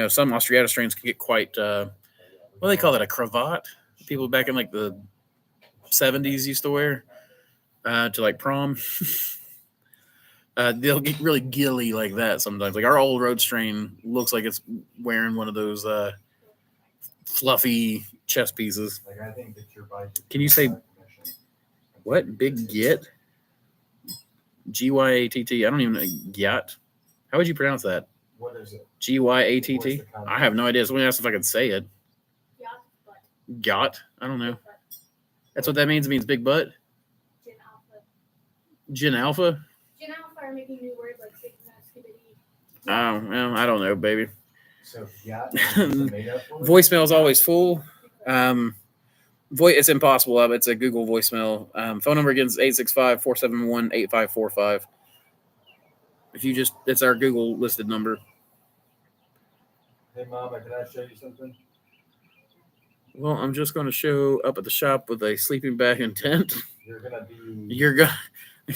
some ostreatus strains can get quite, what do they call it, a cravat? People back in like the 70s used to wear to like prom. They'll get really gilly like that sometimes. Like our old road strain looks like it's wearing one of those fluffy chest pieces. Can you say what? Big Git? Gyatt? I don't even know. Gyat? How would you pronounce that? What is it? Gyatt? I have no idea. Somebody asked if I could say it. Gyat? I don't know. That's what that means. It means big butt? Gin alpha? Gin alpha are making new words like skibidi. Oh, well, I don't know, baby. So, Voicemail is always full. It's impossible. It's a Google voicemail. Phone number again is 865-471-8545. It's our Google listed number. Hey, Mama, can I show you something? Well, I'm just going to show up at the shop with a sleeping bag and tent. You're going to be...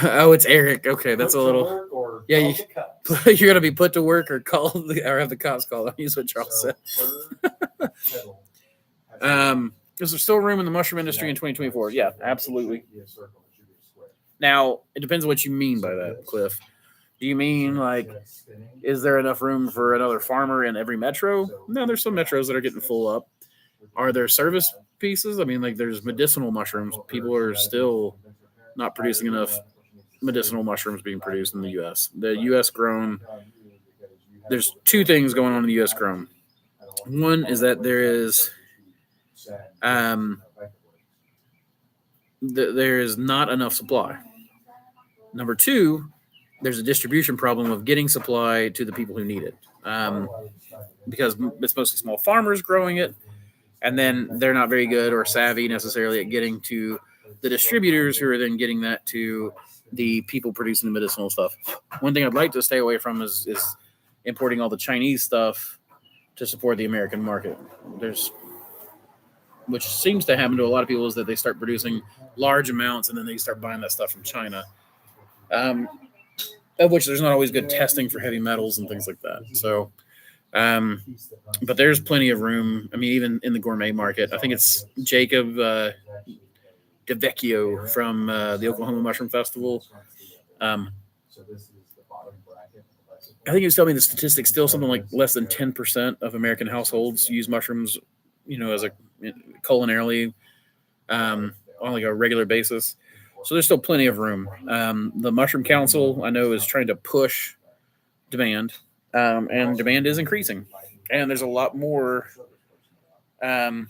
Oh, it's Eric. Okay, that's a little... Yeah, you're going to be put to work or have the cops call on you, is what Charles said. Is there still room in the mushroom industry in 2024? Yeah, absolutely. Now, it depends on what you mean by that, Cliff. Do you mean, like, is there enough room for another farmer in every metro? No, there's some metros that are getting full up. Are there service pieces? I mean, like, there's medicinal mushrooms. People are still not producing enough medicinal mushrooms being produced in the U.S. The U.S. grown, there's two things going on in the U.S. grown. One is that there is not enough supply. Number two, there's a distribution problem of getting supply to the people who need it, because it's mostly small farmers growing it, and then they're not very good or savvy necessarily at getting to the distributors who are then getting that to the people producing the medicinal stuff. One thing I'd like to stay away from is importing all the Chinese stuff to support the American market. Which seems to happen to a lot of people, is that they start producing large amounts and then they start buying that stuff from China, of which there's not always good testing for heavy metals and things like that. So, but there's plenty of room. I mean, even in the gourmet market, I think it's Jacob DeVecchio from the Oklahoma Mushroom Festival. I think he was telling me the statistics still something like less than 10% of American households use mushrooms, as a culinarily on like a regular basis. So there's still plenty of room. The Mushroom Council, I know, is trying to push demand, and demand is increasing. And there's a lot more. The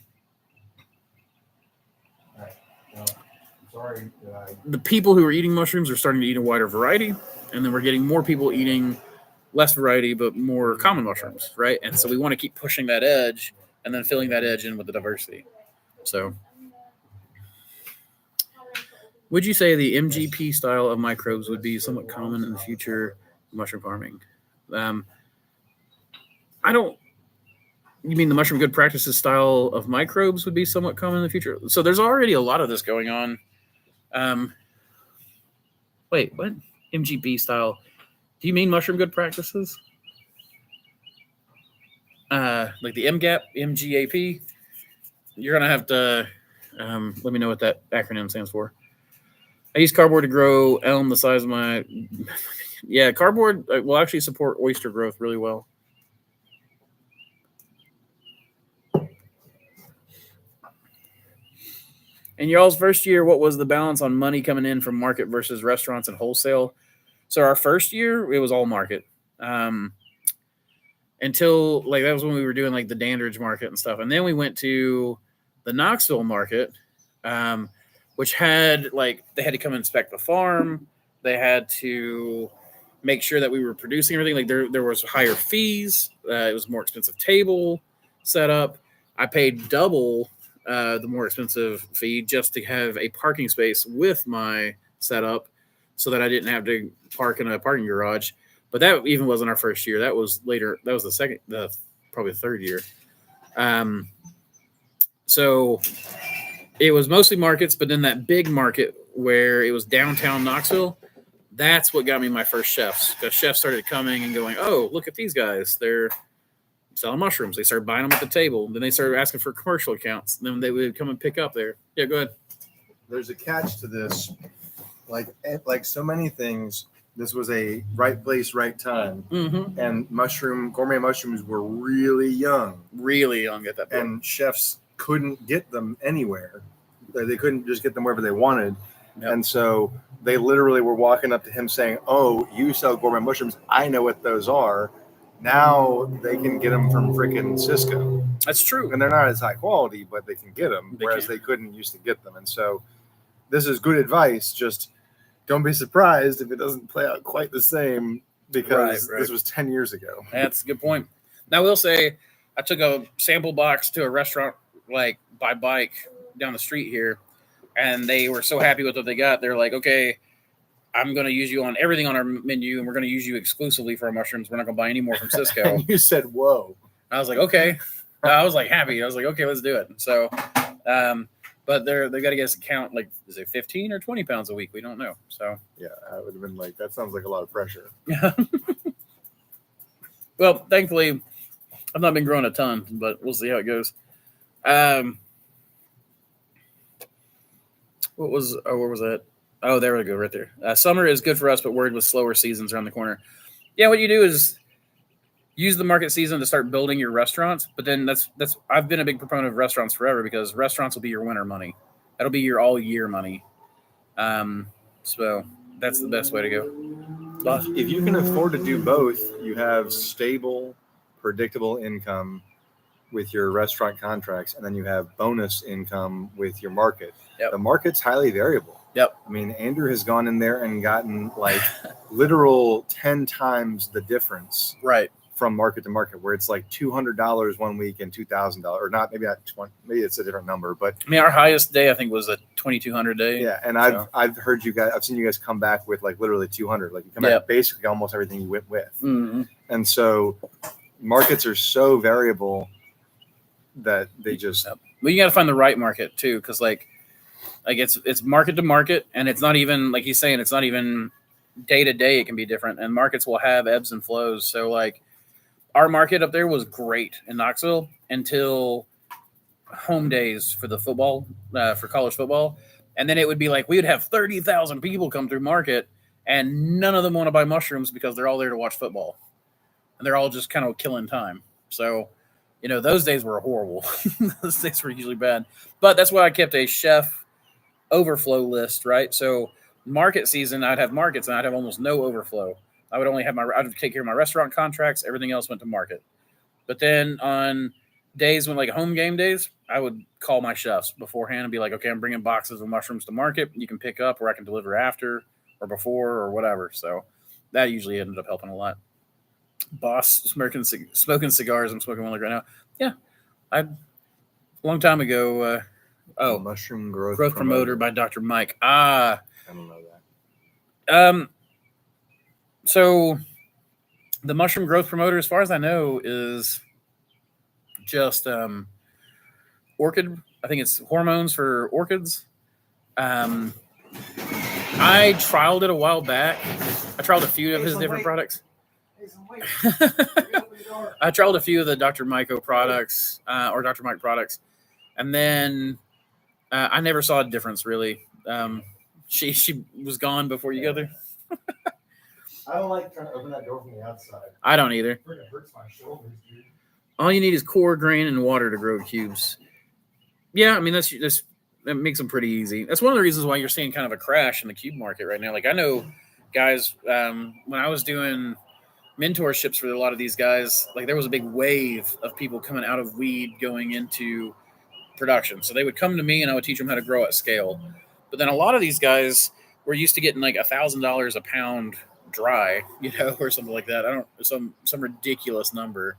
people who are eating mushrooms are starting to eat a wider variety, and then we're getting more people eating less variety but more common mushrooms, right? And so we want to keep pushing that edge and then filling that edge in with the diversity. So, would you say the MGP style of microbes would be somewhat common in the future of mushroom farming? You mean the mushroom good practices style of microbes would be somewhat common in the future? So there's already a lot of this going on. Wait, what? MGP style? Do you mean mushroom good practices? Like the MGAP? You're going to have to let me know what that acronym stands for. I use cardboard to grow elm the size of my... Yeah, cardboard will actually support oyster growth really well. In y'all's first year, what was the balance on money coming in from market versus restaurants and wholesale? So our first year, it was all market. Until, like, that was when we were doing, like, the Dandridge market and stuff. And then we went to the Knoxville market, which had, like, they had to come inspect the farm. They had to make sure that we were producing everything. Like there was higher fees. It was more expensive table setup. I paid double the more expensive fee just to have a parking space with my setup, so that I didn't have to park in a parking garage. But that even wasn't our first year. That was later. That was probably the third year. So it was mostly markets, but then that big market where it was downtown Knoxville, that's what got me my first chefs. The chefs started coming and going, oh, look at these guys. They're selling mushrooms. They started buying them at the table. Then they started asking for commercial accounts. Then they would come and pick up there. Yeah, go ahead. There's a catch to this. Like so many things, this was a right place, right time. Mm-hmm. And gourmet mushrooms were really young. Really young at that point. And chefs couldn't get them anywhere. They couldn't just get them wherever they wanted. Yep. And so they literally were walking up to him saying, oh, you sell gourmet mushrooms. I know what those are. Now they can get them from freaking Cisco. That's true. And they're not as high quality, but they can get them, whereas they couldn't used to get them. And so this is good advice. Just don't be surprised if it doesn't play out quite the same, because this was 10 years ago. That's a good point. Now, I will say I took a sample box to a restaurant like by bike down the street here, and they were so happy with what they got. They're like, okay, I'm going to use you on everything on our menu, and we're going to use you exclusively for our mushrooms. We're not going to buy any more from Cisco. And you said, whoa. I was like, okay. I was like happy. I was like, okay, let's do it. So, but they got to get us a count. Like, is it 15 or 20 pounds a week? We don't know. So yeah, I would have been like, that sounds like a lot of pressure. Well, thankfully, I've not been growing a ton, but we'll see how it goes. Where was that? Oh, there we go, right there. Summer is good for us, but worried with slower seasons around the corner. Yeah, what you do is use the market season to start building your restaurants. But then that's I've been a big proponent of restaurants forever, because restaurants will be your winter money. That'll be your all year money. So that's the best way to go. But if you can afford to do both, you have stable, predictable income with your restaurant contracts, and then you have bonus income with your market. Yep. The market's highly variable. Yep. I mean, Andrew has gone in there and gotten like literal 10 times the difference. Right. From market to market, where it's like $200 one week and $2,000, or not, maybe not 20, maybe it's a different number, but I mean, our highest day I think was a 2,200 day. Yeah, and I've heard you guys, I've seen you guys come back with like literally 200, like you come back basically almost everything you went with. Mm-hmm. And so markets are so variable that they just. Well, you got to find the right market too, because like it's market to market, and it's not even like he's saying, it's not even day to day. It can be different, and markets will have ebbs and flows. So like. Our market up there was great in Knoxville until home days for the football, for college football. And then it would be like, we would have 30,000 people come through market, and none of them want to buy mushrooms because they're all there to watch football. And they're all just kind of killing time. So, those days were horrible. Those days were usually bad. But that's why I kept a chef overflow list, right? So market season, I'd have markets and I'd have almost no overflow. I would only have I'd take care of my restaurant contracts. Everything else went to market. But then on days when like home game days, I would call my chefs beforehand and be like, okay, I'm bringing boxes of mushrooms to market. You can pick up, or I can deliver after or before or whatever. So that usually ended up helping a lot. Boss smoking cigars. I'm smoking one like right now. Yeah. A long time ago. Mushroom Growth Promoter by Dr. Mike. I don't know that. So the mushroom growth promoter, as far as I know, is just orchid. I think it's hormones for orchids. I trialed it a while back. I trialed a few of his different products. I trialed a few of the Dr. Myco products or Dr. Mike products. And then I never saw a difference, really. She was gone before you got there. I don't like trying to open that door from the outside. I don't either. It hurts my shoulders, dude. All you need is core grain and water to grow cubes. Yeah, I mean that makes them pretty easy. That's one of the reasons why you're seeing kind of a crash in the cube market right now. Like I know guys, when I was doing mentorships for a lot of these guys, like there was a big wave of people coming out of weed going into production. So they would come to me and I would teach them how to grow at scale. But then a lot of these guys were used to getting like $1,000 a pound dry, or something like that. I don't some ridiculous number.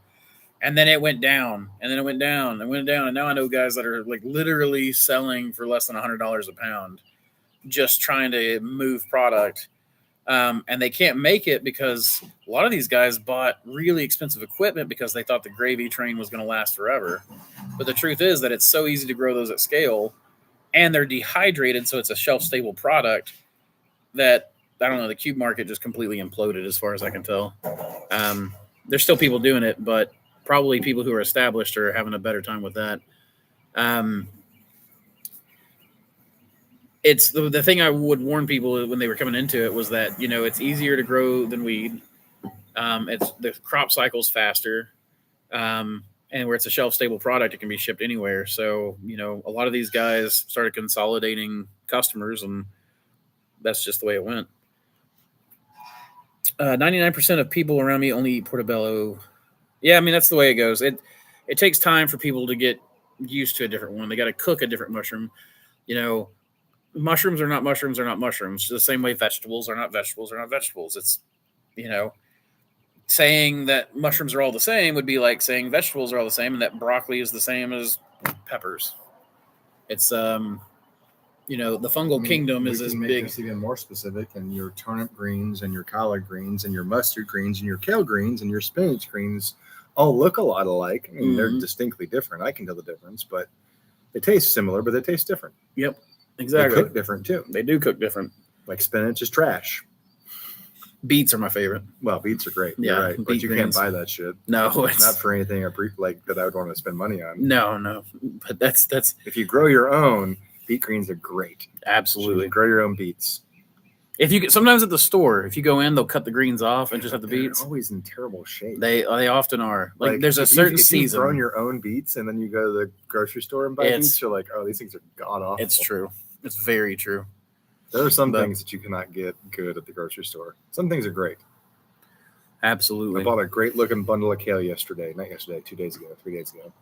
And then it went down, and then it went down, and went down, and now I know guys that are like literally selling for less than $100 a pound, just trying to move product. And they can't make it because a lot of these guys bought really expensive equipment because they thought the gravy train was going to last forever. But the truth is that it's so easy to grow those at scale, and they're dehydrated, so it's a shelf-stable product that, I don't know, the cube market just completely imploded as far as I can tell. There's still people doing it, but probably people who are established are having a better time with that. It's the thing I would warn people when they were coming into it was that, it's easier to grow than weed. It's the crop cycle's faster. And where it's a shelf stable product, it can be shipped anywhere. So, a lot of these guys started consolidating customers, and that's just the way it went. 99% of people around me only eat portobello. Yeah, I mean, that's the way it goes. It takes time for people to get used to a different one. They got to cook a different mushroom. Mushrooms are not mushrooms are not mushrooms. The same way vegetables are not vegetables are not vegetables. It's, saying that mushrooms are all the same would be like saying vegetables are all the same and that broccoli is the same as peppers. It's, the fungal kingdom is as make big. This even more specific, and your turnip greens and your collard greens and your mustard greens and your kale greens and your spinach greens all look a lot alike. I mean, they're distinctly different. I can tell the difference, but they taste similar, but they taste different. Yep, exactly. They cook different too. They do cook different. Like spinach is trash. Beets are my favorite. Well, beets are great. Yeah, you're right. But you can't buy that shit. No, it's not for anything that I would want to spend money on. No. But that's if you grow your own, beet greens are great. Absolutely. So grow your own beets. If you sometimes at the store, if you go in, they'll cut the greens off and just have the beets. They're always in terrible shape. They often are. Like there's a certain season. If you've grown your own beets and then you go to the grocery store and buy beets, you're like, oh, these things are god awful. It's true. It's very true. There are some things that you cannot get good at the grocery store. Some things are great. Absolutely. I bought a great looking bundle of kale yesterday. Not yesterday, 2 days ago, 3 days ago.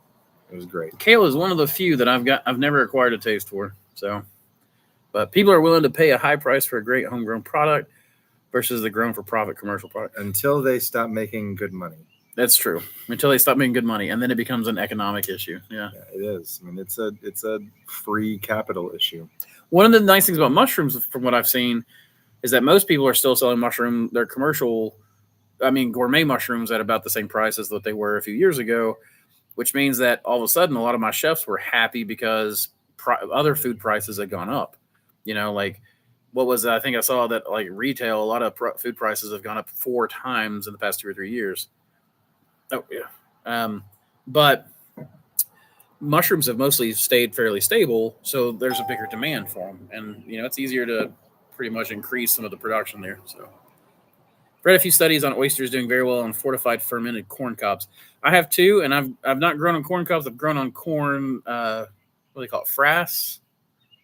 It was great. Kale is one of the few that I've never acquired a taste for. So, but people are willing to pay a high price for a great homegrown product versus the grown for profit commercial product. Until they stop making good money. That's true. Until they stop making good money, and then it becomes an economic issue. Yeah, it is. I mean, it's a free capital issue. One of the nice things about mushrooms, from what I've seen, is that most people are still selling their gourmet mushrooms at about the same price as what they were a few years ago, which means that all of a sudden a lot of my chefs were happy because other food prices had gone up. Like what was I think I saw that like retail, a lot of food prices have gone up 4 times in the past 2 or 3 years. Oh yeah. But mushrooms have mostly stayed fairly stable, so there's a bigger demand for them, and it's easier to pretty much increase some of the production there. So read a few studies on oysters doing very well on fortified fermented corn cobs. I have 2, and I've not grown on corn cobs. I've grown on corn. What do they call it? Frass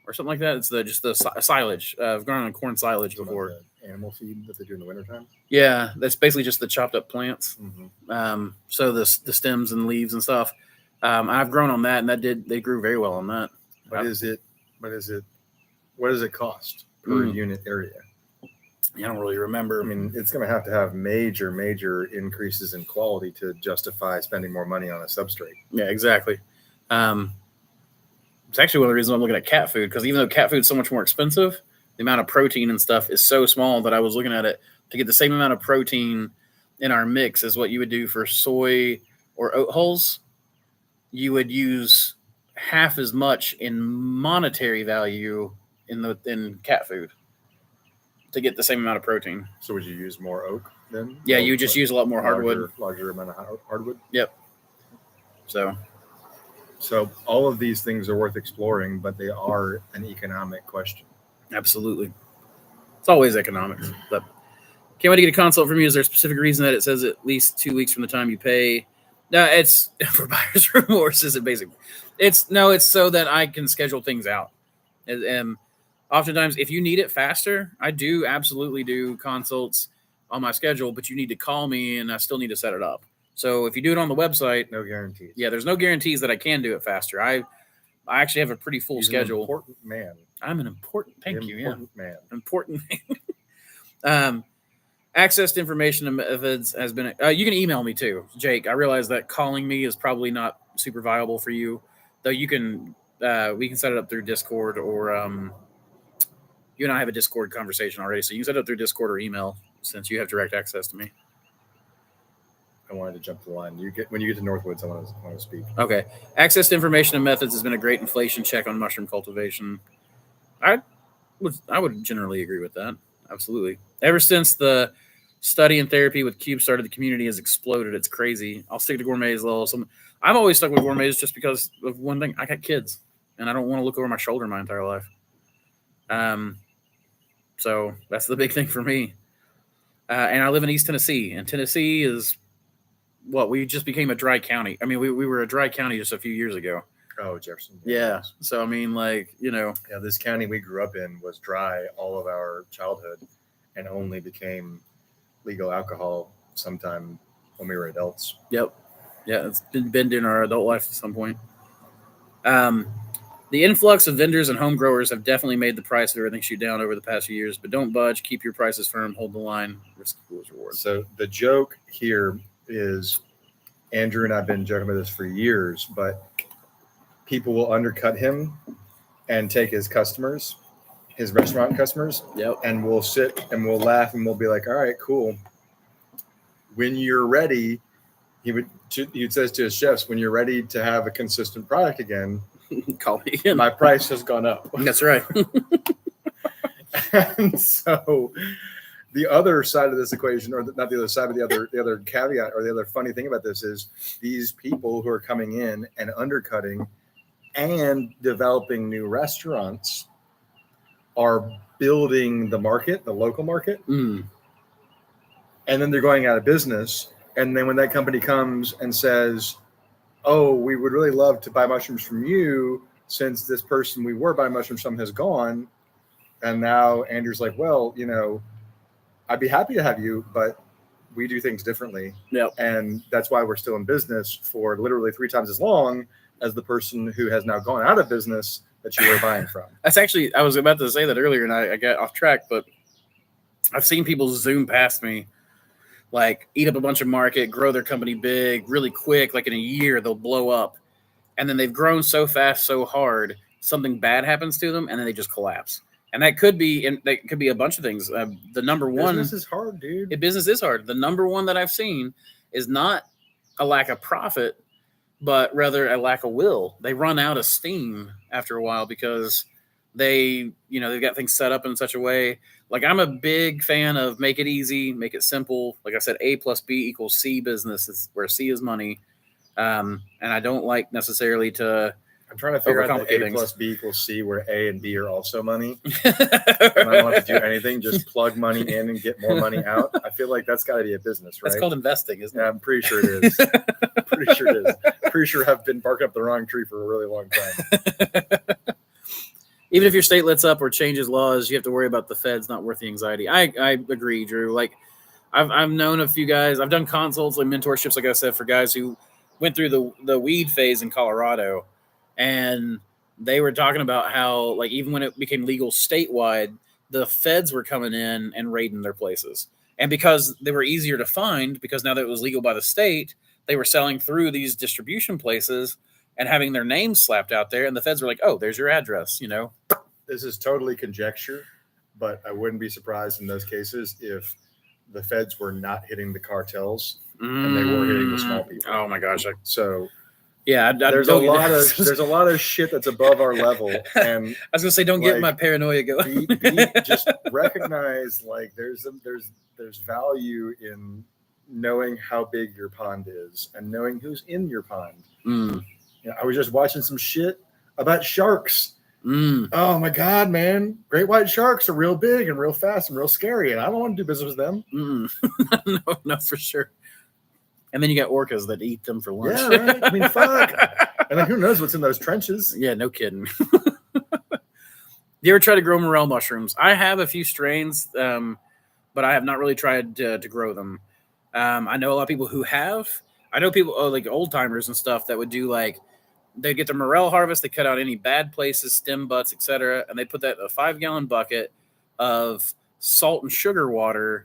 or something like that. It's just the silage. I've grown on corn silage before. Like animal feed that they do in the wintertime? Yeah, that's basically just the chopped up plants. Mm-hmm. So the stems and leaves and stuff. I've grown on that, and they grew very well on that. What does it cost per unit area? I don't really remember. I mean, it's going to have major increases in quality to justify spending more money on a substrate. Yeah, exactly. It's actually one of the reasons I'm looking at cat food, because even though cat food is so much more expensive, the amount of protein and stuff is so small that I was looking at it to get the same amount of protein in our mix as what you would do for soy or oat hulls. You would use half as much in monetary value in cat food to get the same amount of protein. So would you use more oak then? Yeah, you just use a lot more hardwood. Larger amount of hardwood? Yep. So all of these things are worth exploring, but they are an economic question. Absolutely. It's always economics. But can't wait to get a consult from you. Is there a specific reason that it says at least 2 weeks from the time you pay? No, it's for buyer's remorse, is it basically? It's so that I can schedule things out. And oftentimes, if you need it faster, I do absolutely do consults on my schedule, but you need to call me and I still need to set it up. So if you do it on the website, no guarantees. Yeah, there's no guarantees that I can do it faster. I actually have a pretty full schedule. An important man. I'm an important. Thank you. Important man. Important man. Access to information and methods has been. You can email me too, Jake. I realize that calling me is probably not super viable for you, though. You can. We can set it up through Discord, or you and I have a Discord conversation already, so you can set it up through Discord or email since you have direct access to me. I wanted to jump the line. When you get to Northwoods, I want to speak. Okay. Access to information and methods has been a great inflation check on mushroom cultivation. I would generally agree with that. Absolutely. Ever since the study and therapy with Cube started, the community has exploded. It's crazy. I'll stick to gourmets, though. I'm always stuck with gourmets just because of one thing. I got kids, and I don't want to look over my shoulder my entire life. So that's the big thing for me. And I live in East Tennessee, and Tennessee is what we just became a dry county. I mean, we were a dry county just a few years ago. Oh, Jefferson. Yeah. So I mean, Yeah, this county we grew up in was dry all of our childhood, and only became legal alcohol sometime when we were adults. Yep. Yeah, it's been in our adult life at some point. The influx of vendors and home growers have definitely made the price of everything shoot down over the past few years, but don't budge. Keep your prices firm. Hold the line. Risk equals reward. So the joke here is, Andrew and I've been joking about this for years, but people will undercut him and take his customers, his restaurant customers, Yep. and we'll sit and we'll laugh and we'll be like, all right, cool. When you're ready, he says to his chefs, when you're ready to have a consistent product again, Call me again. my price has gone up. That's right. And so the other side of this equation, or not the other side, but the other caveat or the other funny thing about this is these people who are coming in and undercutting and developing new restaurants are building the market, the local market. Mm. And then they're going out of business. And then when that company comes and says, oh, we would really love to buy mushrooms from you, since this person we were buying mushrooms from has gone. And now Andrew's like, well, I'd be happy to have you, but we do things differently. Yep. And that's why we're still in business for literally 3 times as long as the person who has now gone out of business that you were buying from. That's actually, I was about to say that earlier and I got off track, but I've seen people zoom past me, like eat up a bunch of market, grow their company big, really quick, like in a year, they'll blow up. And then they've grown so fast, so hard, something bad happens to them, and then they just collapse. And that could be a bunch of things. The number one, business is hard, dude. Business is hard. The number one that I've seen is not a lack of profit, but rather a lack of will. They run out of steam after a while because they've got things set up in such a way. Like, I'm a big fan of make it easy, make it simple. Like I said, A plus B equals C business is where C is money. And I don't like necessarily to. I'm trying to figure out the A plus B equals C, where A and B are also money. And I don't have to do anything, just plug money in and get more money out. I feel like that's got to be a business, right? That's called investing, isn't it? Yeah, I'm pretty sure it is. Pretty sure it is. Pretty sure I've been barking up the wrong tree for a really long time. Even if your state lets up or changes laws, you have to worry about the feds. Not worth the anxiety. I agree, Drew. Like, I've known a few guys. I've done consults, like mentorships, like I said, for guys who went through the weed phase in Colorado. And they were talking about how, like, even when it became legal statewide, the feds were coming in and raiding their places. And because they were easier to find, because now that it was legal by the state, they were selling through these distribution places and having their names slapped out there. And the feds were like, oh, there's your address, This is totally conjecture, but I wouldn't be surprised in those cases if the feds were not hitting the cartels and they were hitting the small people. Oh, my gosh. Yeah, there's a lot of shit that's above our level, and I was gonna say, don't get my paranoia going. Just recognize, like, there's value in knowing how big your pond is and knowing who's in your pond. I was just watching some shit about sharks. Oh my god, man! Great white sharks are real big and real fast and real scary, and I don't want to do business with them. No, for sure. And then you got orcas that eat them for lunch. Yeah, right. I mean, fuck. And then who knows what's in those trenches? Yeah, no kidding. You ever try to grow morel mushrooms? I have a few strains, but I have not really tried to grow them. I know a lot of people who have. I know people like old timers and stuff that would do, like, they get the morel harvest, they cut out any bad places, stem butts, etc., and they put that in a 5-gallon bucket of salt and sugar water.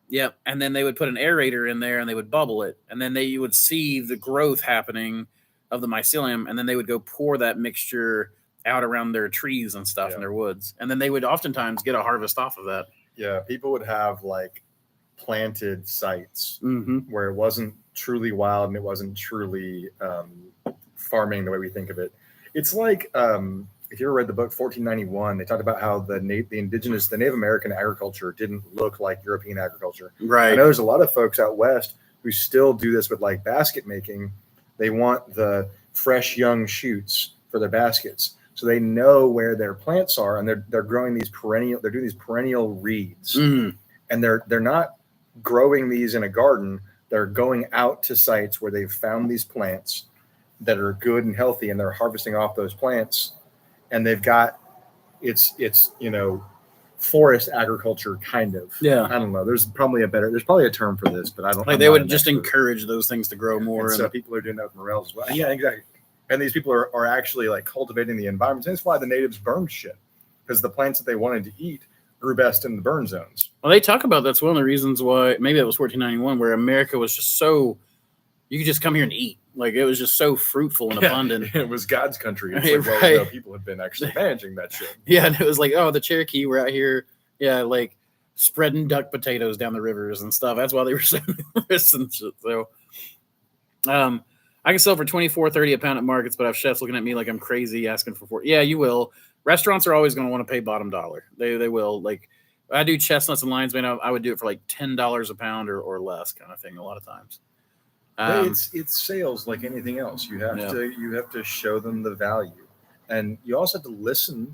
Yep. And then they would put an aerator in there and they would bubble it. And then you would see the growth happening of the mycelium. And then they would go pour that mixture out around their trees and stuff in their woods. And then they would oftentimes get a harvest off of that. Yeah. People would have like planted sites Mm-hmm. where it wasn't truly wild and it wasn't truly farming the way we think of it. It's like, if you ever read the book 1491, they talked about how the Native American agriculture didn't look like European agriculture. Right. I know there's a lot of folks out west who still do this with like basket making. They want the fresh young shoots for their baskets, so they know where their plants are, and they're growing these perennial. They're doing these perennial reeds, and they're not growing these in a garden. They're going out to sites where they've found these plants that are good and healthy, and they're harvesting off those plants. And they've got it's forest agriculture kind of. Yeah. I don't know. There's probably a term for this, but I don't. Like they would just encourage those things to grow more. And so people are doing that with morels as well. Yeah, exactly. And these people are actually like cultivating the environment. And that's why the natives burned shit, because the plants that they wanted to eat grew best in the burn zones. Well, they talk about that's one of the reasons why maybe that was 1491, where America was just so you could just come here and eat. Like it was just so fruitful and abundant. It was God's country. It's like, right. well, people had been actually managing that shit. Yeah, and it was like, oh, the Cherokee were out here, like spreading duck potatoes down the rivers and stuff. That's why they were so numerous and shit. So, I can sell for $24.30 a pound at markets, but I have chefs looking at me like I'm crazy asking for $4. Yeah, you will. Restaurants are always going to want to pay bottom dollar. They will. Like I do chestnuts and lion's mane. I would do it for like $10 a pound or less, kind of thing. A lot of times. It's sales like anything else. You have to show them the value, and you also have to listen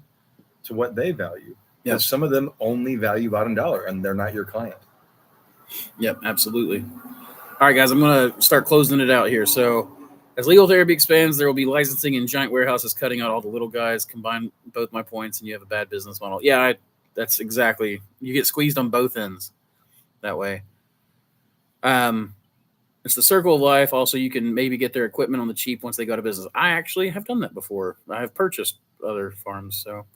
to what they value. Yeah, some of them only value bottom dollar, and they're not your client. Yep, absolutely. All right, guys, I'm going to start closing it out here. So, as legal therapy expands, there will be licensing in giant warehouses cutting out all the little guys. Combine both my points, and you have a bad business model. Yeah, that's exactly. You get squeezed on both ends that way. It's the circle of life. Also, you can maybe get their equipment on the cheap once they go out of business. I actually have done that before. I have purchased other farms. So,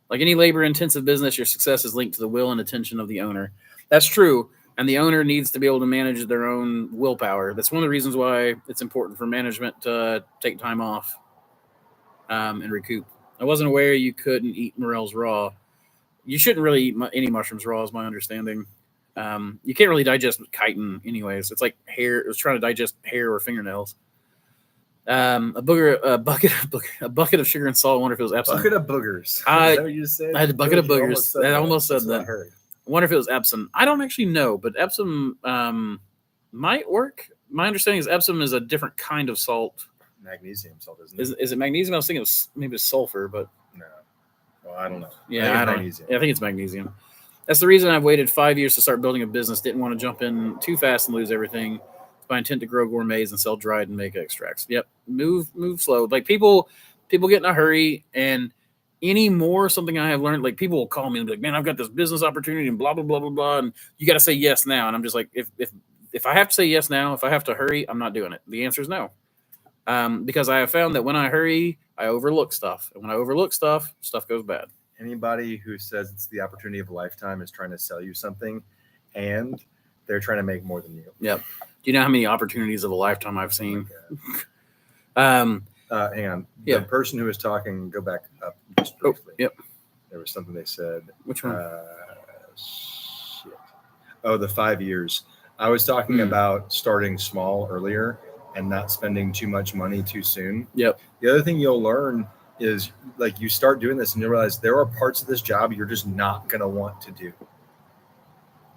like any labor-intensive business, your success is linked to the will and attention of the owner. That's true. And the owner needs to be able to manage their own willpower. That's one of the reasons why it's important for management to take time off and recoup. I wasn't aware you couldn't eat morels raw. You shouldn't really eat any mushrooms raw, is my understanding. You can't really digest chitin anyways. It's like hair. It was trying to digest hair or fingernails. A bucket of sugar and salt. I wonder if it was Epsom. Bucket of boogers. Is that what you said? I had a bucket of boogers. I almost said that. I wonder if it was Epsom. I don't actually know, but Epsom might work. My understanding is Epsom is a different kind of salt. Magnesium salt, isn't it? Is it magnesium? I was thinking maybe it's sulfur, but no. Well, I don't know. Yeah, I think it's magnesium. That's the reason I've waited 5 years to start building a business. Didn't want to jump in too fast and lose everything. It's my intent to grow gourmets and sell dried and make extracts. Yep. Move slow. Like people get in a hurry, and anymore, something I have learned, like people will call me and be like, man, I've got this business opportunity and blah, blah, blah, blah, blah. And you got to say yes now. And I'm just like, if I have to say yes now, if I have to hurry, I'm not doing it. The answer is no. Because I have found that when I hurry, I overlook stuff. And when I overlook stuff goes bad. Anybody who says it's the opportunity of a lifetime is trying to sell you something, and they're trying to make more than you. Yep. Do you know how many opportunities of a lifetime I've seen? Hang on. The person who was talking, go back up just briefly. Yep. There was something they said. Which one? Shit. Oh, the 5 years. I was talking about starting small earlier and not spending too much money too soon. Yep. The other thing you'll learn is like you start doing this and you realize there are parts of this job you're just not going to want to do.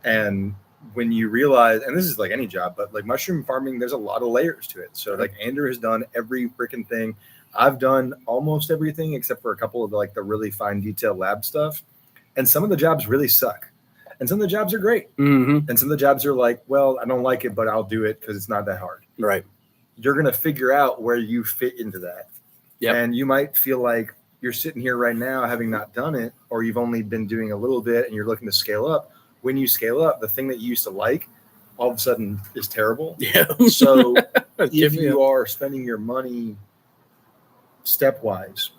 And when you realize, and this is like any job, but like mushroom farming, there's a lot of layers to it. So like Andrew has done every freaking thing. I've done almost everything except for a couple of like the really fine detail lab stuff. And some of the jobs really suck. And some of the jobs are great. Mm-hmm. And some of the jobs are like, well, I don't like it, but I'll do it because it's not that hard. Right. You're going to figure out where you fit into that. Yep. And you might feel like you're sitting here right now having not done it, or you've only been doing a little bit and you're looking to scale up. When you scale up, the thing that you used to like all of a sudden is terrible. Yeah. So if you are spending your money stepwise,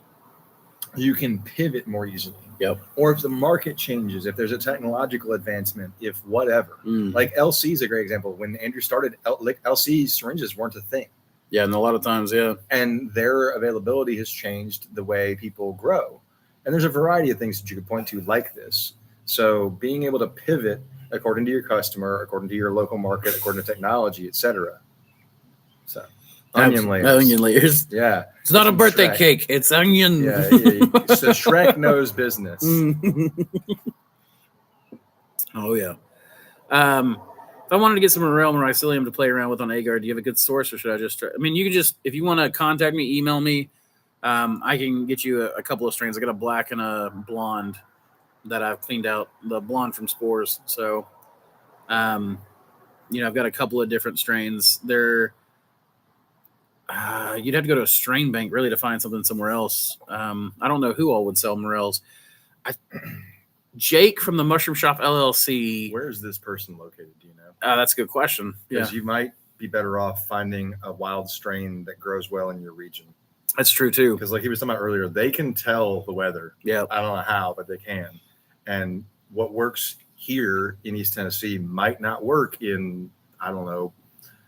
you can pivot more easily. Yep. Or if the market changes, if there's a technological advancement, if whatever. Like LC is a great example. When Andrew started, LC syringes weren't a thing. Yeah, and a lot of times, yeah. And their availability has changed the way people grow. And there's a variety of things that you could point to like this. So being able to pivot according to your customer, according to your local market, according to technology, etc. So onion layers. Onion layers. Yeah. It's not a birthday Shrek. cake. It's onion. Yeah. So Shrek knows business. Oh, yeah. If I wanted to get some morel mycelium to play around with on agar, do you have a good source, or should I just try? I mean, you can just, if you want to contact me, email me. I can get you a couple of strains. I got a black and a blonde that I've cleaned out, the blonde from spores. So, I've got a couple of different strains. They're, you'd have to go to a strain bank really to find something somewhere else. I don't know who all would sell morels. Jake from the Mushroom Shop LLC. Where is this person located? Do you know? That's a good question. Because you might be better off finding a wild strain that grows well in your region. That's true too. Because like he was talking about earlier, they can tell the weather. Yeah. I don't know how, but they can. And what works here in East Tennessee might not work in, I don't know,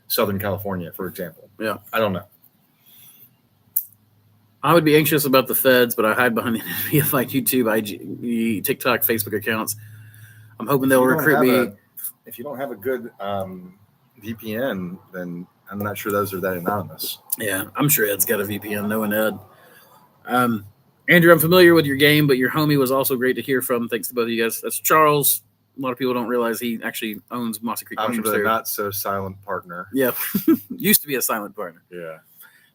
Southern California, for example. Yeah. I don't know. I would be anxious about the feds, but I hide behind the enemy of like YouTube, IG, TikTok, Facebook accounts. I'm hoping they'll recruit me. If you don't have a good VPN, then I'm not sure those are that anonymous. Yeah, I'm sure Ed's got a VPN, knowing Ed. Andrew, I'm familiar with your game, but your homie was also great to hear from. Thanks to both of you guys. That's Charles. A lot of people don't realize he actually owns Mossy Creek Mushrooms. I'm the not so silent partner. Yeah, used to be a silent partner. Yeah.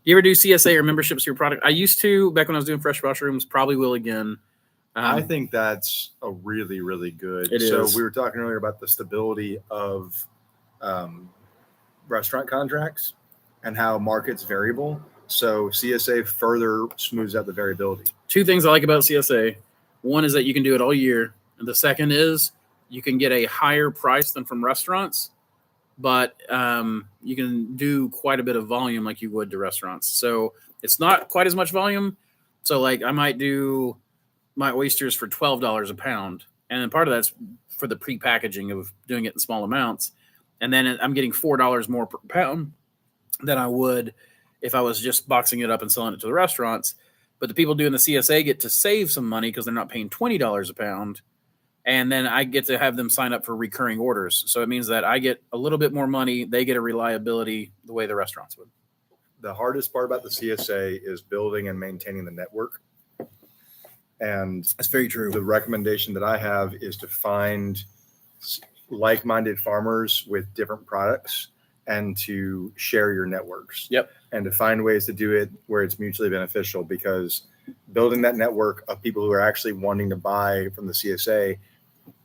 Do you ever do CSA or memberships to your product? I used to back when I was doing fresh mushrooms. Probably will again. I think that's a really, really good. It is. We were talking earlier about the stability of restaurant contracts and how market's variable. So CSA further smooths out the variability. Two things I like about CSA. One is that you can do it all year. And the second is you can get a higher price than from restaurants, but you can do quite a bit of volume like you would to restaurants. So it's not quite as much volume. So like I might do my oysters for $12 a pound. And then part of that's for the pre-packaging of doing it in small amounts. And then I'm getting $4 more per pound than I would if I was just boxing it up and selling it to the restaurants. But the people doing the CSA get to save some money because they're not paying $20 a pound. And then I get to have them sign up for recurring orders. So it means that I get a little bit more money. They get a reliability the way the restaurants would. The hardest part about the CSA is building and maintaining the network. And that's very true. The recommendation that I have is to find like-minded farmers with different products and to share your networks. Yep. And to find ways to do it where it's mutually beneficial, because building that network of people who are actually wanting to buy from the CSA,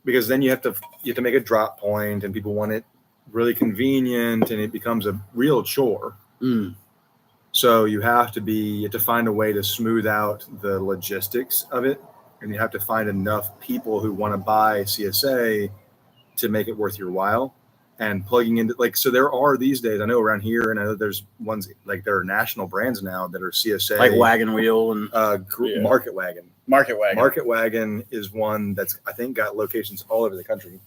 because then you have to make a drop point and people want it really convenient and it becomes a real chore. So you have to find a way to smooth out the logistics of it, and you have to find enough people who want to buy CSA to make it worth your while. And plugging into so there are these days, I know around here, and I know there's ones like there are national brands now that are CSA, like Wagon Wheel and Market Wagon. Market Wagon is one that's I think got locations all over the country.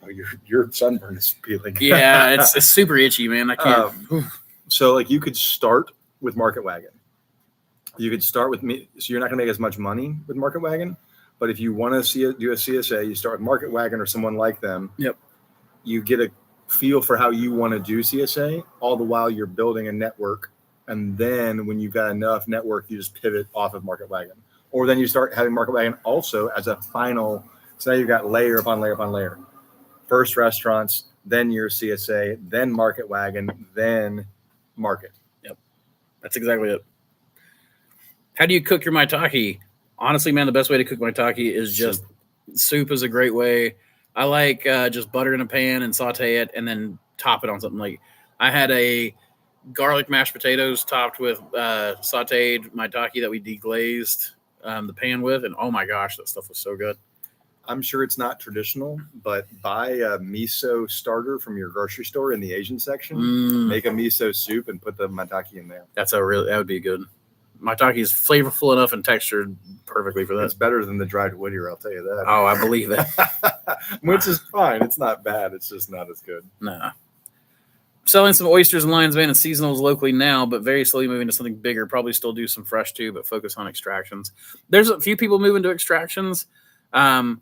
Oh, your sunburn is peeling. Yeah, it's super itchy, man. I can't. So like you could start with Market Wagon. You could start with me. So you're not going to make as much money with Market Wagon, but if you want to do a CSA, you start with Market Wagon or someone like them. Yep. You get a feel for how you want to do CSA, all the while you're building a network. And then when you've got enough network, you just pivot off of Market Wagon. Or then you start having Market Wagon also as a final. So now you've got layer upon layer upon layer. First restaurants, then your CSA, then Market Wagon, then market. Yep. That's exactly it. How do you cook your maitake? Honestly, man, the best way to cook maitake is just soup is a great way. I like just butter in a pan and saute it and then top it on something. Like I had a garlic mashed potatoes topped with sauteed maitake that we deglazed the pan with. And oh my gosh, that stuff was so good. I'm sure it's not traditional, but buy a miso starter from your grocery store in the Asian section. Make a miso soup and put the maitake in there. That would be good. maitake is flavorful enough and textured perfectly for that. It's better than the dried Whittier, I'll tell you that. Oh, I believe that. Which is fine. It's not bad. It's just not as good. Nah. Selling some oysters and lion's mane and seasonals locally now, but very slowly moving to something bigger. Probably still do some fresh too, but focus on extractions. There's a few people moving to extractions. From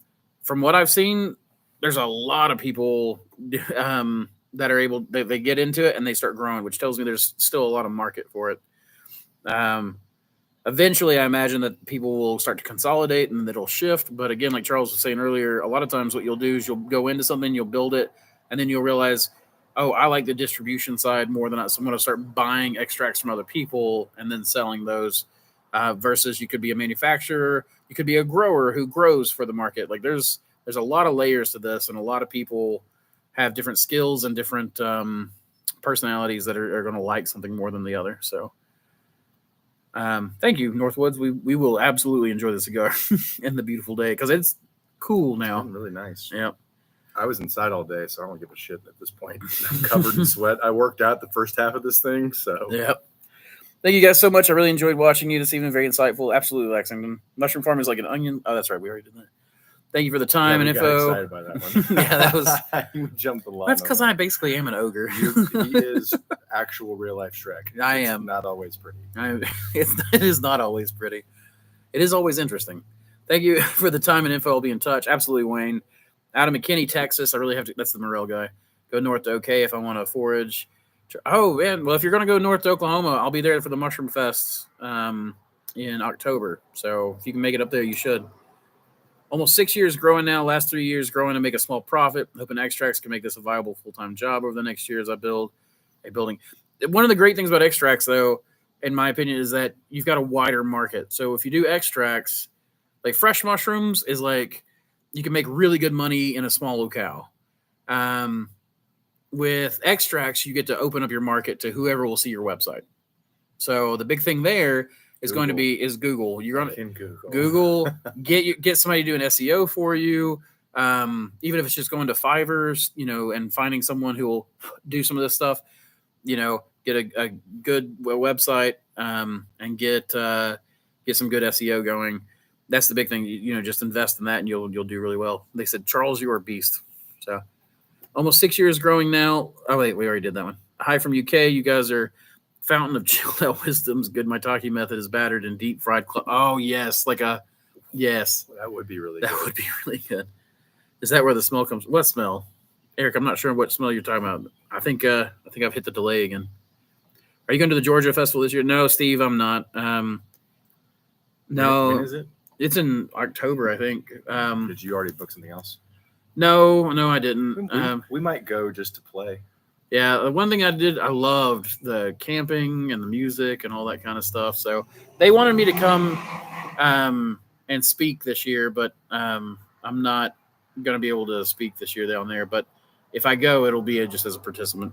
what I've seen, there's a lot of people that are able, they get into it and they start growing, which tells me there's still a lot of market for it. Eventually, I imagine that people will start to consolidate and it'll shift. But again, like Charles was saying earlier, a lot of times what you'll do is you'll go into something, you'll build it, and then you'll realize, oh, I like the distribution side more than so I'm going to start buying extracts from other people and then selling those. Versus you could be a manufacturer, you could be a grower who grows for the market. Like there's a lot of layers to this, and a lot of people have different skills and different personalities that are going to like something more than the other. So thank you, Northwoods. We will absolutely enjoy the cigar in the beautiful day because it's cool now. It's really nice. Yeah. I was inside all day, so I don't give a shit at this point. I'm covered in sweat. I worked out the first half of this thing, so. Yep. Thank you guys so much. I really enjoyed watching you this evening. Very insightful. Absolutely, Lexington. Mushroom farm is like an onion. Oh, that's right. We already did that. Thank you for the time and info. Got excited by that one. Yeah, that was. You jumped the line. That's because I basically am an ogre. He is actual real life Shrek. I am. Not always pretty. It is not always pretty. It is always interesting. Thank you for the time and info. I'll be in touch. Absolutely, Wayne. Out of McKinney, Texas. I really have to. That's the Morel guy. Go north to OK if I want to forage. Oh, man. Well, if you're going to go north to Oklahoma, I'll be there for the Mushroom Fest in October. So if you can make it up there, you should. Almost 6 years growing now. Last 3 years growing to make a small profit. Hoping extracts can make this a viable full-time job over the next year as I build a building. One of the great things about extracts, though, in my opinion, is that you've got a wider market. So if you do extracts, like fresh mushrooms is like you can make really good money in a small locale. With extracts, you get to open up your market to whoever will see your website. So the big thing there is going to be Google. You're on Google. Get somebody to do an SEO for you. Even if it's just going to Fiverr, and finding someone who will do some of this stuff. Get a good website and get some good SEO going. That's the big thing. Just invest in that and you'll do really well. They said, Charles, you are a beast. So almost 6 years growing now. Oh, wait, we already did that one. Hi from UK. You guys are fountain of chilled out wisdoms. Good maitake method is battered and deep fried. Oh, yes. Yes. That would be really good. That would be really good. Is that where the smell comes? What smell? Eric, I'm not sure what smell you're talking about. I think I've hit the delay again. Are you going to the Georgia Festival this year? No, Steve, I'm not. No. When is it? It's in October, I think. Did you already book something else? No, I didn't. We might go just to play. Yeah, the one thing I did, I loved the camping and the music and all that kind of stuff. So they wanted me to come and speak this year, but I'm not going to be able to speak this year down there. But if I go, it'll be just as a participant.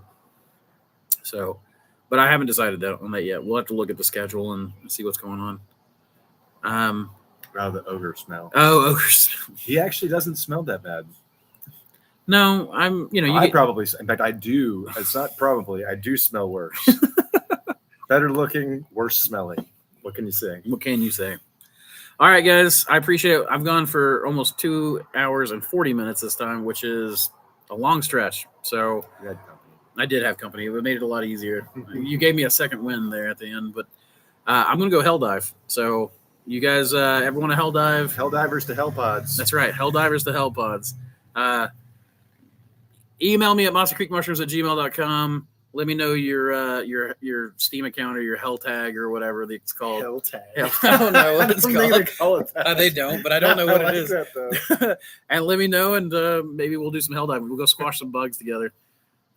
So, but I haven't decided on that yet. We'll have to look at the schedule and see what's going on. The ogre smell. Oh, ogre smell. He actually doesn't smell that bad. No, probably, in fact, I do. It's not probably, I do smell worse. Better looking, worse smelling. What can you say? All right, guys, I appreciate it. I've gone for almost 2 hours and 40 minutes this time, which is a long stretch. So you had company. I did have company. It made it a lot easier. You gave me a second win there at the end, but I'm going to go hell dive. So you guys, everyone to hell dive. Hell divers to hell pods. That's right. Hell divers to hell pods. Email me at mossycreekmushrooms@gmail.com. Let me know your Steam account or your hell tag or whatever it's called. Hell tag. I don't know what it's called. They call it that. They don't, but I don't know what it is. That, and let me know, and maybe we'll do some hell diving. We'll go squash some bugs together.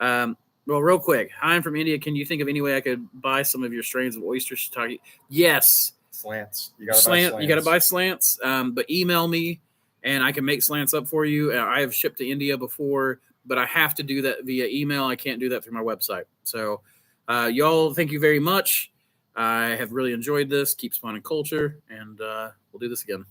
Well, real quick. Hi, I'm from India. Can you think of any way I could buy some of your strains of oyster shiitake? Yes. Slants. You got to buy slants. But email me, and I can make slants up for you. I have shipped to India before, but I have to do that via email. I can't do that through my website. So, y'all, thank you very much. I have really enjoyed this. Keep spawning culture, and we'll do this again.